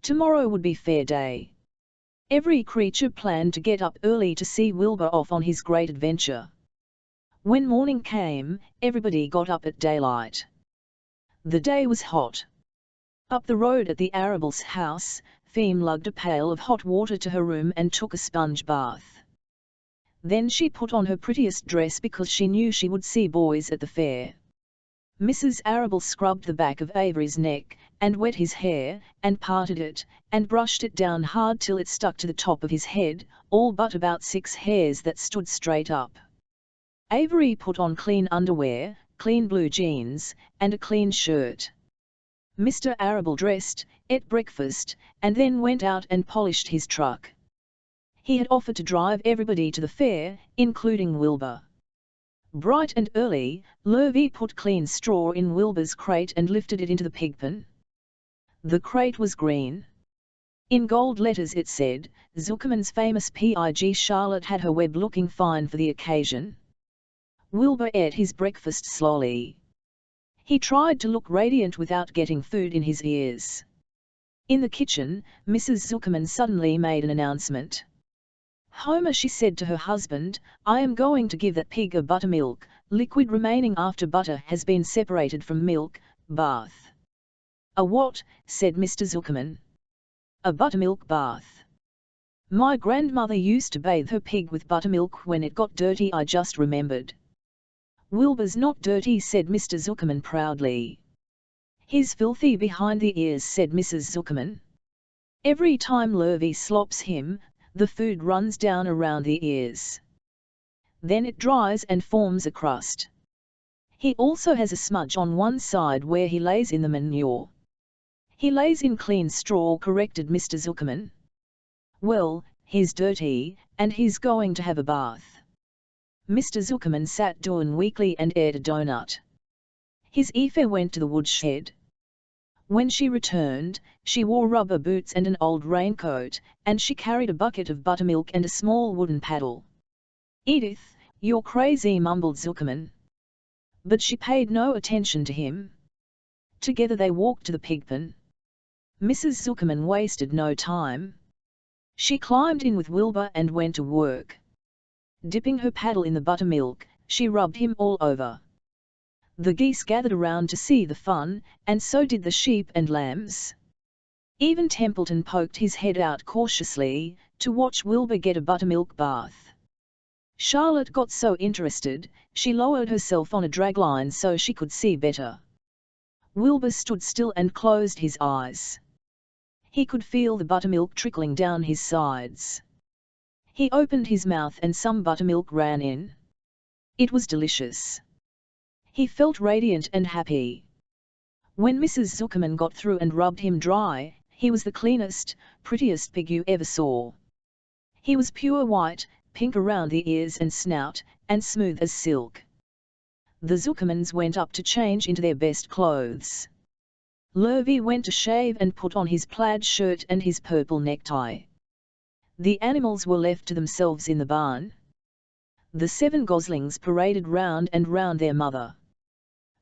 S1: Tomorrow would be fair day. Every creature planned to get up early to see Wilbur off on his great adventure. When morning came, everybody got up at daylight. The day was hot. Up the road at the Arables' house, Feme lugged a pail of hot water to her room and took a sponge bath. Then she put on her prettiest dress because she knew she would see boys at the fair. Mrs. Arable scrubbed the back of Avery's neck, and wet his hair, and parted it, and brushed it down hard till it stuck to the top of his head, all but about 6 hairs that stood straight up. Avery put on clean underwear, clean blue jeans, and a clean shirt. Mr. Arable dressed, ate breakfast, and then went out and polished his truck. He had offered to drive everybody to the fair, including Wilbur. Bright and early, Lurvy put clean straw in Wilbur's crate and lifted it into the pigpen. The crate was green. In gold letters it said, Zuckerman's famous Pig. Charlotte had her web looking fine for the occasion. Wilbur ate his breakfast slowly. He tried to look radiant without getting food in his ears. In the kitchen, Mrs. Zuckerman suddenly made an announcement. Homer, she said to her husband, I am going to give that pig a buttermilk, liquid remaining after butter has been separated from milk, bath. A what? Said Mr. Zuckerman. A buttermilk bath. My grandmother used to bathe her pig with buttermilk when it got dirty. I just remembered. Wilbur's not dirty, said Mr. Zuckerman proudly. He's filthy behind the ears, said Mrs. Zuckerman. Every time Lurvy slops him, the food runs down around the ears. Then it dries and forms a crust. He also has a smudge on one side where he lays in the manure. He lays in clean straw, corrected Mr. Zuckerman. Well, he's dirty, and he's going to have a bath. Mr. Zuckerman sat down weakly and ate a donut. His Aoife went to the woodshed. When she returned, she wore rubber boots and an old raincoat, and she carried a bucket of buttermilk and a small wooden paddle. Edith, you're crazy, mumbled Zuckerman. But she paid no attention to him. Together they walked to the pigpen. Mrs. Zuckerman wasted no time. She climbed in with Wilbur and went to work. Dipping her paddle in the buttermilk, she rubbed him all over. The geese gathered around to see the fun, and so did the sheep and lambs. Even Templeton poked his head out cautiously, to watch Wilbur get a buttermilk bath. Charlotte got so interested, she lowered herself on a dragline so she could see better. Wilbur stood still and closed his eyes. He could feel the buttermilk trickling down his sides. He opened his mouth and some buttermilk ran in. It was delicious. He felt radiant and happy. When Mrs. Zuckerman got through and rubbed him dry, he was the cleanest, prettiest pig you ever saw. He was pure white, pink around the ears and snout, and smooth as silk. The Zuckermans went up to change into their best clothes. Lurvy went to shave and put on his plaid shirt and his purple necktie. The animals were left to themselves in the barn. The 7 goslings paraded round and round their mother.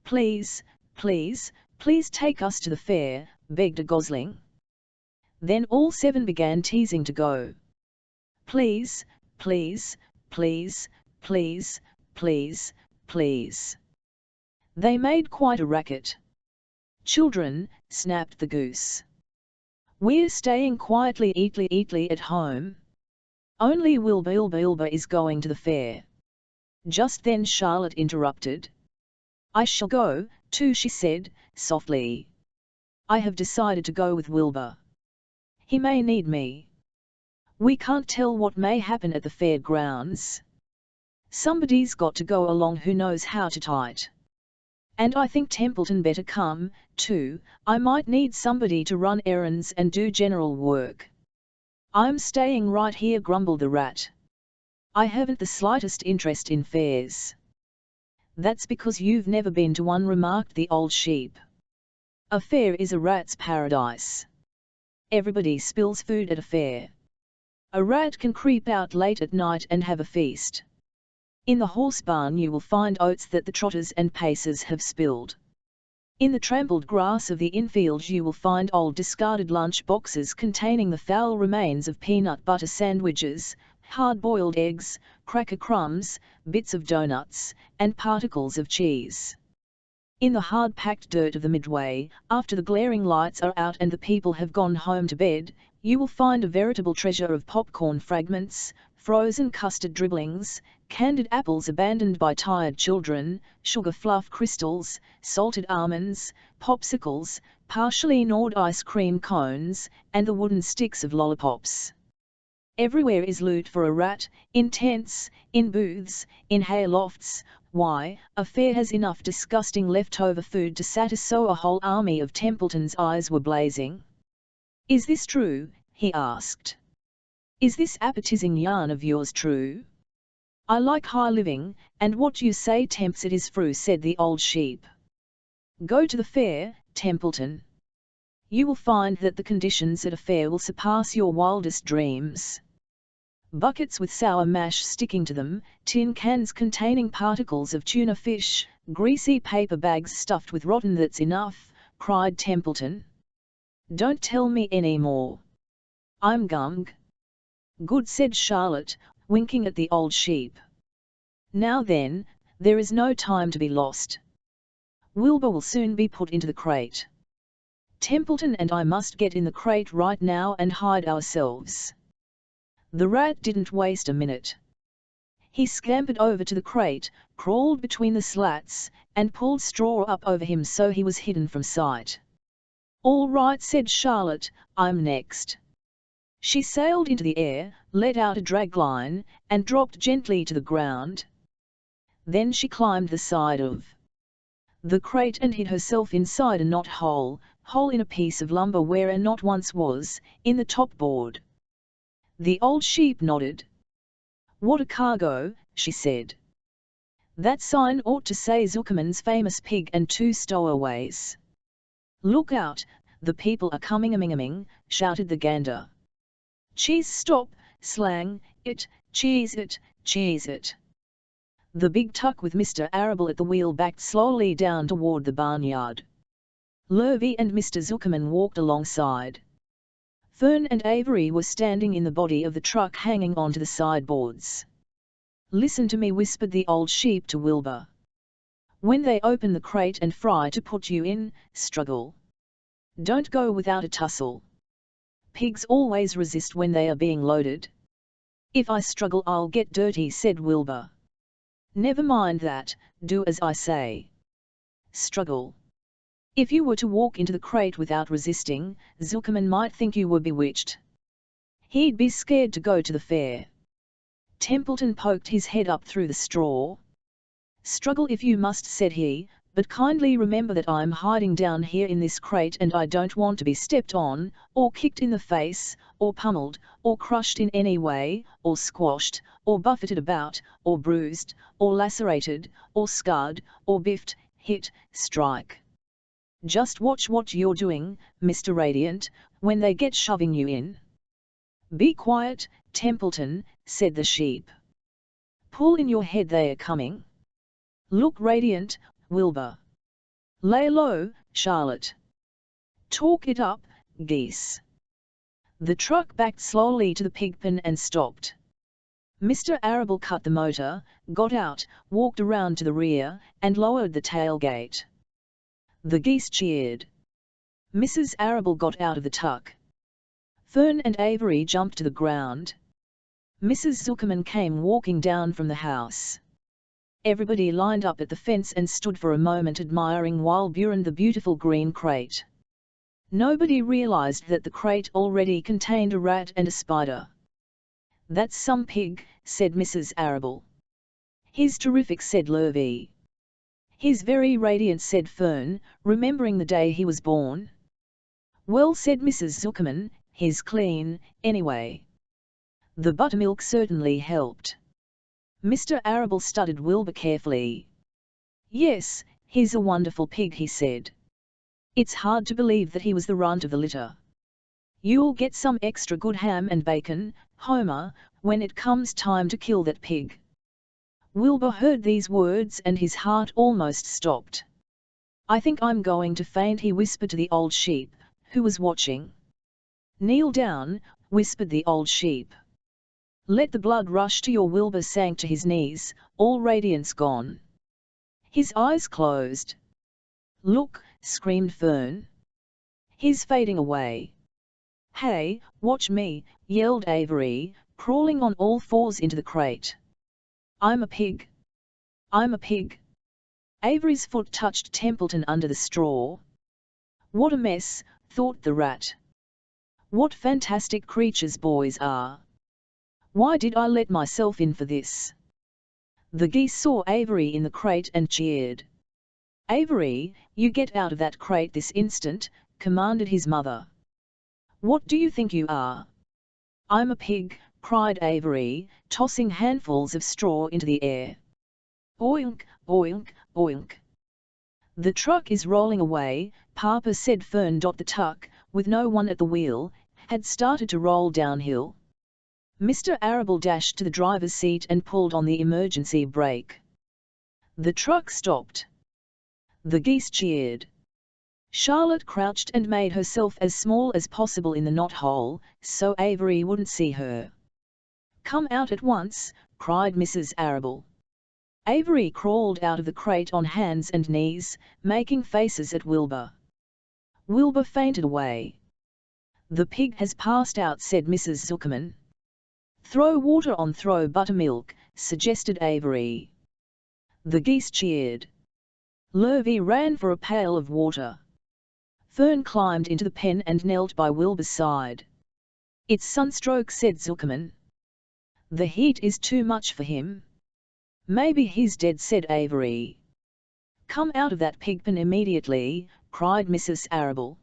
S1: Please, please, please take us to the fair, begged a gosling. Then all 7 began teasing to go. Please, please, please, please, please, please. They made quite a racket. Children, snapped the goose. We're staying quietly eatly at home. Only Wilbur is going to the fair. Just then Charlotte interrupted. I shall go, too, she said, softly. I have decided to go with Wilbur. He may need me. We can't tell what may happen at the fairgrounds. Somebody's got to go along who knows how to tie it. And I think Templeton better come, too. I might need somebody to run errands and do general work. I'm staying right here, grumbled the rat. I haven't the slightest interest in fairs. That's because you've never been to one, remarked the old sheep. A fair is a rat's paradise. Everybody spills food at a fair. A rat can creep out late at night and have a feast. In the horse barn you will find oats that the trotters and pacers have spilled. In the trampled grass of the infield you will find old discarded lunch boxes containing the foul remains of peanut butter sandwiches, hard-boiled eggs, cracker crumbs, bits of donuts, and particles of cheese. In the hard-packed dirt of the midway, after the glaring lights are out and the people have gone home to bed, you will find a veritable treasure of popcorn fragments, frozen custard dribblings, candied apples abandoned by tired children, sugar fluff crystals, salted almonds, popsicles, partially gnawed ice cream cones, and the wooden sticks of lollipops. Everywhere is loot for a rat, in tents, in booths, in haylofts. Why, a fair has enough disgusting leftover food to satisfy a whole army of Templeton's. Eyes were blazing. Is this true? He asked. Is this appetizing yarn of yours true? I like high living, and what you say tempts it is true, said the old sheep. Go to the fair, Templeton. You will find that the conditions at a fair will surpass your wildest dreams. Buckets with sour mash sticking to them, tin cans containing particles of tuna fish, greasy paper bags stuffed with rotten. That's enough, cried Templeton. Don't tell me any more. I'm gumg. Good, said Charlotte, winking at the old sheep. Now then, there is no time to be lost. Wilbur will soon be put into the crate. Templeton and I must get in the crate right now and hide ourselves. The rat didn't waste a minute. He scampered over to the crate, crawled between the slats, and pulled straw up over him so he was hidden from sight. All right, said Charlotte, I'm next. She sailed into the air, let out a dragline, and dropped gently to the ground. Then she climbed the side of the crate and hid herself inside a knot hole in a piece of lumber where a knot once was, in the top board. The old sheep nodded. What a cargo, she said. That sign ought to say Zuckerman's famous pig and 2 stowaways. Look out, the people are coming a-ming, shouted the gander. Cheese stop, slang, it, cheese it, cheese it. The big tuck with Mr. Arable at the wheel backed slowly down toward the barnyard. Lurvy and Mr. Zuckerman walked alongside. Fern and Avery were standing in the body of the truck hanging onto the sideboards. Listen to me, whispered the old sheep to Wilbur. When they open the crate and fry to put you in, struggle. Don't go without a tussle. Pigs always resist when they are being loaded. If I struggle I'll get dirty, said Wilbur. Never mind that, do as I say. Struggle. If you were to walk into the crate without resisting, Zuckerman might think you were bewitched. He'd be scared to go to the fair. Templeton poked his head up through the straw. Struggle if you must, said he, but kindly remember that I'm hiding down here in this crate and I don't want to be stepped on, or kicked in the face, or pummeled, or crushed in any way, or squashed, or buffeted about, or bruised, or lacerated, or scarred, or biffed, hit, strike. Just watch what you're doing, Mr. Radiant, when they get shoving you in. Be quiet, Templeton, said the sheep. Pull in your head, they are coming. Look radiant, Wilbur. Lay low, Charlotte. Talk it up, geese. The truck backed slowly to the pigpen and stopped. Mr. Arable cut the motor, got out, walked around to the rear, and lowered the tailgate. The geese cheered. Mrs. Arable got out of the tuck. Fern and Avery jumped to the ground. Mrs. Zuckerman came walking down from the house. Everybody lined up at the fence and stood for a moment admiring Wild Buren the beautiful green crate. Nobody realized that the crate already contained a rat and a spider. "That's some pig," said Mrs. Arable. "He's terrific," said Lurvy. "He's very radiant," said Fern, remembering the day he was born. "Well," said Mrs. Zuckerman, "he's clean, anyway." The buttermilk certainly helped. Mr. Arable studied Wilbur carefully. "Yes, he's a wonderful pig," he said. "It's hard to believe that he was the runt of the litter. You'll get some extra good ham and bacon, Homer, when it comes time to kill that pig." Wilbur heard these words and his heart almost stopped. "I think I'm going to faint," he whispered to the old sheep, who was watching. "Kneel down," whispered the old sheep. "Let the blood rush to your—" Wilbur sank to his knees, all radiance gone. His eyes closed. "Look!" screamed Fern. "He's fading away." "Hey, watch me!" yelled Avery, crawling on all fours into the crate. "I'm a pig! I'm a pig!" Avery's foot touched Templeton under the straw. "What a mess," thought the rat. "What fantastic creatures boys are! Why did I let myself in for this?" The geese saw Avery in the crate and cheered. "Avery, you get out of that crate this instant," commanded his mother. "What do you think you are?" "I'm a pig," cried Avery, tossing handfuls of straw into the air. "Oink, oink, oink." "The truck is rolling away, Papa," said Fern. The truck, with no one at the wheel, had started to roll downhill. Mr. Arable dashed to the driver's seat and pulled on the emergency brake. The truck stopped. The geese cheered. Charlotte crouched and made herself as small as possible in the knothole, so Avery wouldn't see her. "Come out at once," cried Mrs. Arable. Avery crawled out of the crate on hands and knees, making faces at Wilbur. Wilbur fainted away. "The pig has passed out," said Mrs. Zuckerman. "Throw water on, throw buttermilk," suggested Avery. The geese cheered. Lurvy ran for a pail of water. Fern climbed into the pen and knelt by Wilbur's side. "It's sunstroke," said Zuckerman. "The heat is too much for him." "Maybe he's dead," said Avery. "Come out of that pig pen immediately," cried Mrs. Arable.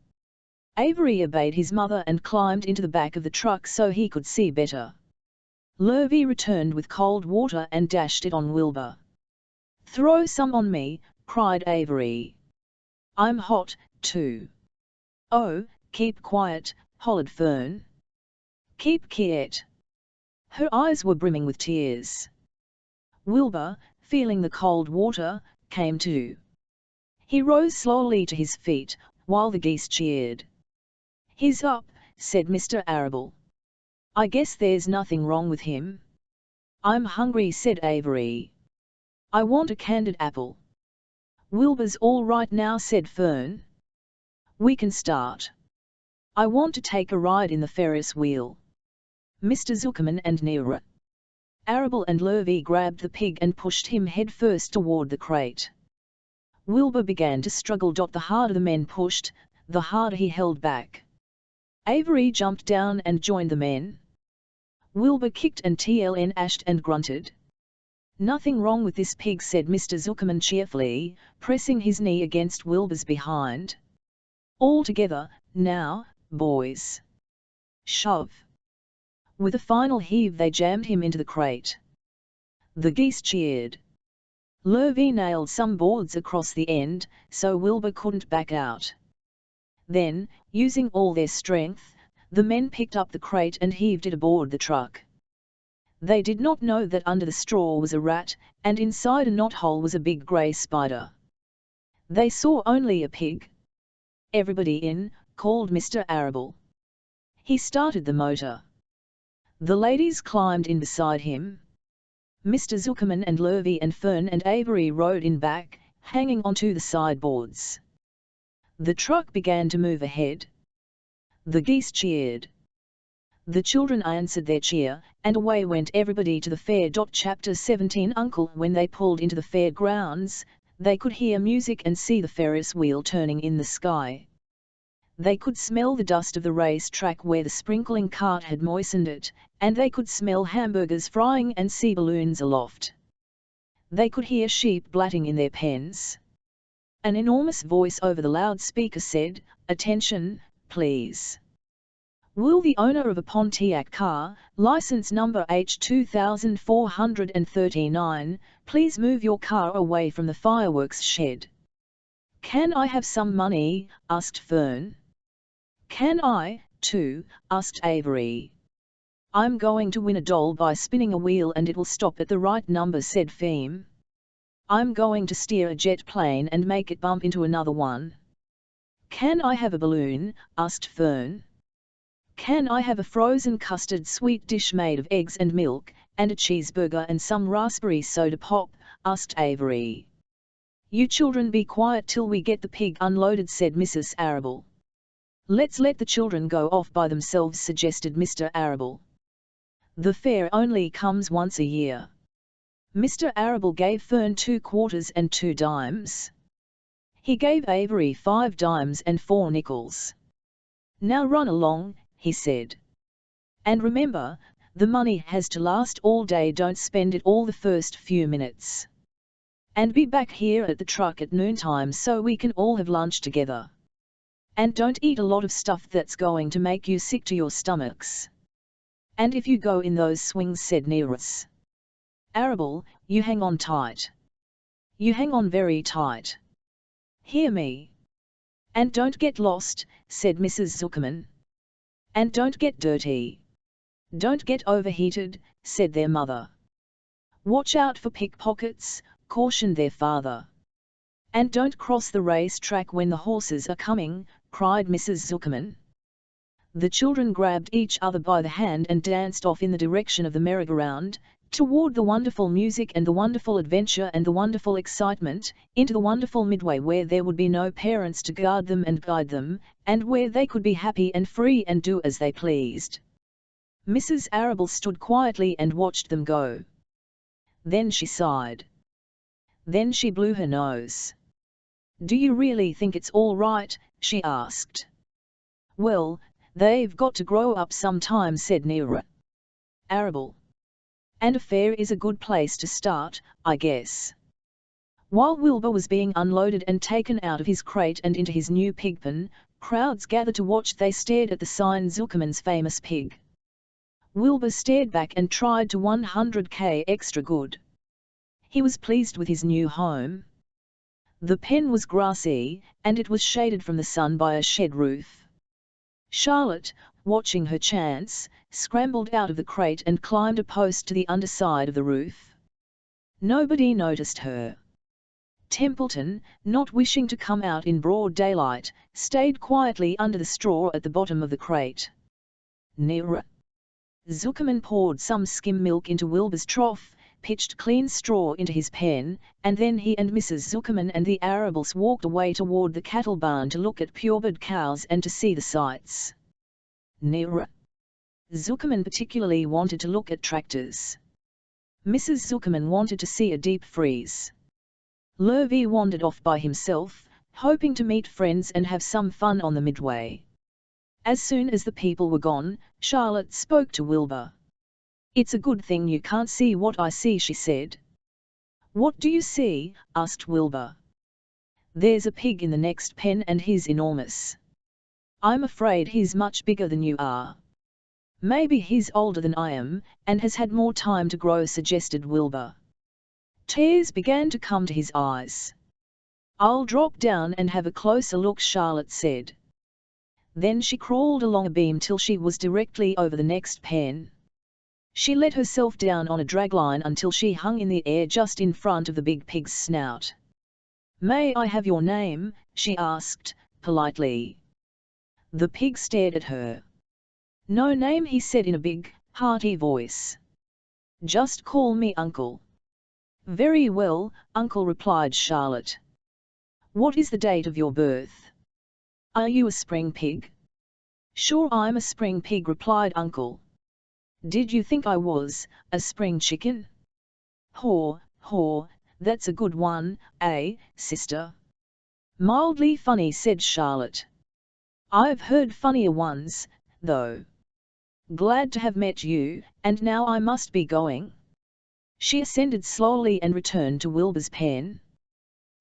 S1: Avery obeyed his mother and climbed into the back of the truck so he could see better. Lurvy returned with cold water and dashed it on Wilbur. "Throw some on me," cried Avery. "I'm hot, too." "Oh, keep quiet," hollered Fern. "Keep quiet." Her eyes were brimming with tears. Wilbur, feeling the cold water, came to. He rose slowly to his feet, while the geese cheered. "He's up," said Mr. Arable. "I guess there's nothing wrong with him." "I'm hungry," said Avery. "I want a candied apple." "Wilbur's all right now," said Fern. "We can start." "I want to take a ride in the Ferris wheel." Mr. Zuckerman and Mr. Arable and Lurvy grabbed the pig and pushed him headfirst toward the crate. Wilbur began to struggle. The harder the men pushed, the harder he held back. Avery jumped down and joined the men. Wilbur kicked and tln-ashed and grunted. "Nothing wrong with this pig," said Mr. Zuckerman cheerfully, pressing his knee against Wilbur's behind. "All together, now, boys. Shove." With a final heave they jammed him into the crate. The geese cheered. Lurvy nailed some boards across the end, so Wilbur couldn't back out. Then, using all their strength, the men picked up the crate and heaved it aboard the truck. They did not know that under the straw was a rat, and inside a knothole was a big grey spider. They saw only a pig. "Everybody in," called Mr. Arable. He started the motor. The ladies climbed in beside him. Mr. Zuckerman and Lurvy and Fern and Avery rode in back, hanging onto the sideboards. The truck began to move ahead. The geese cheered. The children answered their cheer, and away went everybody to the fair. Chapter 17 Uncle When they pulled into the fair grounds, they could hear music and see the Ferris wheel turning in the sky. They could smell the dust of the race track where the sprinkling cart had moistened it, and they could smell hamburgers frying and see balloons aloft. They could hear sheep blatting in their pens. An enormous voice over the loudspeaker said, "Attention, please. Will the owner of a Pontiac car, license number H2439, please move your car away from the fireworks shed?" "Can I have some money?" asked Fern. "Can I, too?" asked Avery. "I'm going to win a doll by spinning a wheel and it will stop at the right number," said Feme. "I'm going to steer a jet plane and make it bump into another one." "Can I have a balloon?" asked Fern. "Can I have a frozen custard sweet dish made of eggs and milk, and a cheeseburger and some raspberry soda pop?" asked Avery. "You children be quiet till we get the pig unloaded," said Mrs. Arable. "Let's let the children go off by themselves," suggested Mr. Arable. "The fair only comes once a year." Mr. Arable gave Fern 2 quarters and 2 dimes. He gave Avery 5 dimes and 4 nickels. "Now run along," he said. "And remember, the money has to last all day. Don't spend it all the first few minutes. And be back here at the truck at noontime so we can all have lunch together. And don't eat a lot of stuff that's going to make you sick to your stomachs. And if you go in those swings," said Nearest. "Arable, you hang on tight. You hang on very tight. Hear me? And don't get lost," said Mrs. Zuckerman. "And don't get dirty. Don't get overheated," said their mother. "Watch out for pickpockets," cautioned their father. "And don't cross the race track when the horses are coming," cried Mrs. Zuckerman. The children grabbed each other by the hand and danced off in the direction of the merry-go-round, toward the wonderful music and the wonderful adventure and the wonderful excitement, into the wonderful midway where there would be no parents to guard them and guide them, and where they could be happy and free and do as they pleased. Mrs. Arable stood quietly and watched them go. Then she sighed. Then she blew her nose. "Do you really think it's all right?" she asked. "Well, they've got to grow up sometime," said Neera. Arable. "And a fair is a good place to start, I guess." While Wilbur was being unloaded and taken out of his crate and into his new pig pen, crowds gathered to watch. They stared at the sign "Zuckerman's Famous Pig." Wilbur stared back and tried to 100k extra good. He was pleased with his new home. The pen was grassy, and it was shaded from the sun by a shed roof. Charlotte, watching her chance, scrambled out of the crate and climbed a post to the underside of the roof. Nobody noticed her. Templeton, not wishing to come out in broad daylight, stayed quietly under the straw at the bottom of the crate. Neera. Zuckerman poured some skim milk into Wilbur's trough, pitched clean straw into his pen, and then he and Mrs. Zuckerman and the Arables walked away toward the cattle barn to look at purebred cows and to see the sights. Neera. Zuckerman particularly wanted to look at tractors. Mrs. Zuckerman wanted to see a deep freeze. Lurvy wandered off by himself, hoping to meet friends and have some fun on the midway. As soon as the people were gone, Charlotte spoke to Wilbur. "It's a good thing you can't see what I see," she said. "What do you see?" asked Wilbur. "There's a pig in the next pen and he's enormous. I'm afraid he's much bigger than you are." "Maybe he's older than I am, and has had more time to grow," suggested Wilbur. Tears began to come to his eyes. "I'll drop down and have a closer look," Charlotte said. Then she crawled along a beam till she was directly over the next pen. She let herself down on a dragline until she hung in the air just in front of the big pig's snout. "May I have your name?" she asked, politely. The pig stared at her. "No name," he said in a big, hearty voice. "Just call me Uncle." "Very well, Uncle," replied Charlotte. "What is the date of your birth? Are you a spring pig?" "Sure I'm a spring pig," replied Uncle. "Did you think I was a spring chicken?" "Haw, haw, that's a good one, eh, sister?" "Mildly funny," said Charlotte. "I've heard funnier ones, though. Glad to have met you, and now I must be going." She ascended slowly and returned to Wilbur's pen.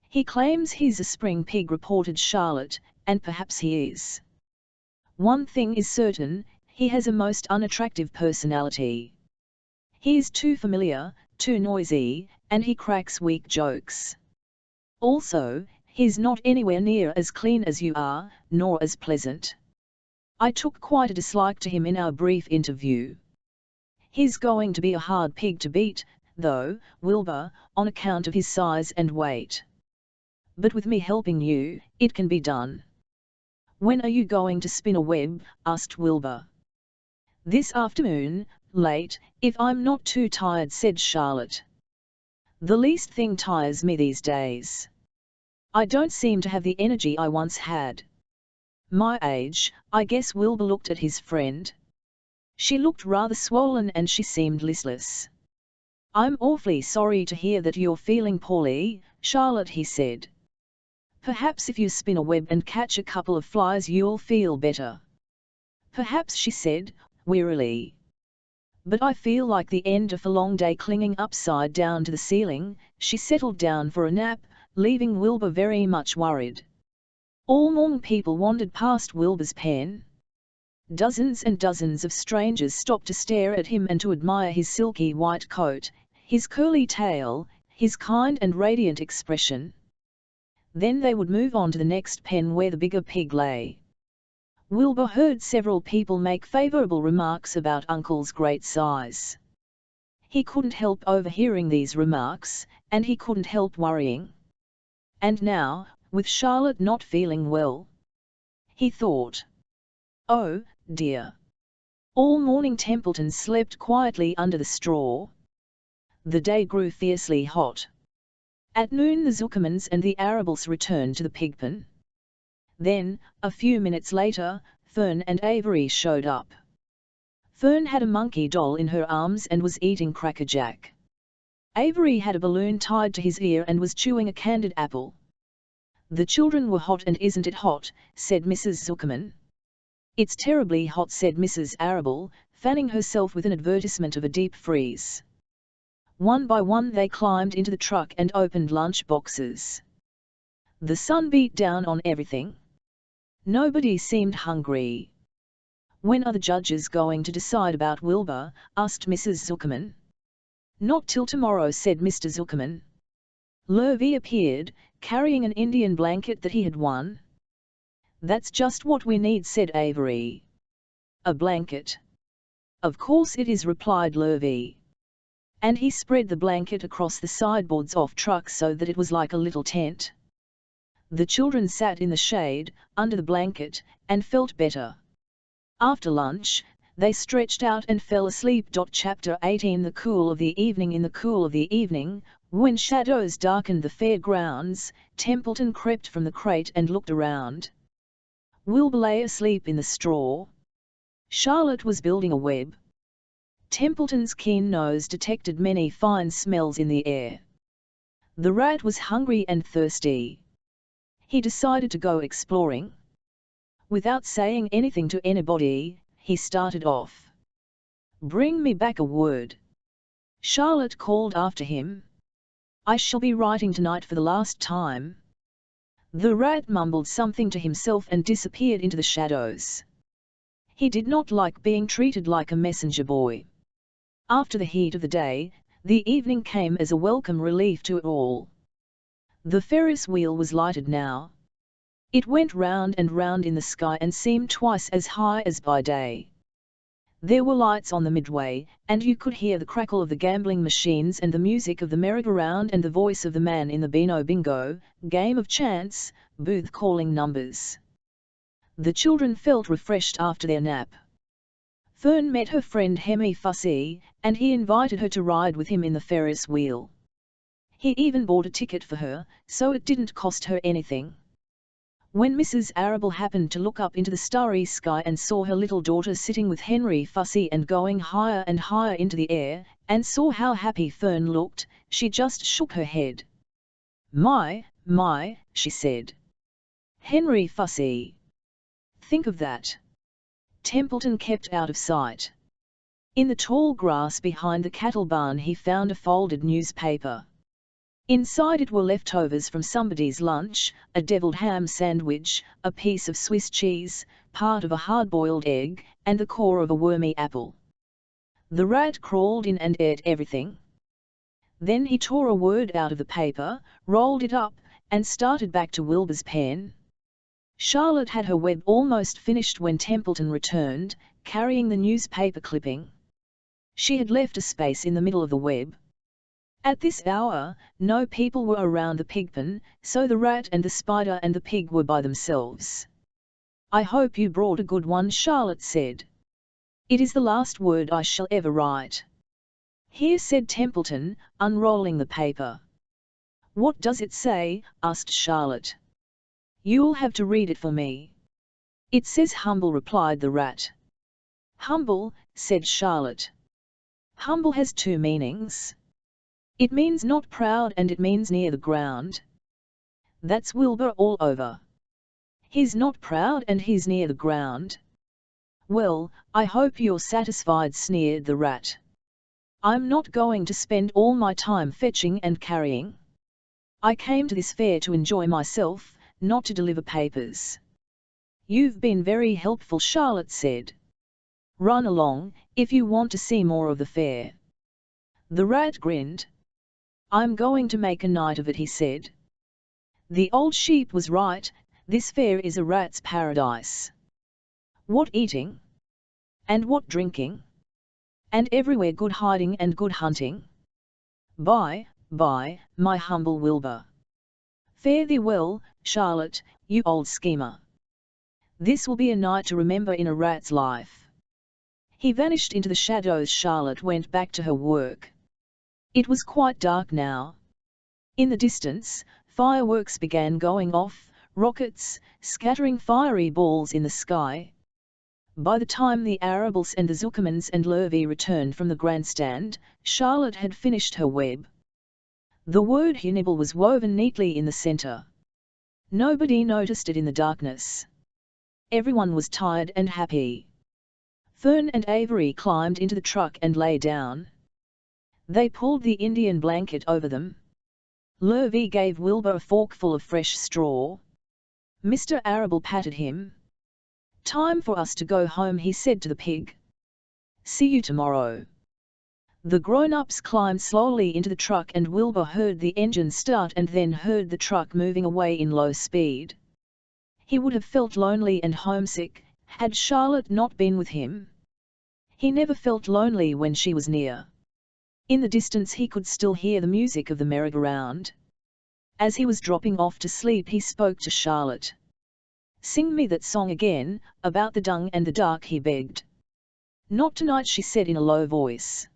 S1: "He claims he's a spring pig," reported Charlotte, "and perhaps he is. One thing is certain, he has a most unattractive personality. He is too familiar, too noisy, and he cracks weak jokes. Also, he's not anywhere near as clean as you are, nor as pleasant. I took quite a dislike to him in our brief interview. He's going to be a hard pig to beat, though, Wilbur, on account of his size and weight. But with me helping you, it can be done." "When are you going to spin a web?" asked Wilbur. "This afternoon, late, if I'm not too tired," said Charlotte. "The least thing tires me these days. I don't seem to have the energy I once had. My age, I guess." Wilbur looked at his friend. She looked rather swollen and she seemed listless. "I'm awfully sorry to hear that you're feeling poorly, Charlotte," he said. "Perhaps if you spin a web and catch a couple of flies you'll feel better." "Perhaps," she said, wearily. "But I feel like the end of a long day clinging upside down to the ceiling." She settled down for a nap, leaving Wilbur very much worried. All morning people wandered past Wilbur's pen. Dozens and dozens of strangers stopped to stare at him and to admire his silky white coat, his curly tail, his kind and radiant expression. Then they would move on to the next pen where the bigger pig lay. Wilbur heard several people make favourable remarks about Uncle's great size. He couldn't help overhearing these remarks, and he couldn't help worrying. And now, with Charlotte not feeling well, he thought, "Oh, dear." All morning Templeton slept quietly under the straw. The day grew fiercely hot. At noon the Zuckermans and the Arabels returned to the pigpen. Then, a few minutes later, Fern and Avery showed up. Fern had a monkey doll in her arms and was eating Cracker Jack. Avery had a balloon tied to his ear and was chewing a candied apple. "The children were hot, and isn't it hot?" said Mrs. Zuckerman. "It's terribly hot," said Mrs. Arabel, fanning herself with an advertisement of a deep freeze. One by one they climbed into the truck and opened lunch boxes. The sun beat down on everything. Nobody seemed hungry. "When are the judges going to decide about Wilbur?" asked Mrs. Zuckerman. "Not till tomorrow," said Mr. Zuckerman. Lurvy appeared, carrying an Indian blanket that he had won. "That's just what we need," said Avery. "A blanket." "Of course it is," replied Lurvy. And he spread the blanket across the sideboards off truck so that it was like a little tent. The children sat in the shade, under the blanket, and felt better. After lunch, they stretched out and fell asleep. Chapter 18 The cool of the evening. In the cool of the evening, when shadows darkened the fairgrounds, Templeton crept from the crate and looked around. Wilbur lay asleep in the straw. Charlotte was building a web. Templeton's keen nose detected many fine smells in the air. The rat was hungry and thirsty. He decided to go exploring. Without saying anything to anybody, he started off. "Bring me back a word," Charlotte called after him. "I shall be writing tonight for the last time." The rat mumbled something to himself and disappeared into the shadows. He did not like being treated like a messenger boy. After the heat of the day, the evening came as a welcome relief to all. The Ferris wheel was lighted now. It went round and round in the sky and seemed twice as high as by day. There were lights on the midway, and you could hear the crackle of the gambling machines and the music of the merry-go-round and the voice of the man in the Beano Bingo game of chance booth calling numbers. The children felt refreshed after their nap. Fern met her friend Hemi Fussy, and he invited her to ride with him in the Ferris wheel. He even bought a ticket for her, so it didn't cost her anything. When Mrs. Arable happened to look up into the starry sky and saw her little daughter sitting with Henry Fussy and going higher and higher into the air, and saw how happy Fern looked, she just shook her head. My, she said. Henry Fussy. Think of that. Templeton kept out of sight. In the tall grass behind the cattle barn he found a folded newspaper. Inside it were leftovers from somebody's lunch, a deviled ham sandwich, a piece of Swiss cheese, part of a hard-boiled egg, and the core of a wormy apple. The rat crawled in and ate everything. Then he tore a word out of the paper, rolled it up, and started back to Wilbur's pen. Charlotte had her web almost finished when Templeton returned, carrying the newspaper clipping. She had left a space in the middle of the web. At this hour, no people were around the pigpen, so the rat and the spider and the pig were by themselves. "I hope you brought a good one," Charlotte said. "It is the last word I shall ever write." "Here," said Templeton, unrolling the paper. "What does it say?" asked Charlotte. "You'll have to read it for me." "It says humble," replied the rat. "Humble," said Charlotte. "Humble has two meanings. It means not proud and it means near the ground. That's Wilbur all over. He's not proud and he's near the ground." "Well, I hope you're satisfied," sneered the rat. "I'm not going to spend all my time fetching and carrying. I came to this fair to enjoy myself, not to deliver papers." "You've been very helpful," Charlotte said. "Run along, if you want to see more of the fair." The rat grinned. "I'm going to make a night of it," he said. The old sheep was right, this fair is a rat's paradise. What eating! And what drinking! And everywhere good hiding and good hunting. Bye, my humble Wilbur. Fare thee well, Charlotte, you old schemer. This will be a night to remember in a rat's life. He vanished into the shadows. Charlotte went back to her work. It was quite dark now. In the distance, fireworks began going off, rockets, scattering fiery balls in the sky. By the time the Arables and the Zuckermans and Lurvy returned from the grandstand, Charlotte had finished her web. The word Hannibal was woven neatly in the center. Nobody noticed it in the darkness. Everyone was tired and happy. Fern and Avery climbed into the truck and lay down. They pulled the Indian blanket over them. Lurvy gave Wilbur a forkful of fresh straw. Mr. Arable patted him. "Time for us to go home," he said to the pig. "See you tomorrow." The grown-ups climbed slowly into the truck and Wilbur heard the engine start and then heard the truck moving away in low speed. He would have felt lonely and homesick, had Charlotte not been with him. He never felt lonely when she was near. In the distance he could still hear the music of the merry-go-round. As he was dropping off to sleep he spoke to Charlotte. "Sing me that song again, about the dung and the dark," he begged. "Not tonight," she said in a low voice.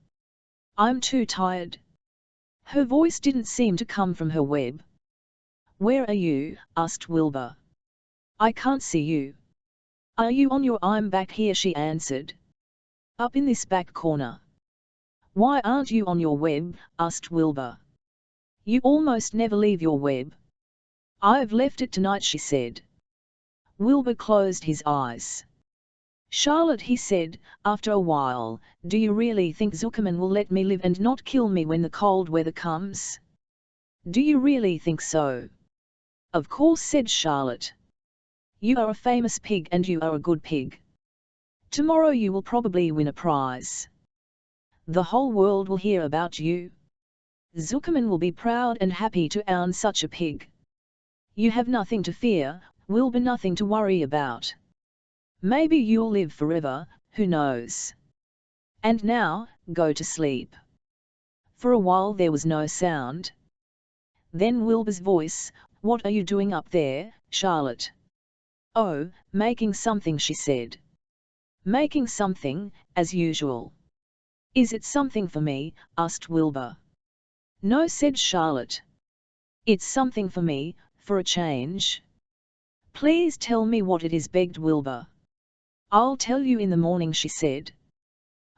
S1: "I'm too tired." Her voice didn't seem to come from her web. "Where are you?" asked Wilbur. "I can't see you." "Are you on your—" "I'm back here," she answered. "Up in this back corner." "Why aren't you on your web?" asked Wilbur. "You almost never leave your web." "I've left it tonight," she said. Wilbur closed his eyes. "Charlotte," he said, after a while, "do you really think Zuckerman will let me live and not kill me when the cold weather comes? Do you really think so?" "Of course," said Charlotte. "You are a famous pig and you are a good pig. Tomorrow you will probably win a prize. The whole world will hear about you. Zuckerman will be proud and happy to own such a pig. You have nothing to fear, Wilbur, nothing to worry about. Maybe you'll live forever, who knows? And now, go to sleep." For a while there was no sound. Then Wilbur's voice: "What are you doing up there, Charlotte?" "Oh, making something," she said. "Making something, as usual." "Is it something for me?" asked Wilbur. "No," said Charlotte. "It's something for me, for a change." Please tell me what it is, begged Wilbur. I'll tell you in the morning, she said.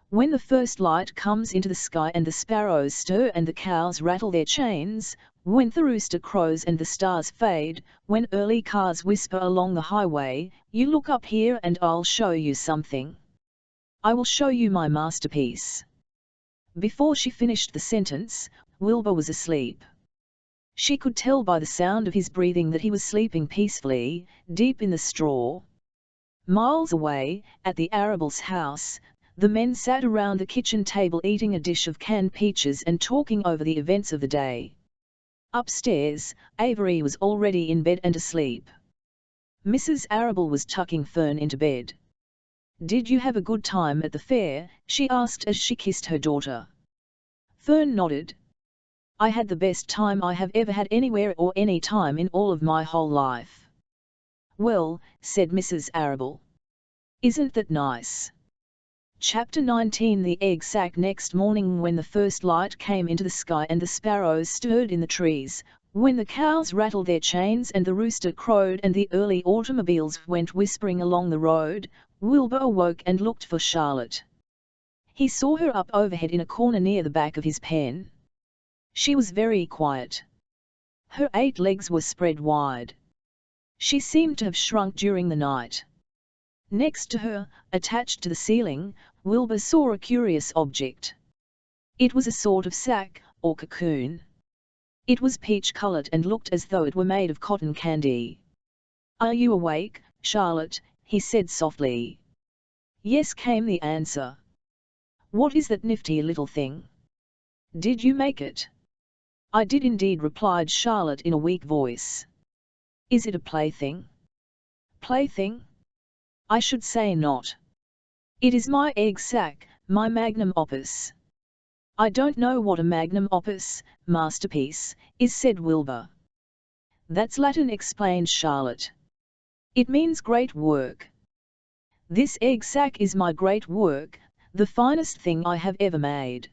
S1: When the first light comes into the sky and the sparrows stir and the cows rattle their chains, when the rooster crows and the stars fade, when early cars whisper along the highway, you look up here and I'll show you something. I will show you my masterpiece. Before she finished the sentence, Wilbur was asleep. She could tell by the sound of his breathing that he was sleeping peacefully, deep in the straw. Miles away, at the Arables' house, the men sat around the kitchen table eating a dish of canned peaches and talking over the events of the day. Upstairs, Avery was already in bed and asleep. Mrs. Arable was tucking Fern into bed. "Did you have a good time at the fair?" she asked as she kissed her daughter. Fern nodded. "I had the best time I have ever had anywhere or any time in all of my whole life." "Well," said Mrs. Arable. "Isn't that nice?" Chapter 19. The egg sack. Next morning, when the first light came into the sky and the sparrows stirred in the trees, when the cows rattled their chains and the rooster crowed and the early automobiles went whispering along the road, Wilbur awoke and looked for Charlotte. He saw her up overhead in a corner near the back of his pen. She was very quiet. Her 8 legs were spread wide. She seemed to have shrunk during the night. Next to her, attached to the ceiling, Wilbur saw a curious object. It was a sort of sack, or cocoon. It was peach-colored and looked as though it were made of cotton candy. "Are you awake, Charlotte?" he said softly. "Yes," came the answer. "What is that nifty little thing? Did you make it?" "I did indeed," replied Charlotte in a weak voice. "Is it a plaything?" "Plaything? I should say not. It is my egg sack, my magnum opus." "I don't know what a magnum opus, masterpiece, is," said Wilbur. "That's Latin," explained Charlotte. "It means great work. This egg sack is my great work, the finest thing I have ever made."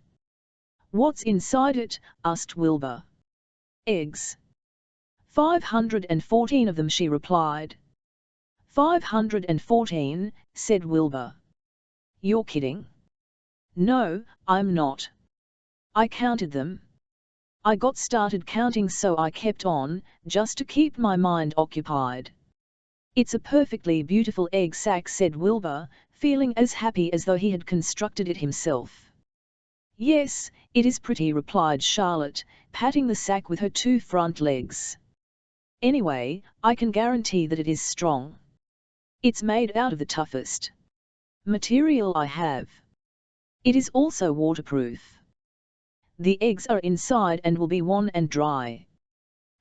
S1: "What's inside it?" asked Wilbur. "Eggs. 514 of them," she replied. 514, said Wilbur. "You're kidding." "No, I'm not. I counted them. I got started counting, so I kept on, just to keep my mind occupied." "It's a perfectly beautiful egg sack," said Wilbur, feeling as happy as though he had constructed it himself. "Yes, it is pretty," replied Charlotte, patting the sack with her 2 front legs. "Anyway, I can guarantee that it is strong. It's made out of the toughest material I have. It is also waterproof. The eggs are inside and will be warm and dry."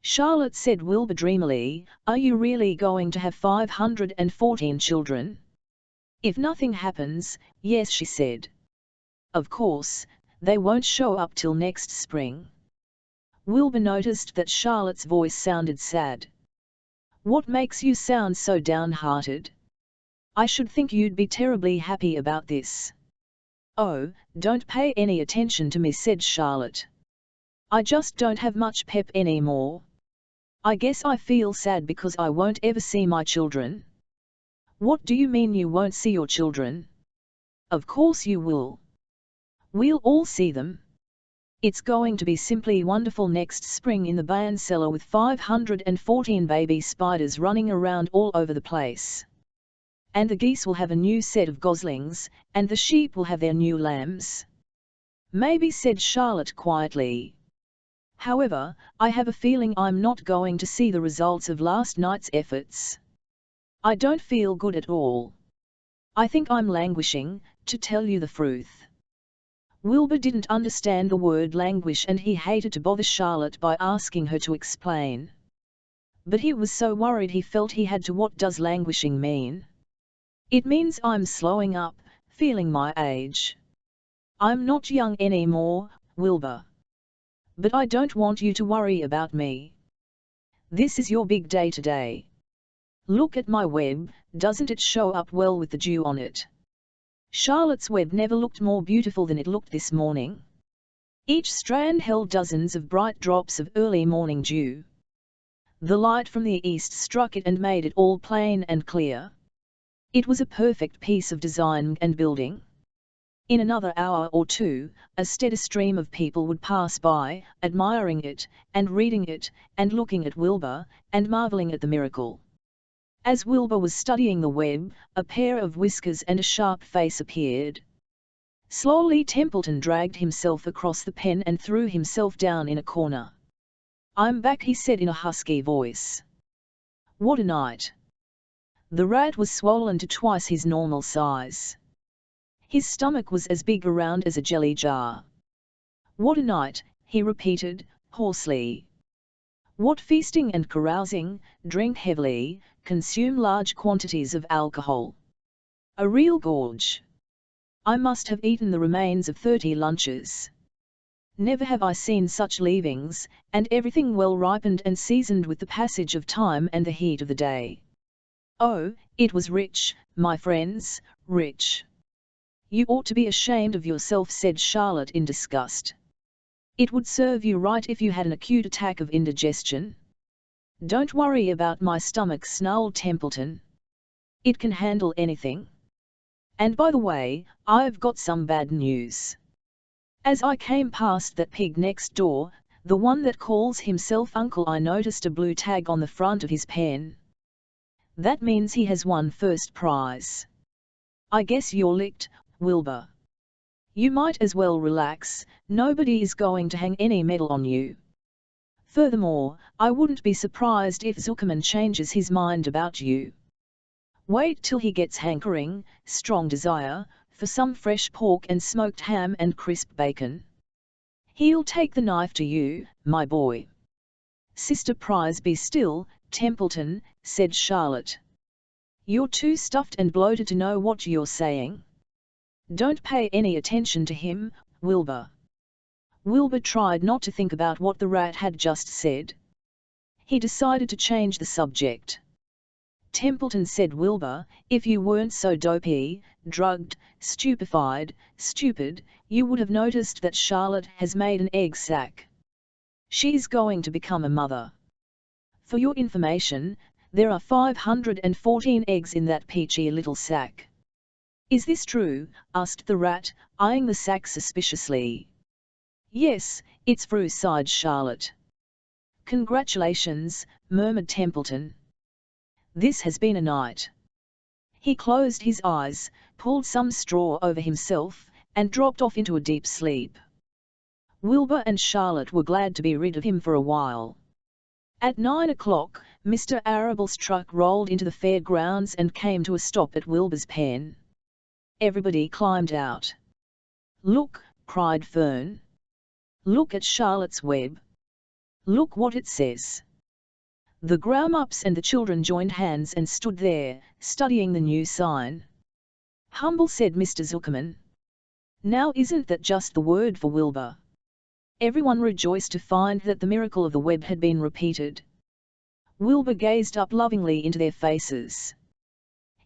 S1: "Charlotte," said Wilbur dreamily, "are you really going to have 514 children?" "If nothing happens, yes," she said. "Of course, they won't show up till next spring." Wilbur noticed that Charlotte's voice sounded sad. "What makes you sound so downhearted? I should think you'd be terribly happy about this." "Oh, don't pay any attention to me," said Charlotte. "I just don't have much pep anymore. I guess I feel sad because I won't ever see my children." "What do you mean you won't see your children?" "Of course you will. We'll all see them. It's going to be simply wonderful next spring in the barn cellar with 514 baby spiders running around all over the place. And the geese will have a new set of goslings, and the sheep will have their new lambs." "Maybe," said Charlotte quietly. "However, I have a feeling I'm not going to see the results of last night's efforts. I don't feel good at all. I think I'm languishing, to tell you the truth." Wilbur didn't understand the word languish and he hated to bother Charlotte by asking her to explain. But he was so worried he felt he had to. "What does languishing mean?" "It means I'm slowing up, feeling my age. I'm not young anymore, Wilbur. But I don't want you to worry about me. This is your big day today. Look at my web, doesn't it show up well with the dew on it?" Charlotte's web never looked more beautiful than it looked this morning. Each strand held dozens of bright drops of early morning dew. The light from the east struck it and made it all plain and clear. It was a perfect piece of design and building. In another hour or two, a steady stream of people would pass by, admiring it, and reading it, and looking at Wilbur, and marveling at the miracle. As Wilbur was studying the web, a pair of whiskers and a sharp face appeared. Slowly Templeton dragged himself across the pen and threw himself down in a corner. "I'm back," he said in a husky voice. "What a night!" The rat was swollen to twice his normal size. His stomach was as big around as a jelly jar. "What a night," he repeated, hoarsely. "What feasting and carousing, drink heavily, consume large quantities of alcohol. A real gorge. I must have eaten the remains of 30 lunches. Never have I seen such leavings, and everything well ripened and seasoned with the passage of time and the heat of the day. Oh, it was rich, my friends, rich." "You ought to be ashamed of yourself," said Charlotte in disgust. "It would serve you right if you had an acute attack of indigestion." "Don't worry about my stomach," snarled Templeton. "It can handle anything. And by the way, I've got some bad news. As I came past that pig next door, the one that calls himself Uncle, I noticed a blue tag on the front of his pen. That means he has won first prize. I guess you're licked, Wilbur. You might as well relax, nobody is going to hang any medal on you. Furthermore, I wouldn't be surprised if Zuckerman changes his mind about you. Wait till he gets hankering, strong desire, for some fresh pork and smoked ham and crisp bacon. He'll take the knife to you, my boy." "Sister Prize, be still, Templeton," said Charlotte. "You're too stuffed and bloated to know what you're saying. Don't pay any attention to him, Wilbur." Wilbur tried not to think about what the rat had just said. He decided to change the subject. "Templeton," said Wilbur, "if you weren't so dopey, drugged, stupefied, stupid, you would have noticed that Charlotte has made an egg sac. She's going to become a mother. For your information, there are 514 eggs in that peachy little sack." "Is this true?" asked the rat, eyeing the sack suspiciously. "Yes, it's true," sighed Charlotte. "Congratulations," murmured Templeton. "This has been a night." He closed his eyes, pulled some straw over himself, and dropped off into a deep sleep. Wilbur and Charlotte were glad to be rid of him for a while. At 9 o'clock, Mr. Arable's truck rolled into the fairgrounds and came to a stop at Wilbur's pen. Everybody climbed out. "Look," cried Fern. "Look at Charlotte's web. Look what it says." The grown-ups and the children joined hands and stood there, studying the new sign. "Humble," said Mr. Zuckerman. "Now isn't that just the word for Wilbur?" Everyone rejoiced to find that the miracle of the web had been repeated. Wilbur gazed up lovingly into their faces.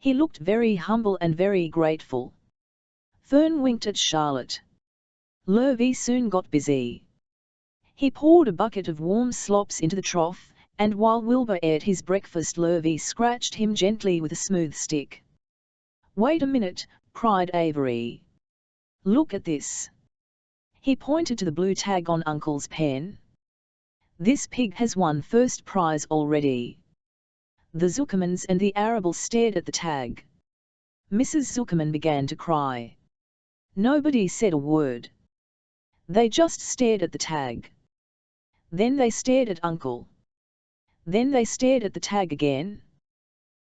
S1: He looked very humble and very grateful. Fern winked at Charlotte. Lurvy soon got busy. He poured a bucket of warm slops into the trough, and while Wilbur ate his breakfast, Lurvy scratched him gently with a smooth stick. "Wait a minute," cried Avery. "Look at this." He pointed to the blue tag on Uncle's pen. "This pig has won first prize already." The Zuckermans and the Arable stared at the tag. Mrs. Zuckerman began to cry. Nobody said a word. They just stared at the tag. Then they stared at Uncle. Then they stared at the tag again.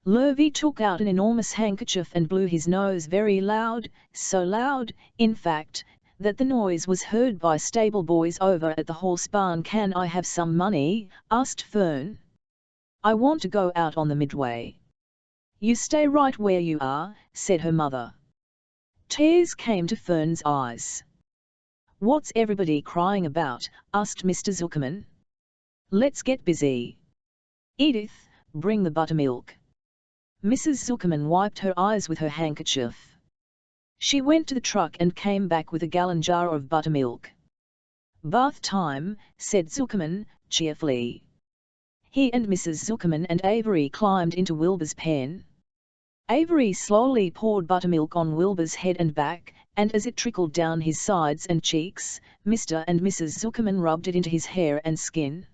S1: Lurvy took out an enormous handkerchief and blew his nose very loud, so loud, in fact, that the noise was heard by stable boys over at the horse barn. "Can I have some money?" asked Fern. "I want to go out on the midway." "You stay right where you are," said her mother. Tears came to Fern's eyes. "What's everybody crying about?" asked Mr. Zuckerman. "Let's get busy. Edith, bring the buttermilk." Mrs. Zuckerman wiped her eyes with her handkerchief. She went to the truck and came back with a gallon jar of buttermilk. "Bath time," said Zuckerman, cheerfully. He and Mrs. Zuckerman and Avery climbed into Wilbur's pen. Avery slowly poured buttermilk on Wilbur's head and back, and as it trickled down his sides and cheeks, Mr. and Mrs. Zuckerman rubbed it into his hair and skin.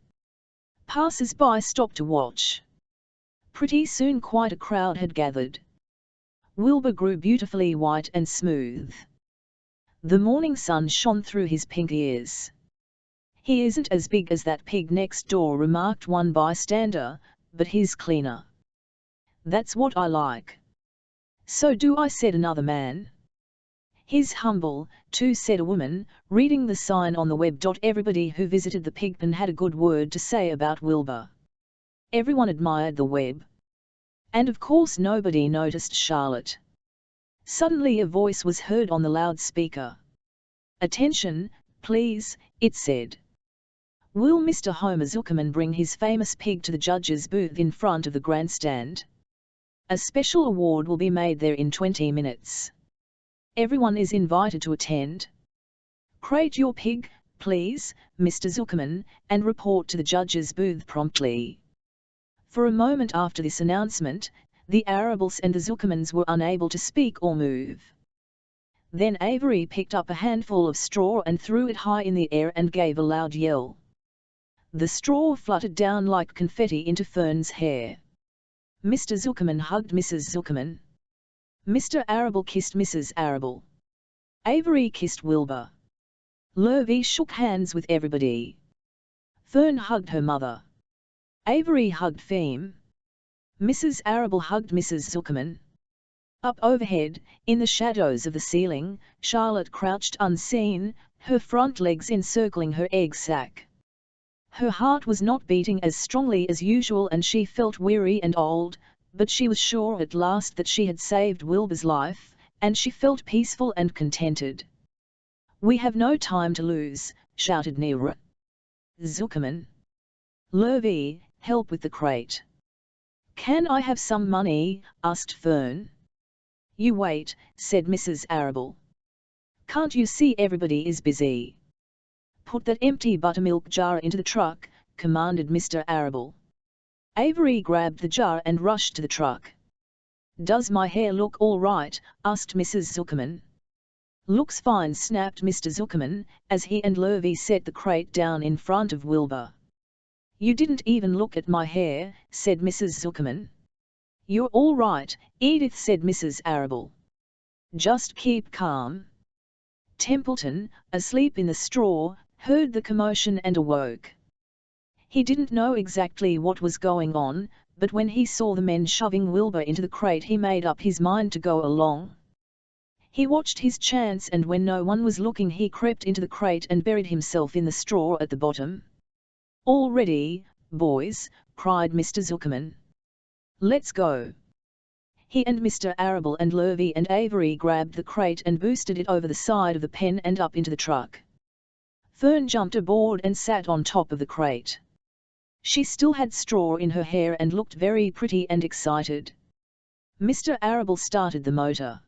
S1: Passers-by stopped to watch. Pretty soon quite a crowd had gathered. Wilbur grew beautifully white and smooth. The morning sun shone through his pink ears. "He isn't as big as that pig next door," remarked one bystander, "but he's cleaner." "That's what I like." "So do I," said another man. "He's humble, too," said a woman, reading the sign on the web. Everybody who visited the pigpen had a good word to say about Wilbur. Everyone admired the web. And of course nobody noticed Charlotte. Suddenly a voice was heard on the loudspeaker. "Attention, please," it said. "Will Mr. Homer Zuckerman bring his famous pig to the judge's booth in front of the grandstand? A special award will be made there in 20 minutes. Everyone is invited to attend. Crate your pig, please, Mr. Zuckerman, and report to the judge's booth promptly." For a moment after this announcement, the Arables and the Zuckermans were unable to speak or move. Then Avery picked up a handful of straw and threw it high in the air and gave a loud yell. The straw fluttered down like confetti into Fern's hair. Mr. Zuckerman hugged Mrs. Zuckerman. Mr. Arable kissed Mrs. Arable. Avery kissed Wilbur. Lurvy shook hands with everybody. Fern hugged her mother. Avery hugged Feme. Mrs. Arable hugged Mrs. Zuckerman. Up overhead, in the shadows of the ceiling, Charlotte crouched unseen, her front legs encircling her egg sac. Her heart was not beating as strongly as usual and she felt weary and old, but she was sure at last that she had saved Wilbur's life, and she felt peaceful and contented. "We have no time to lose," shouted Nira. Zuckerman. "Lurvy, help with the crate." "Can I have some money?" asked Fern. "You wait," said Mrs. Arable. "Can't you see everybody is busy?" "Put that empty buttermilk jar into the truck," commanded Mr. Arable. Avery grabbed the jar and rushed to the truck. "Does my hair look all right?" asked Mrs. Zuckerman. "Looks fine," snapped Mr. Zuckerman, as he and Lurvy set the crate down in front of Wilbur. "You didn't even look at my hair," said Mrs. Zuckerman. "You're all right, Edith," said Mrs. Arable. "Just keep calm." Templeton, asleep in the straw, heard the commotion and awoke. He didn't know exactly what was going on, but when he saw the men shoving Wilbur into the crate he made up his mind to go along. He watched his chance and when no one was looking he crept into the crate and buried himself in the straw at the bottom. "All ready, boys," cried Mr. Zuckerman. "Let's go." He and Mr. Arable and Lurvy and Avery grabbed the crate and boosted it over the side of the pen and up into the truck. Fern jumped aboard and sat on top of the crate. She still had straw in her hair and looked very pretty and excited. Mr. Arable started the motor.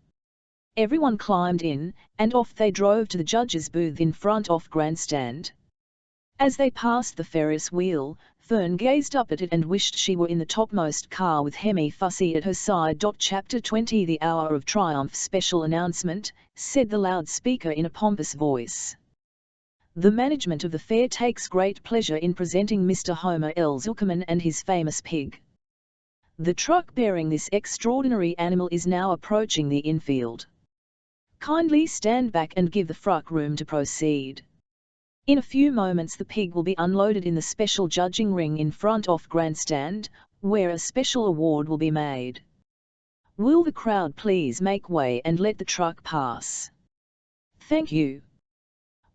S1: Everyone climbed in, and off they drove to the judge's booth in front of grandstand. As they passed the Ferris wheel, Fern gazed up at it and wished she were in the topmost car with Hemi Fussy at her side. Chapter 20 The Hour of Triumph Special Announcement, said the loudspeaker in a pompous voice. The management of the fair takes great pleasure in presenting Mr. Homer L. Zuckerman and his famous pig. The truck bearing this extraordinary animal is now approaching the infield. Kindly stand back and give the truck room to proceed. In a few moments the pig will be unloaded in the special judging ring in front of grandstand, where a special award will be made. Will the crowd please make way and let the truck pass? Thank you.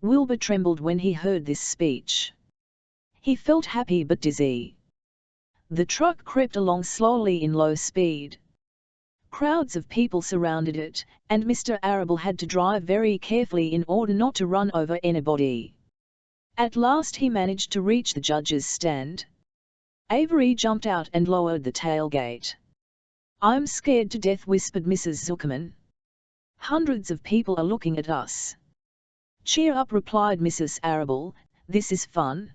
S1: Wilbur trembled when he heard this speech. He felt happy but dizzy. The truck crept along slowly in low speed. Crowds of people surrounded it, and Mr. Arable had to drive very carefully in order not to run over anybody. At last he managed to reach the judge's stand. Avery jumped out and lowered the tailgate. "I'm scared to death," whispered Mrs. Zuckerman. "Hundreds of people are looking at us." "Cheer up," replied Mrs. Arable, "this is fun.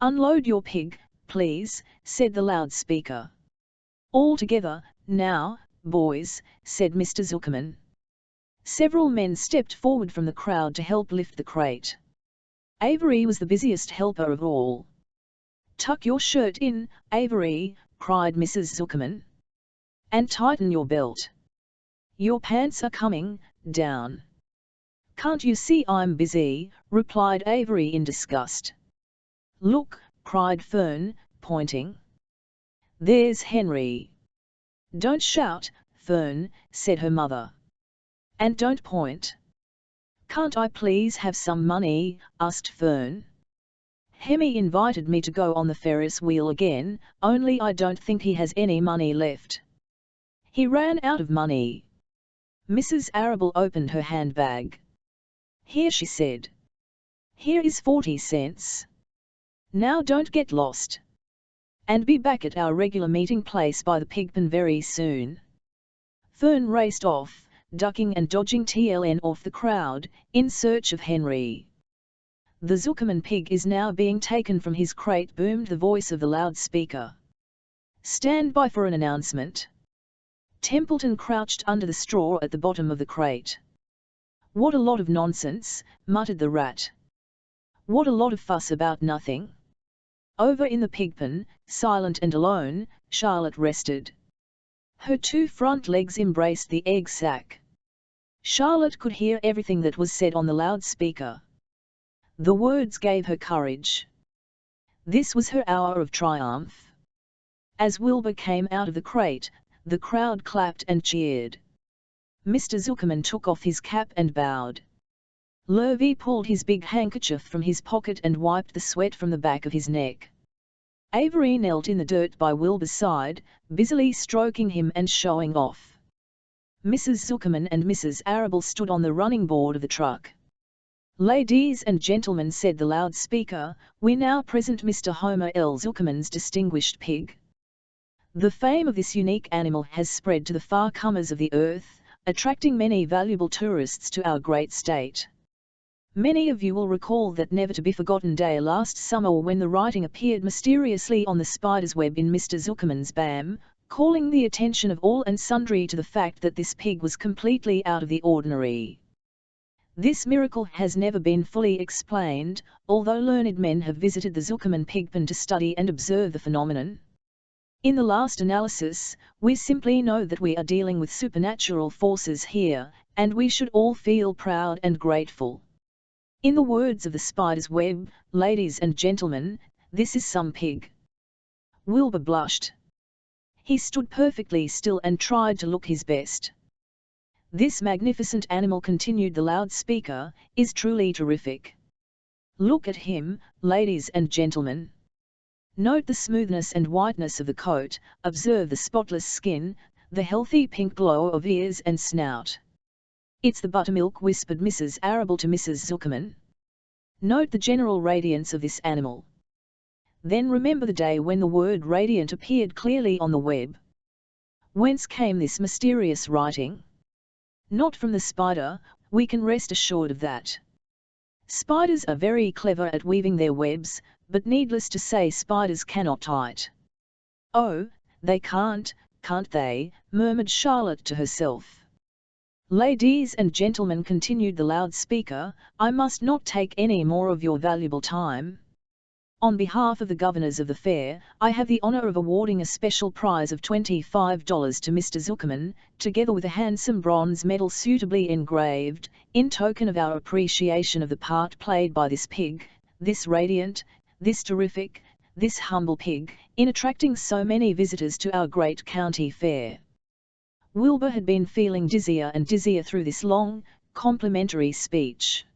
S1: Unload your pig, please," said the loudspeaker. "All together, now, boys," said Mr. Zuckerman. Several men stepped forward from the crowd to help lift the crate. Avery was the busiest helper of all. "Tuck your shirt in, Avery," cried Mrs. Zuckerman. "And tighten your belt. Your pants are coming down." "Can't you see I'm busy?" replied Avery in disgust. "Look," cried Fern, pointing. "There's Henry." "Don't shout, Fern," said her mother. "And don't point." "Can't I please have some money?" asked Fern. "Hemi invited me to go on the Ferris wheel again, only I don't think he has any money left. He ran out of money." Mrs. Arable opened her handbag. "Here," she said. "Here is 40 cents. Now don't get lost. And be back at our regular meeting place by the pigpen very soon." Fern raced off, ducking and dodging TLN off the crowd, in search of Henry. "The Zuckerman pig is now being taken from his crate," boomed the voice of the loudspeaker. "Stand by for an announcement." Templeton crouched under the straw at the bottom of the crate. "What a lot of nonsense," muttered the rat. "What a lot of fuss about nothing." Over in the pigpen, silent and alone, Charlotte rested. Her 2 front legs embraced the egg sack. Charlotte could hear everything that was said on the loudspeaker. The words gave her courage. This was her hour of triumph. As Wilbur came out of the crate, the crowd clapped and cheered. Mr. Zuckerman took off his cap and bowed. Lurvy pulled his big handkerchief from his pocket and wiped the sweat from the back of his neck. Avery knelt in the dirt by Wilbur's side, busily stroking him and showing off. Mrs. Zuckerman and Mrs. Arable stood on the running board of the truck. "Ladies and gentlemen," said the loudspeaker, "we now present Mr. Homer L. Zuckerman's distinguished pig. The fame of this unique animal has spread to the far corners of the earth, attracting many valuable tourists to our great state. Many of you will recall that never-to-be-forgotten day last summer when the writing appeared mysteriously on the spider's web in Mr. Zuckerman's BAM, calling the attention of all and sundry to the fact that this pig was completely out of the ordinary. This miracle has never been fully explained, although learned men have visited the Zuckerman pigpen to study and observe the phenomenon. In the last analysis, we simply know that we are dealing with supernatural forces here, and we should all feel proud and grateful. In the words of the spider's web, ladies and gentlemen, this is some pig." Wilbur blushed. He stood perfectly still and tried to look his best. "This magnificent animal," continued the loudspeaker, "is truly terrific. Look at him, ladies and gentlemen. Note the smoothness and whiteness of the coat, observe the spotless skin, the healthy pink glow of ears and snout." "It's the buttermilk," whispered Mrs. Arable to Mrs. Zuckerman. "Note the general radiance of this animal. Then remember the day when the word radiant appeared clearly on the web. Whence came this mysterious writing? Not from the spider, we can rest assured of that. Spiders are very clever at weaving their webs, but needless to say spiders cannot type." "Oh, they can't they?" murmured Charlotte to herself. "Ladies and gentlemen," continued the loudspeaker, "I must not take any more of your valuable time. On behalf of the governors of the fair, I have the honor of awarding a special prize of $25 to Mr. Zuckerman, together with a handsome bronze medal suitably engraved, in token of our appreciation of the part played by this pig, this radiant, this terrific, this humble pig, in attracting so many visitors to our great county fair." Wilbur had been feeling dizzier and dizzier through this long, complimentary speech.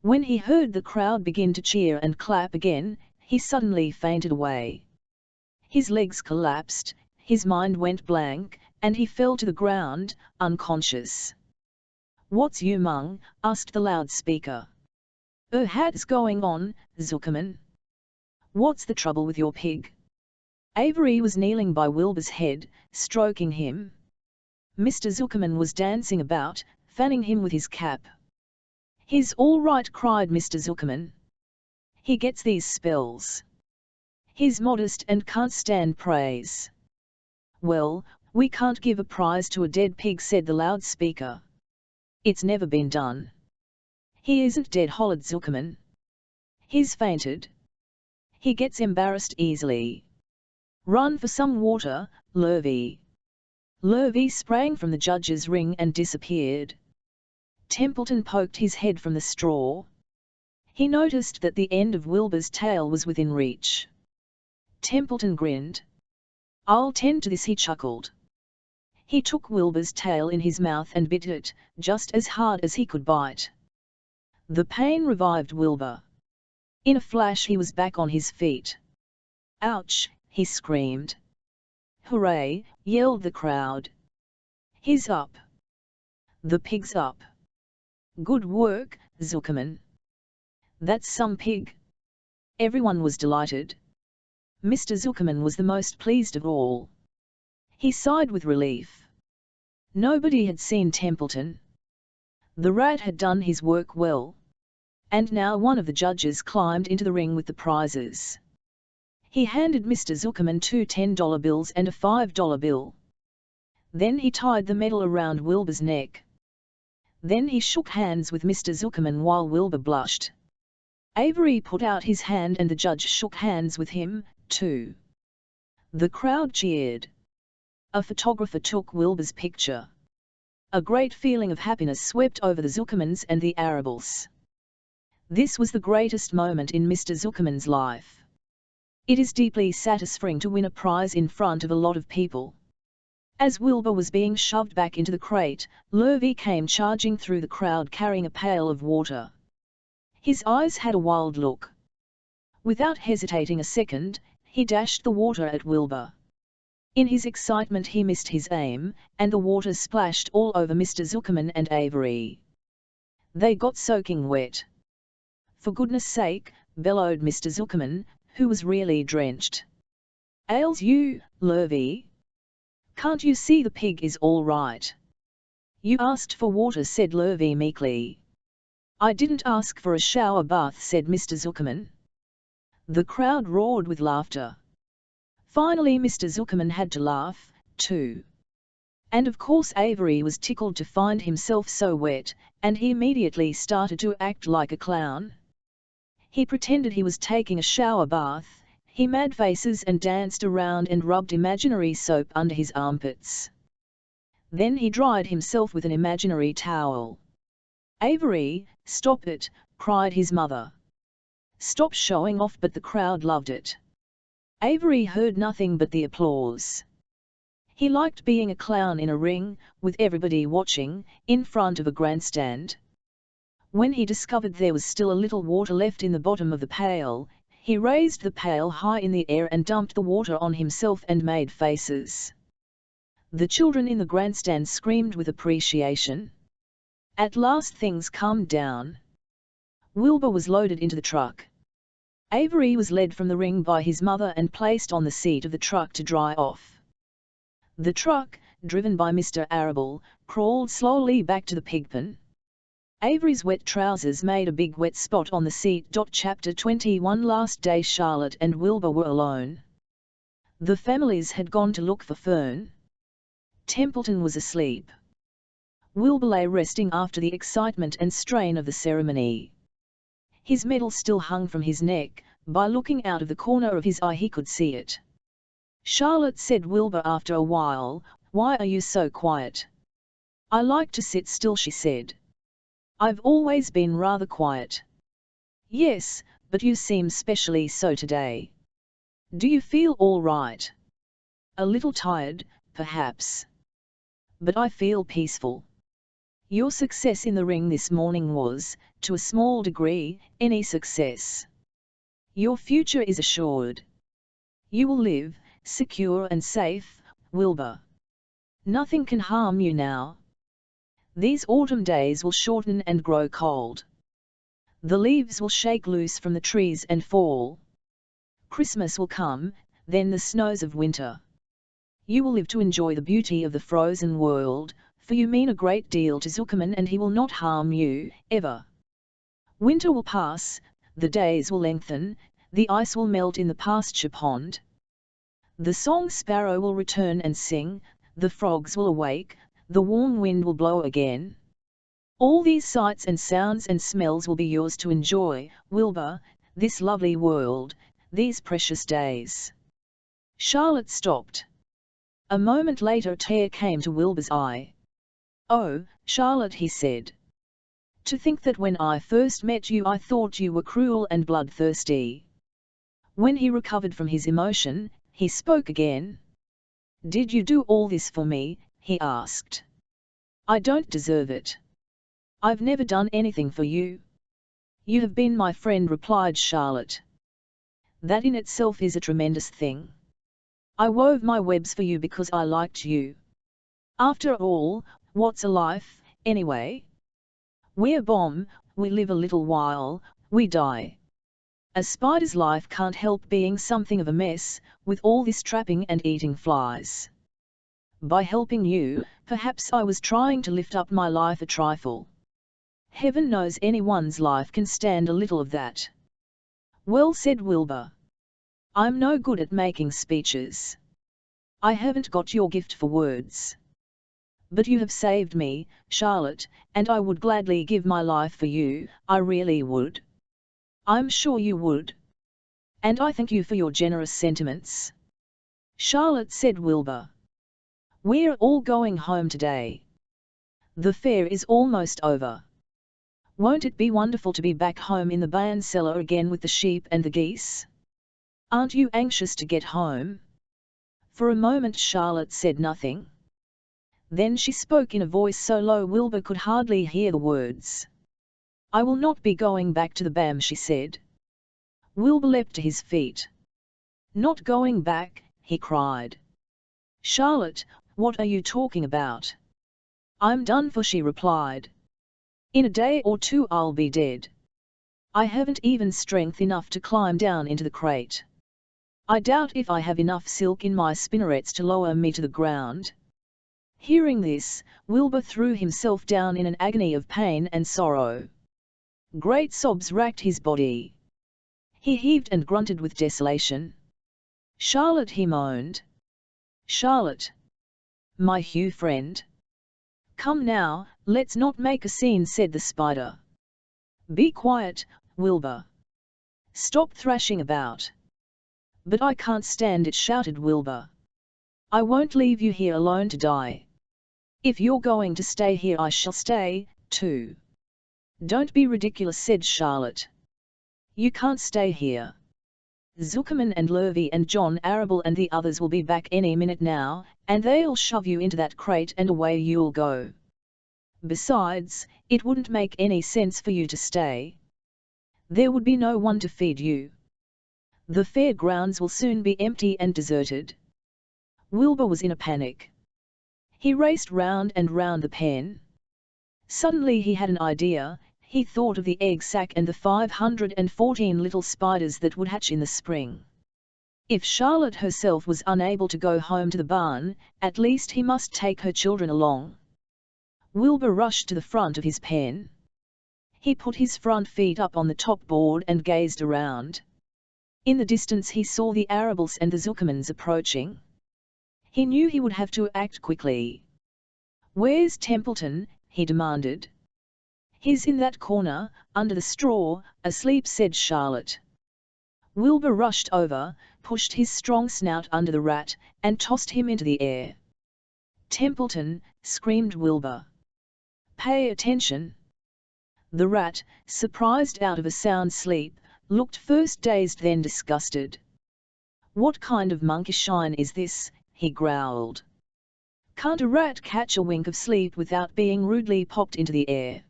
S1: When he heard the crowd begin to cheer and clap again, he suddenly fainted away. His legs collapsed, his mind went blank, and he fell to the ground, unconscious. "What's you mung?" asked the loudspeaker. "Hat's going on, Zuckerman. What's the trouble with your pig?" Avery was kneeling by Wilbur's head, stroking him. Mr. Zuckerman was dancing about, fanning him with his cap. "He's all right," cried Mr. Zuckerman. "He gets these spells. He's modest and can't stand praise. Well, we can't give a prize to a dead pig, said the loudspeaker. It's never been done. He isn't dead, hollered Zuckerman. He's fainted. He gets embarrassed easily. Run for some water, Lurvy. Lurvy sprang from the judge's ring and disappeared. Templeton poked his head from the straw. He noticed that the end of Wilbur's tail was within reach. Templeton grinned. I'll tend to this, he chuckled. He took Wilbur's tail in his mouth and bit it, just as hard as he could bite. The pain revived Wilbur. In a flash he was back on his feet. Ouch, he screamed. Hooray, yelled the crowd. He's up. The pig's up. Good work, Zuckerman. That's some pig. Everyone was delighted. Mr. Zuckerman was the most pleased of all. He sighed with relief. Nobody had seen Templeton. The rat had done his work well. And now one of the judges climbed into the ring with the prizes. He handed Mr. Zuckerman 2 $10 bills and a $5 bill. Then he tied the medal around Wilbur's neck. Then he shook hands with Mr. Zuckerman while Wilbur blushed. Avery put out his hand and the judge shook hands with him, too. The crowd cheered. A photographer took Wilbur's picture. A great feeling of happiness swept over the Zuckermans and the Arables. This was the greatest moment in Mr. Zuckerman's life. It is deeply satisfying to win a prize in front of a lot of people. As Wilbur was being shoved back into the crate, Lurvy came charging through the crowd carrying a pail of water. His eyes had a wild look. Without hesitating a second, he dashed the water at Wilbur. In his excitement he missed his aim, and the water splashed all over Mr. Zuckerman and Avery. They got soaking wet. For goodness sake, bellowed Mr. Zuckerman, who was really drenched. Ails you, Lurvy? Can't you see the pig is all right? You asked for water, said Lurvy meekly. I didn't ask for a shower bath, said Mr. Zuckerman. The crowd roared with laughter. Finally Mr. Zuckerman had to laugh, too. And of course Avery was tickled to find himself so wet, and he immediately started to act like a clown. He pretended he was taking a shower bath, he made faces and danced around and rubbed imaginary soap under his armpits. Then he dried himself with an imaginary towel. Avery, stop it, cried his mother. Stop showing off, but the crowd loved it. Avery heard nothing but the applause. He liked being a clown in a ring, with everybody watching, in front of a grandstand. When he discovered there was still a little water left in the bottom of the pail, he raised the pail high in the air and dumped the water on himself and made faces. The children in the grandstand screamed with appreciation. At last things calmed down. Wilbur was loaded into the truck. Avery was led from the ring by his mother and placed on the seat of the truck to dry off. The truck, driven by Mr. Arable, crawled slowly back to the pigpen. Avery's wet trousers made a big wet spot on the seat. Chapter 21. Last day. Charlotte and Wilbur were alone. The families had gone to look for Fern. Templeton was asleep. Wilbur lay resting after the excitement and strain of the ceremony. His medal still hung from his neck. By looking out of the corner of his eye he could see it. Charlotte, said Wilbur after a while, why are you so quiet? I like to sit still, she said. I've always been rather quiet. Yes, but you seem specially so today. Do you feel all right? A little tired, perhaps. But I feel peaceful. Your success in the ring this morning was, to a small degree, any success. Your future is assured. You will live, secure and safe, Wilbur. Nothing can harm you now. These autumn days will shorten and grow cold. The leaves will shake loose from the trees and fall. Christmas will come, then the snows of winter. You will live to enjoy the beauty of the frozen world, for you mean a great deal to Zuckerman and he will not harm you, ever. Winter will pass, the days will lengthen, the ice will melt in the pasture pond. The song sparrow will return and sing, the frogs will awake, the warm wind will blow again. All these sights and sounds and smells will be yours to enjoy, Wilbur, this lovely world, these precious days. Charlotte stopped. A moment later a tear came to Wilbur's eye. "Oh, Charlotte," he said. "To think that when I first met you I thought you were cruel and bloodthirsty." When he recovered from his emotion, he spoke again. "Did you do all this for me?" he asked. "I don't deserve it. I've never done anything for you." "You have been my friend," replied Charlotte. "That in itself is a tremendous thing. I wove my webs for you because I liked you. After all, what's a life, anyway? We're a bomb, we live a little while, we die. A spider's life can't help being something of a mess, with all this trapping and eating flies. By helping you, perhaps I was trying to lift up my life a trifle. Heaven knows anyone's life can stand a little of that." "Well," said Wilbur. "I'm no good at making speeches. I haven't got your gift for words. But you have saved me, Charlotte, and I would gladly give my life for you, I really would." "I'm sure you would. And I thank you for your generous sentiments." "Charlotte," said Wilbur. "We're all going home today. The fair is almost over. Won't it be wonderful to be back home in the barn cellar again with the sheep and the geese? Aren't you anxious to get home?" For a moment Charlotte said nothing. Then she spoke in a voice so low Wilbur could hardly hear the words. "I will not be going back to the BAM," she said. Wilbur leapt to his feet. "Not going back?" he cried. "Charlotte, what are you talking about?" "I'm done for," she replied. "In a day or two I'll be dead. I haven't even strength enough to climb down into the crate. I doubt if I have enough silk in my spinnerets to lower me to the ground." Hearing this, Wilbur threw himself down in an agony of pain and sorrow. Great sobs racked his body. He heaved and grunted with desolation. "Charlotte," he moaned. "Charlotte. My Hugh friend. Come now, let's not make a scene," said the spider. "Be quiet, Wilbur. Stop thrashing about." "But I can't stand it," shouted Wilbur. "I won't leave you here alone to die. If you're going to stay here I shall stay, too." "Don't be ridiculous," said Charlotte. "You can't stay here. Zuckerman and Lurvy and John Arable and the others will be back any minute now, and they'll shove you into that crate and away you'll go. Besides, it wouldn't make any sense for you to stay. There would be no one to feed you. The fairgrounds will soon be empty and deserted." Wilbur was in a panic. He raced round and round the pen. Suddenly he had an idea. He thought of the egg sack and the 514 little spiders that would hatch in the spring. If Charlotte herself was unable to go home to the barn, at least he must take her children along. Wilbur rushed to the front of his pen. He put his front feet up on the top board and gazed around. In the distance he saw the Arables and the Zuckermans approaching. He knew he would have to act quickly. "Where's Templeton?" he demanded. "He's in that corner, under the straw, asleep," said Charlotte. Wilbur rushed over, pushed his strong snout under the rat, and tossed him into the air. "Templeton!" screamed Wilbur. "Pay attention!" The rat, surprised out of a sound sleep, looked first dazed then disgusted. "What kind of monkeyshine is this?" he growled. "Can't a rat catch a wink of sleep without being rudely popped into the air?"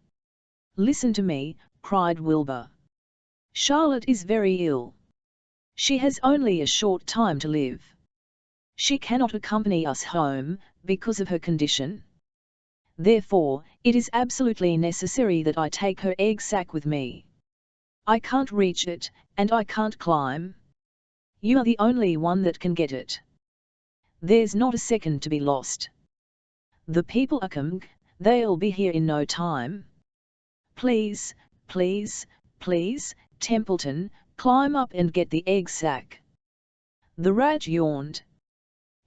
S1: "Listen to me," cried Wilbur. "Charlotte is very ill. She has only a short time to live. She cannot accompany us home, because of her condition. Therefore, it is absolutely necessary that I take her egg sack with me. I can't reach it, and I can't climb. You are the only one that can get it. There's not a second to be lost. The people are coming, they'll be here in no time. Please, please, please, Templeton, Climb up and get the egg sack." The rat yawned.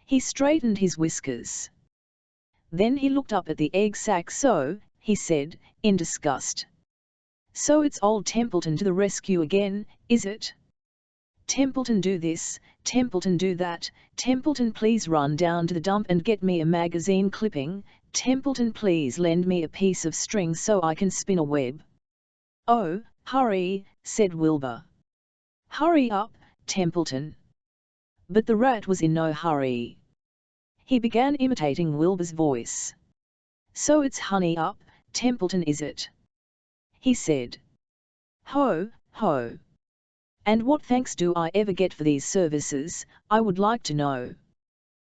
S1: He straightened his whiskers. Then he looked up at the egg sack. "So," he said, in disgust. "So it's old Templeton to the rescue again, is it? Templeton do this, Templeton do that, Templeton please run down to the dump and get me a magazine clipping, Templeton please lend me a piece of string so I can spin a web." "Oh, hurry," said Wilbur. "Hurry up, Templeton." But the rat was in no hurry. He began imitating Wilbur's voice. "So it's honey up, Templeton, is it?" he said. "Ho, ho. And what thanks do I ever get for these services, I would like to know?"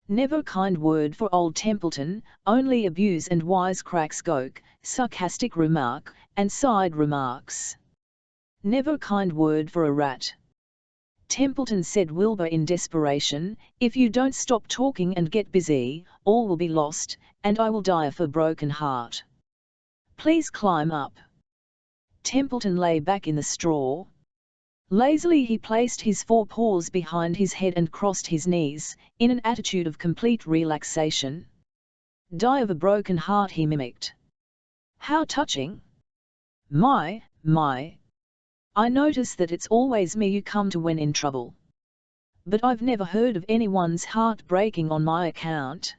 S1: Never kind word for old Templeton, only abuse and wisecracks, goke, sarcastic remark, and side remarks. Never kind word for a rat. "Templeton," said Wilbur in desperation, "if you don't stop talking and get busy, all will be lost, and I will die of a broken heart. Please climb up." Templeton lay back in the straw. Lazily he placed his forepaws behind his head and crossed his knees, in an attitude of complete relaxation. "Die of a broken heart," he mimicked. "How touching! My. I notice that it's always me you come to when in trouble. But I've never heard of anyone's heart breaking on my account."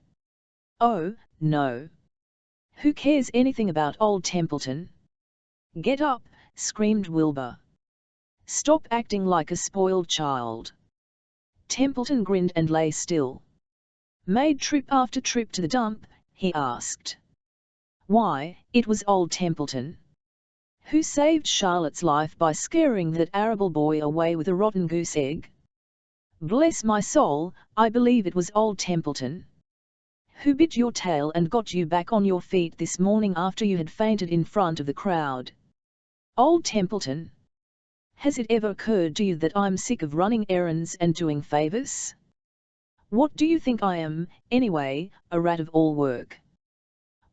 S1: "Oh, no. Who cares anything about old Templeton?" "Get up," screamed Wilbur. "Stop acting like a spoiled child." Templeton grinned and lay still. "Made trip after trip to the dump?" he asked. "Why, it was old Templeton. Who saved Charlotte's life by scaring that arable boy away with a rotten goose egg? Bless my soul, I believe it was old Templeton. Who bit your tail and got you back on your feet this morning after you had fainted in front of the crowd? Old Templeton. Has it ever occurred to you that I'm sick of running errands and doing favors? What do you think I am, anyway, a rat of all work?"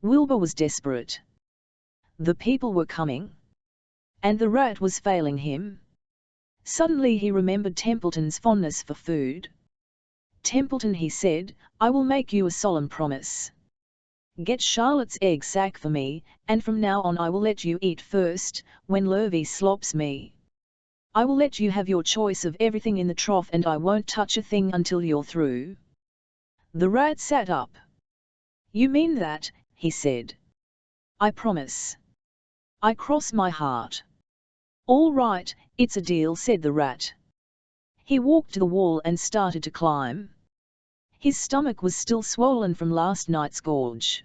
S1: Wilbur was desperate. The people were coming. And the rat was failing him. Suddenly he remembered Templeton's fondness for food. "Templeton," he said, "I will make you a solemn promise. Get Charlotte's egg sack for me, and from now on I will let you eat first, when Lurvy slops me. I will let you have your choice of everything in the trough and I won't touch a thing until you're through." The rat sat up. "You mean that?" he said. "I promise. I cross my heart." "All right, it's a deal," said the rat. He walked to the wall and started to climb. His stomach was still swollen from last night's gorge.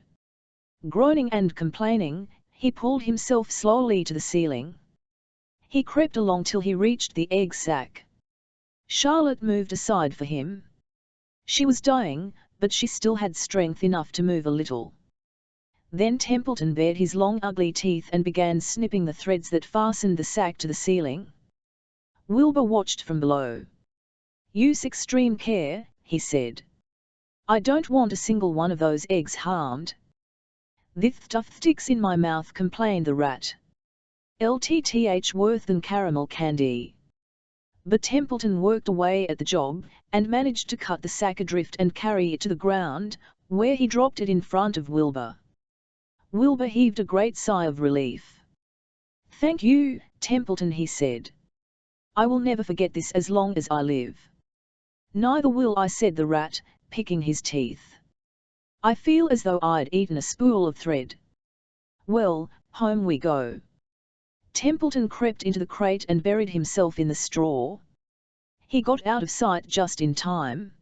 S1: Groaning and complaining, he pulled himself slowly to the ceiling. He crept along till he reached the egg sack. Charlotte moved aside for him. She was dying, but she still had strength enough to move a little. Then Templeton bared his long ugly teeth and began snipping the threads that fastened the sack to the ceiling. Wilbur watched from below. "Use extreme care," he said. "I don't want a single one of those eggs harmed." "This stuff sticks in my mouth," complained the rat. "LTTH worse than caramel candy." But Templeton worked away at the job, and managed to cut the sack adrift and carry it to the ground, where he dropped it in front of Wilbur. Wilbur heaved a great sigh of relief. "Thank you, Templeton," he said. "I will never forget this as long as I live." "Neither will I," said the rat, picking his teeth. "I feel as though I'd eaten a spool of thread. Well, home we go." Templeton crept into the crate and buried himself in the straw. He got out of sight just in time.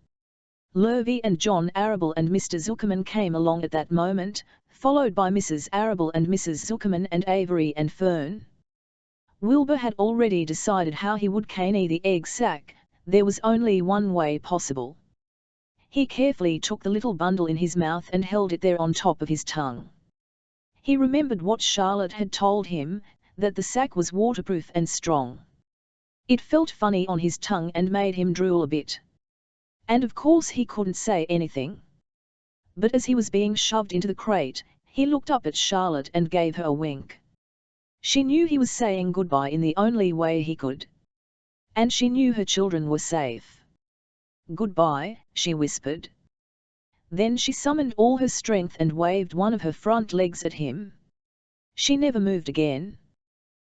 S1: Lurvy and John Arable and Mr. Zuckerman came along at that moment, followed by Mrs. Arable and Mrs. Zuckerman and Avery and Fern. Wilbur had already decided how he would canny the egg sack. There was only one way possible. He carefully took the little bundle in his mouth and held it there on top of his tongue. He remembered what Charlotte had told him, that the sack was waterproof and strong. It felt funny on his tongue and made him drool a bit. And of course he couldn't say anything. But as he was being shoved into the crate, he looked up at Charlotte and gave her a wink. She knew he was saying goodbye in the only way he could. and she knew her children were safe. "Goodbye," she whispered. Then she summoned all her strength and waved one of her front legs at him. She never moved again.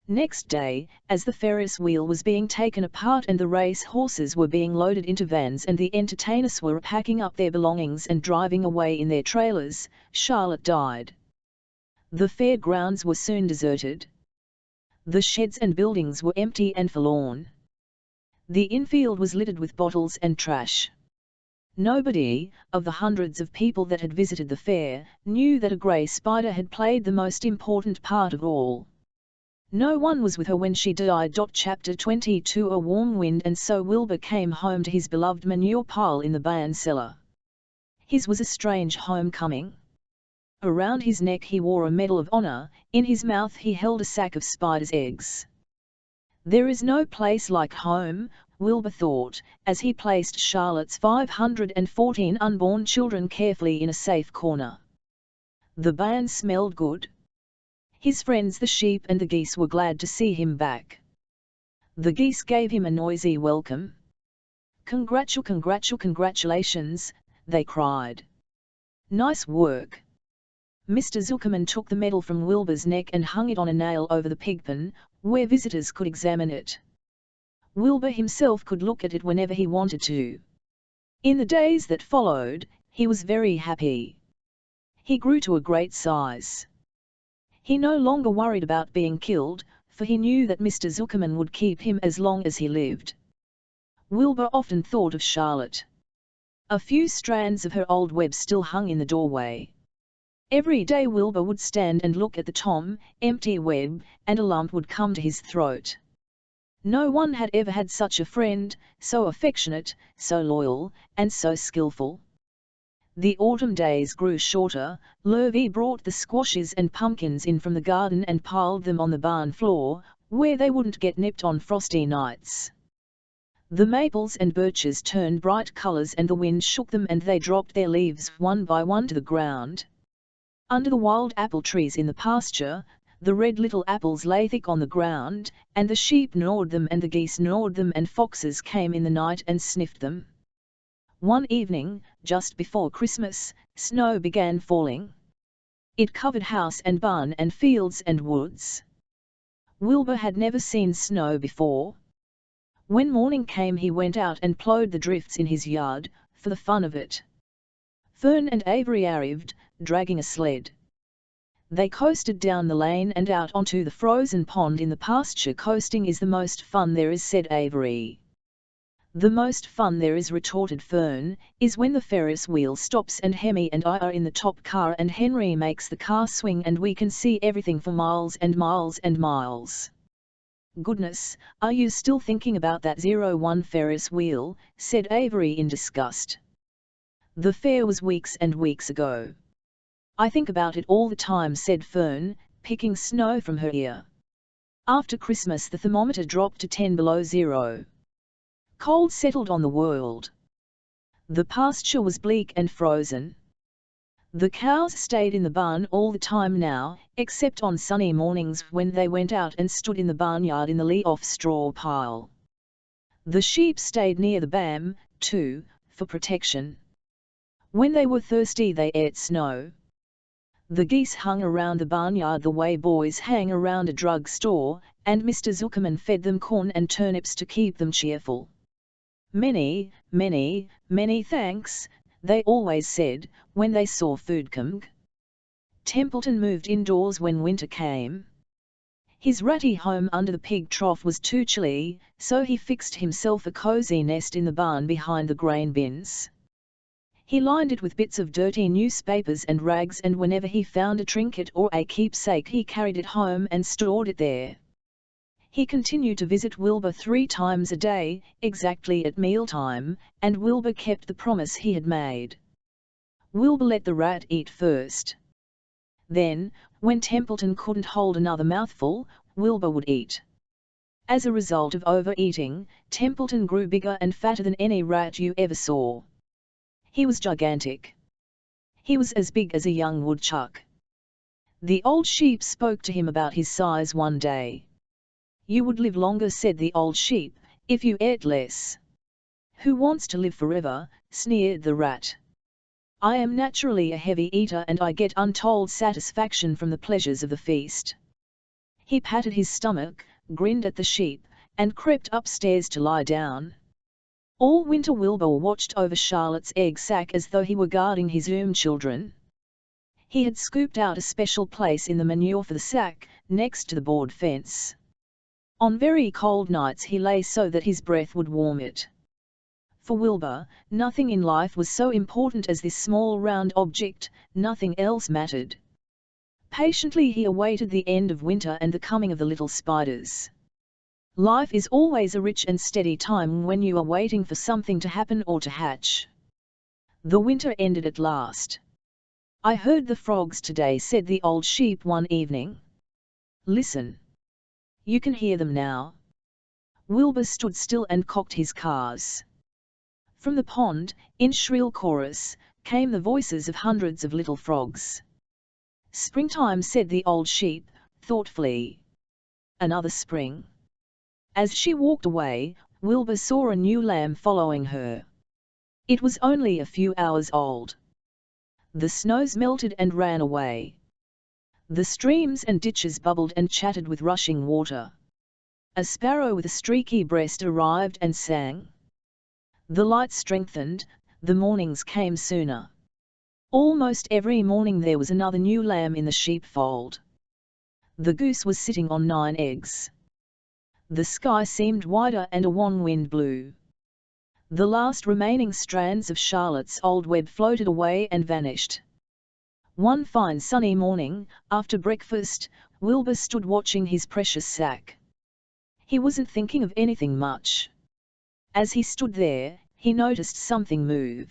S1: Next day, as the Ferris wheel was being taken apart and the race horses were being loaded into vans and the entertainers were packing up their belongings and driving away in their trailers, Charlotte died. The fairgrounds were soon deserted. The sheds and buildings were empty and forlorn. The infield was littered with bottles and trash. Nobody, of the hundreds of people that had visited the fair, knew that a grey spider had played the most important part of all. No one was with her when she died. Chapter 22 A warm wind. And so Wilbur came home to his beloved manure pile in the barn cellar. His was a strange homecoming. Around his neck he wore a Medal of Honor, in his mouth he held a sack of spider's eggs. There is no place like home, Wilbur thought, as he placed Charlotte's 514 unborn children carefully in a safe corner. The barn smelled good. His friends the sheep and the geese were glad to see him back. The geese gave him a noisy welcome. Congratulations, they cried. Nice work. Mr. Zuckerman took the medal from Wilbur's neck and hung it on a nail over the pigpen, where visitors could examine it. Wilbur himself could look at it whenever he wanted to. In the days that followed, he was very happy. He grew to a great size. He no longer worried about being killed, for he knew that Mr. Zuckerman would keep him as long as he lived. Wilbur often thought of Charlotte. A few strands of her old web still hung in the doorway. Every day Wilbur would stand and look at the empty web, and a lump would come to his throat. No one had ever had such a friend, so affectionate, so loyal, and so skillful. The autumn days grew shorter. Lurvy brought the squashes and pumpkins in from the garden and piled them on the barn floor, where they wouldn't get nipped on frosty nights. The maples and birches turned bright colors and the wind shook them and they dropped their leaves one by one to the ground. Under the wild apple trees in the pasture, the red little apples lay thick on the ground, and the sheep gnawed them and the geese gnawed them and foxes came in the night and sniffed them. One evening, just before Christmas, snow began falling. It covered house and barn and fields and woods. Wilbur had never seen snow before. When morning came he went out and plowed the drifts in his yard, for the fun of it. Fern and Avery arrived, dragging a sled. They coasted down the lane and out onto the frozen pond in the pasture. Coasting is the most fun there is, said Avery. The most fun there is, retorted Fern, is when the Ferris wheel stops and Hemi and I are in the top car and Henry makes the car swing and we can see everything for miles and miles and miles. Goodness, are you still thinking about that 01 Ferris wheel, said Avery in disgust. The fair was weeks and weeks ago. I think about it all the time, said Fern, picking snow from her ear. After Christmas the thermometer dropped to 10 below zero. Cold settled on the world. The pasture was bleak and frozen. The cows stayed in the barn all the time now, except on sunny mornings when they went out and stood in the barnyard in the lee-off straw pile. The sheep stayed near the bam, too, for protection. When they were thirsty they ate snow. The geese hung around the barnyard the way boys hang around a drug store, and Mr. Zuckerman fed them corn and turnips to keep them cheerful. Many, many, many thanks, they always said, when they saw food come. Templeton moved indoors when winter came. His ratty home under the pig trough was too chilly, so he fixed himself a cozy nest in the barn behind the grain bins. He lined it with bits of dirty newspapers and rags, and whenever he found a trinket or a keepsake he carried it home and stored it there. He continued to visit Wilbur 3 times a day, exactly at mealtime, and Wilbur kept the promise he had made. Wilbur let the rat eat first. Then, when Templeton couldn't hold another mouthful, Wilbur would eat. As a result of overeating, Templeton grew bigger and fatter than any rat you ever saw. He was gigantic. He was as big as a young woodchuck. The old sheep spoke to him about his size one day. You would live longer, said the old sheep, If you ate less. Who wants to live forever, sneered the rat. I am naturally a heavy eater and I get untold satisfaction from the pleasures of the feast. He patted his stomach, grinned at the sheep, and crept upstairs to lie down. All winter Wilbur watched over Charlotte's egg sack as though he were guarding his children. He had scooped out a special place in the manure for the sack, next to the board fence. On very cold nights he lay so that his breath would warm it. For Wilbur, nothing in life was so important as this small round object, nothing else mattered. Patiently he awaited the end of winter and the coming of the little spiders. Life is always a rich and steady time when you are waiting for something to happen or to hatch. The winter ended at last. I heard the frogs today, said the old sheep one evening. Listen. You can hear them now. Wilbur stood still and cocked his cars. From the pond, in shrill chorus, came the voices of hundreds of little frogs. Springtime, said the old sheep, thoughtfully. Another spring. As she walked away, Wilbur saw a new lamb following her. It was only a few hours old. The snows melted and ran away. The streams and ditches bubbled and chattered with rushing water. A sparrow with a streaky breast arrived and sang. The light strengthened, the mornings came sooner. Almost every morning there was another new lamb in the sheepfold. The goose was sitting on 9 eggs. The sky seemed wider and a wan wind blew. The last remaining strands of Charlotte's old web floated away and vanished. One fine sunny morning, after breakfast, Wilbur stood watching his precious sack. He wasn't thinking of anything much. As he stood there, he noticed something move.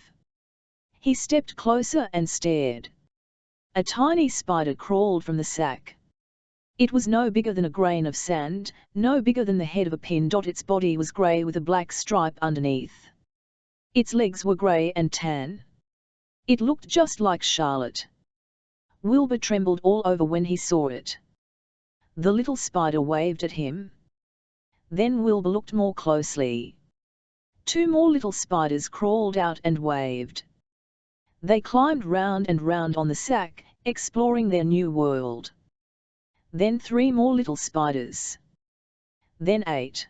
S1: He stepped closer and stared. A tiny spider crawled from the sack. It was no bigger than a grain of sand, no bigger than the head of a pin. Its body was grey with a black stripe underneath. Its legs were grey and tan. It looked just like Charlotte. Wilbur trembled all over when he saw it. The little spider waved at him. Then Wilbur looked more closely. 2 more little spiders crawled out and waved. They climbed round and round on the sack, exploring their new world. Then 3 more little spiders. Then 8.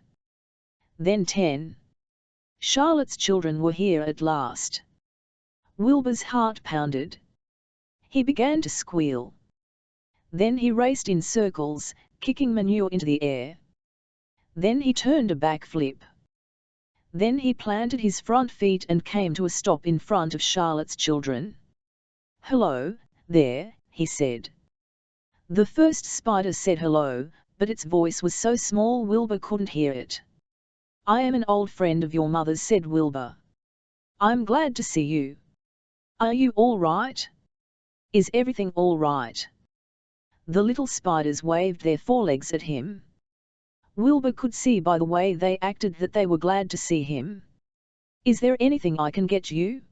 S1: Then 10. Charlotte's children were here at last. Wilbur's heart pounded. He began to squeal. Then he raced in circles, kicking manure into the air. Then he turned a backflip. Then he planted his front feet and came to a stop in front of Charlotte's children. "Hello, there," he said. The first spider said hello, but its voice was so small Wilbur couldn't hear it. "I am an old friend of your mother's," said Wilbur. "I'm glad to see you. Are you all right? Is everything all right?" The little spiders waved their forelegs at him. Wilbur could see by the way they acted that they were glad to see him. "Is there anything I can get you?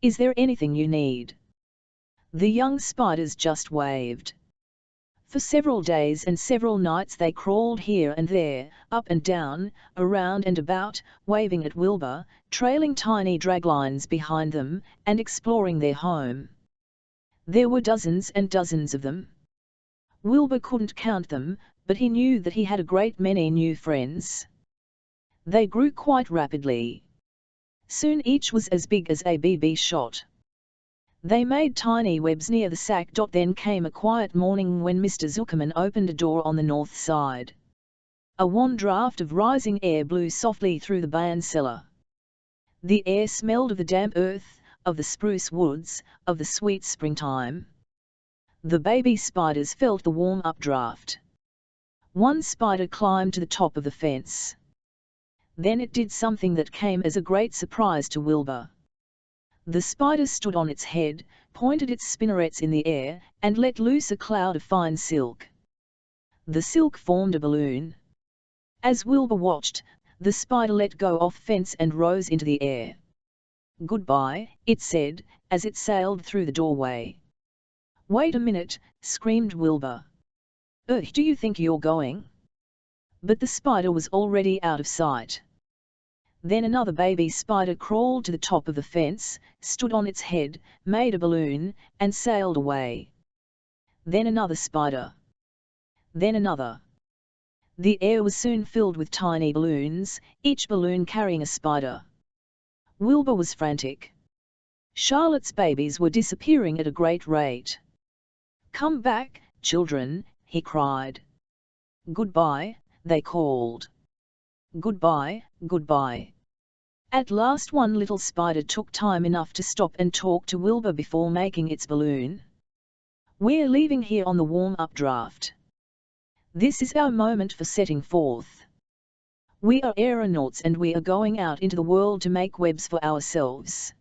S1: Is there anything you need?" The young spiders just waved. For several days and several nights they crawled here and there, up and down, around and about, waving at Wilbur, trailing tiny draglines behind them, and exploring their home. There were dozens and dozens of them. Wilbur couldn't count them, but he knew that he had a great many new friends. They grew quite rapidly. Soon each was as big as a BB shot. They made tiny webs near the sack. Then came a quiet morning when Mr. Zuckerman opened a door on the north side. A wan draft of rising air blew softly through the barn cellar. The air smelled of the damp earth, of the spruce woods, of the sweet springtime. The baby spiders felt the warm updraft. One spider climbed to the top of the fence. Then it did something that came as a great surprise to Wilbur. The spider stood on its head, pointed its spinnerets in the air, and let loose a cloud of fine silk. The silk formed a balloon. As Wilbur watched, the spider let go off fence and rose into the air. "Goodbye," it said, as it sailed through the doorway. "Wait a minute," screamed Wilbur. "Do you think you're going?" But the spider was already out of sight. Then another baby spider crawled to the top of the fence, stood on its head, made a balloon, and sailed away. Then another spider. Then another. The air was soon filled with tiny balloons, each balloon carrying a spider. Wilbur was frantic. Charlotte's babies were disappearing at a great rate. "Come back, children," he cried. "Goodbye," they called. "Goodbye, goodbye." At last one little spider took time enough to stop and talk to Wilbur before making its balloon. "We're leaving here on the warm-up draft. This is our moment for setting forth. We are aeronauts and we are going out into the world to make webs for ourselves."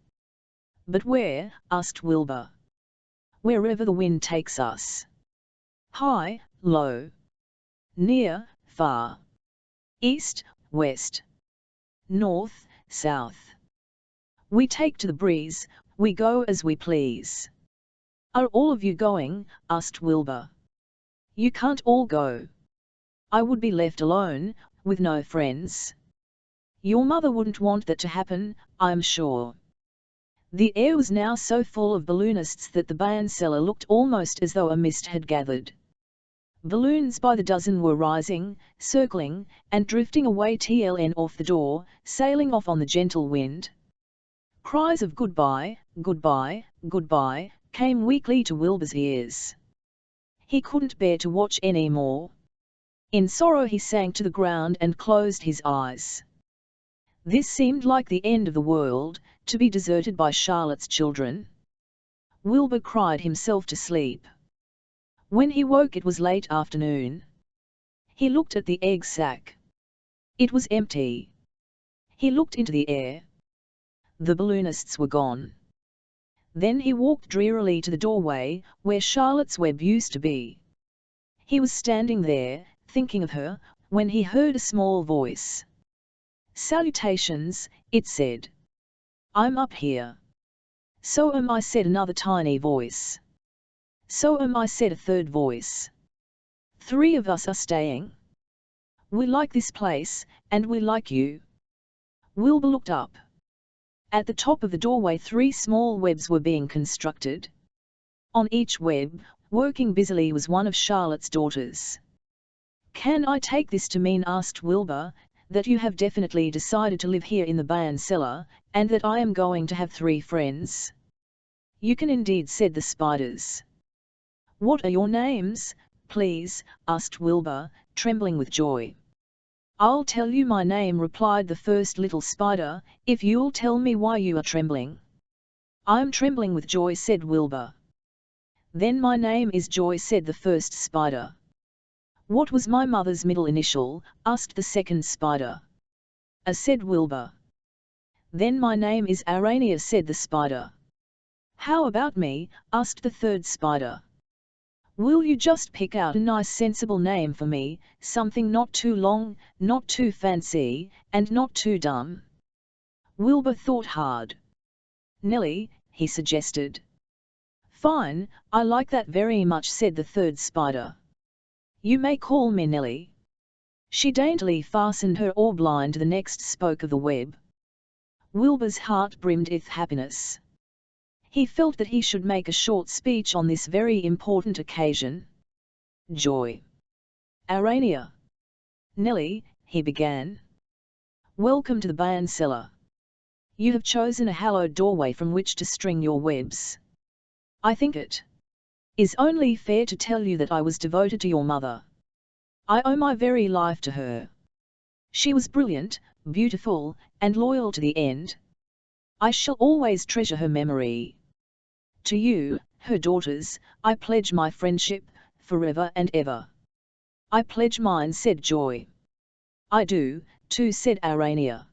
S1: "But where?" asked Wilbur. "Wherever the wind takes us. High, low. Near, far. East, west. North, south. We take to the breeze, we go as we please." "Are all of you going?" asked Wilbur. "You can't all go. I would be left alone, with no friends. Your mother wouldn't want that to happen, I'm sure." The air was now so full of balloonists that the Bayansela looked almost as though a mist had gathered. Balloons by the dozen were rising, circling, and drifting away tln off the door, sailing off on the gentle wind. Cries of "goodbye, goodbye, goodbye" came weakly to Wilbur's ears. He couldn't bear to watch any more. In sorrow he sank to the ground and closed his eyes. This seemed like the end of the world, to be deserted by Charlotte's children. Wilbur cried himself to sleep. When he woke it was late afternoon. He looked at the egg sack. It was empty. He looked into the air. The balloonists were gone. Then he walked drearily to the doorway, where Charlotte's web used to be. He was standing there, thinking of her, when he heard a small voice. "Salutations," it said. "I'm up here." "So am I," said another tiny voice. "So am I," said a third voice. "Three of us are staying. We like this place, and we like you." Wilbur looked up. At the top of the doorway 3 small webs were being constructed. On each web, working busily, was one of Charlotte's daughters. "Can I take this to mean," asked Wilbur, "that you have definitely decided to live here in the Bayansela, and that I am going to have 3 friends?" "You can indeed," said the spiders. "What are your names, please?" asked Wilbur, trembling with joy. "I'll tell you my name," replied the first little spider, "if you'll tell me why you are trembling." "I'm trembling with joy," said Wilbur. "Then my name is Joy," said the first spider. "What was my mother's middle initial?" asked the second spider. "A," said Wilbur. "Then my name is Arania," said the spider. "How about me?" asked the third spider. "Will you just pick out a nice sensible name for me, something not too long, not too fancy, and not too dumb?" Wilbur thought hard. "Nellie," he suggested. "Fine, I like that very much," said the third spider. "You may call me Nellie." She daintily fastened her orb line to the next spoke of the web. Wilbur's heart brimmed with happiness. He felt that he should make a short speech on this very important occasion. "Joy. Arania. Nellie," he began. "Welcome to the Bayansela. You have chosen a hallowed doorway from which to string your webs. I think it is only fair to tell you that I was devoted to your mother. I owe my very life to her. She was brilliant, beautiful, and loyal to the end. I shall always treasure her memory. To you, her daughters, I pledge my friendship, forever and ever." "I pledge mine," said Joy. "I do, too," said Arania.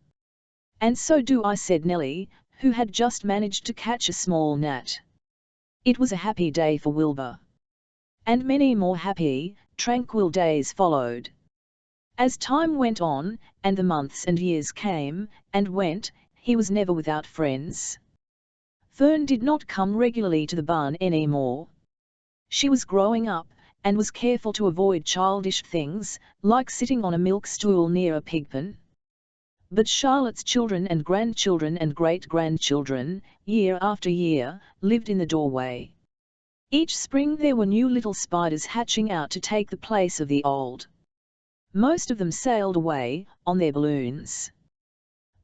S1: "And so do I," said Nellie, who had just managed to catch a small gnat. It was a happy day for Wilbur. And many more happy, tranquil days followed. As time went on, and the months and years came and went, he was never without friends. Fern did not come regularly to the barn anymore. She was growing up, and was careful to avoid childish things, like sitting on a milk stool near a pigpen. But Charlotte's children and great-grandchildren, year after year, lived in the doorway. Each spring there were new little spiders hatching out to take the place of the old. Most of them sailed away, on their balloons.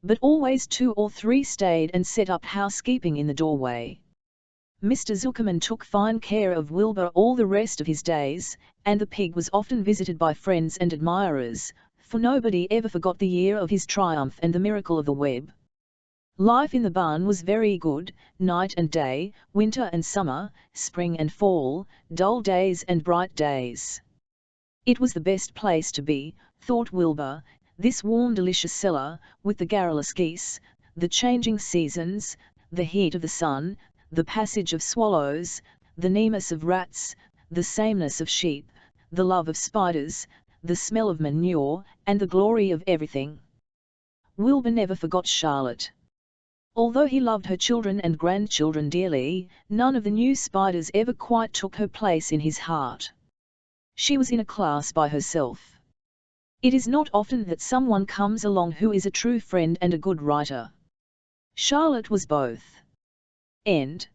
S1: But always 2 or 3 stayed and set up housekeeping in the doorway. Mr. Zuckerman took fine care of Wilbur all the rest of his days, and the pig was often visited by friends and admirers, for nobody ever forgot the year of his triumph and the miracle of the web. Life in the barn was very good, night and day, winter and summer, spring and fall, dull days and bright days. It was the best place to be, thought Wilbur, this warm delicious cellar, with the garrulous geese, the changing seasons, the heat of the sun, the passage of swallows, the nearness of rats, the sameness of sheep, the love of spiders, the smell of manure, and the glory of everything. Wilbur never forgot Charlotte. Although he loved her children and grandchildren dearly, none of the new spiders ever quite took her place in his heart. She was in a class by herself. It is not often that someone comes along who is a true friend and a good writer. Charlotte was both. End.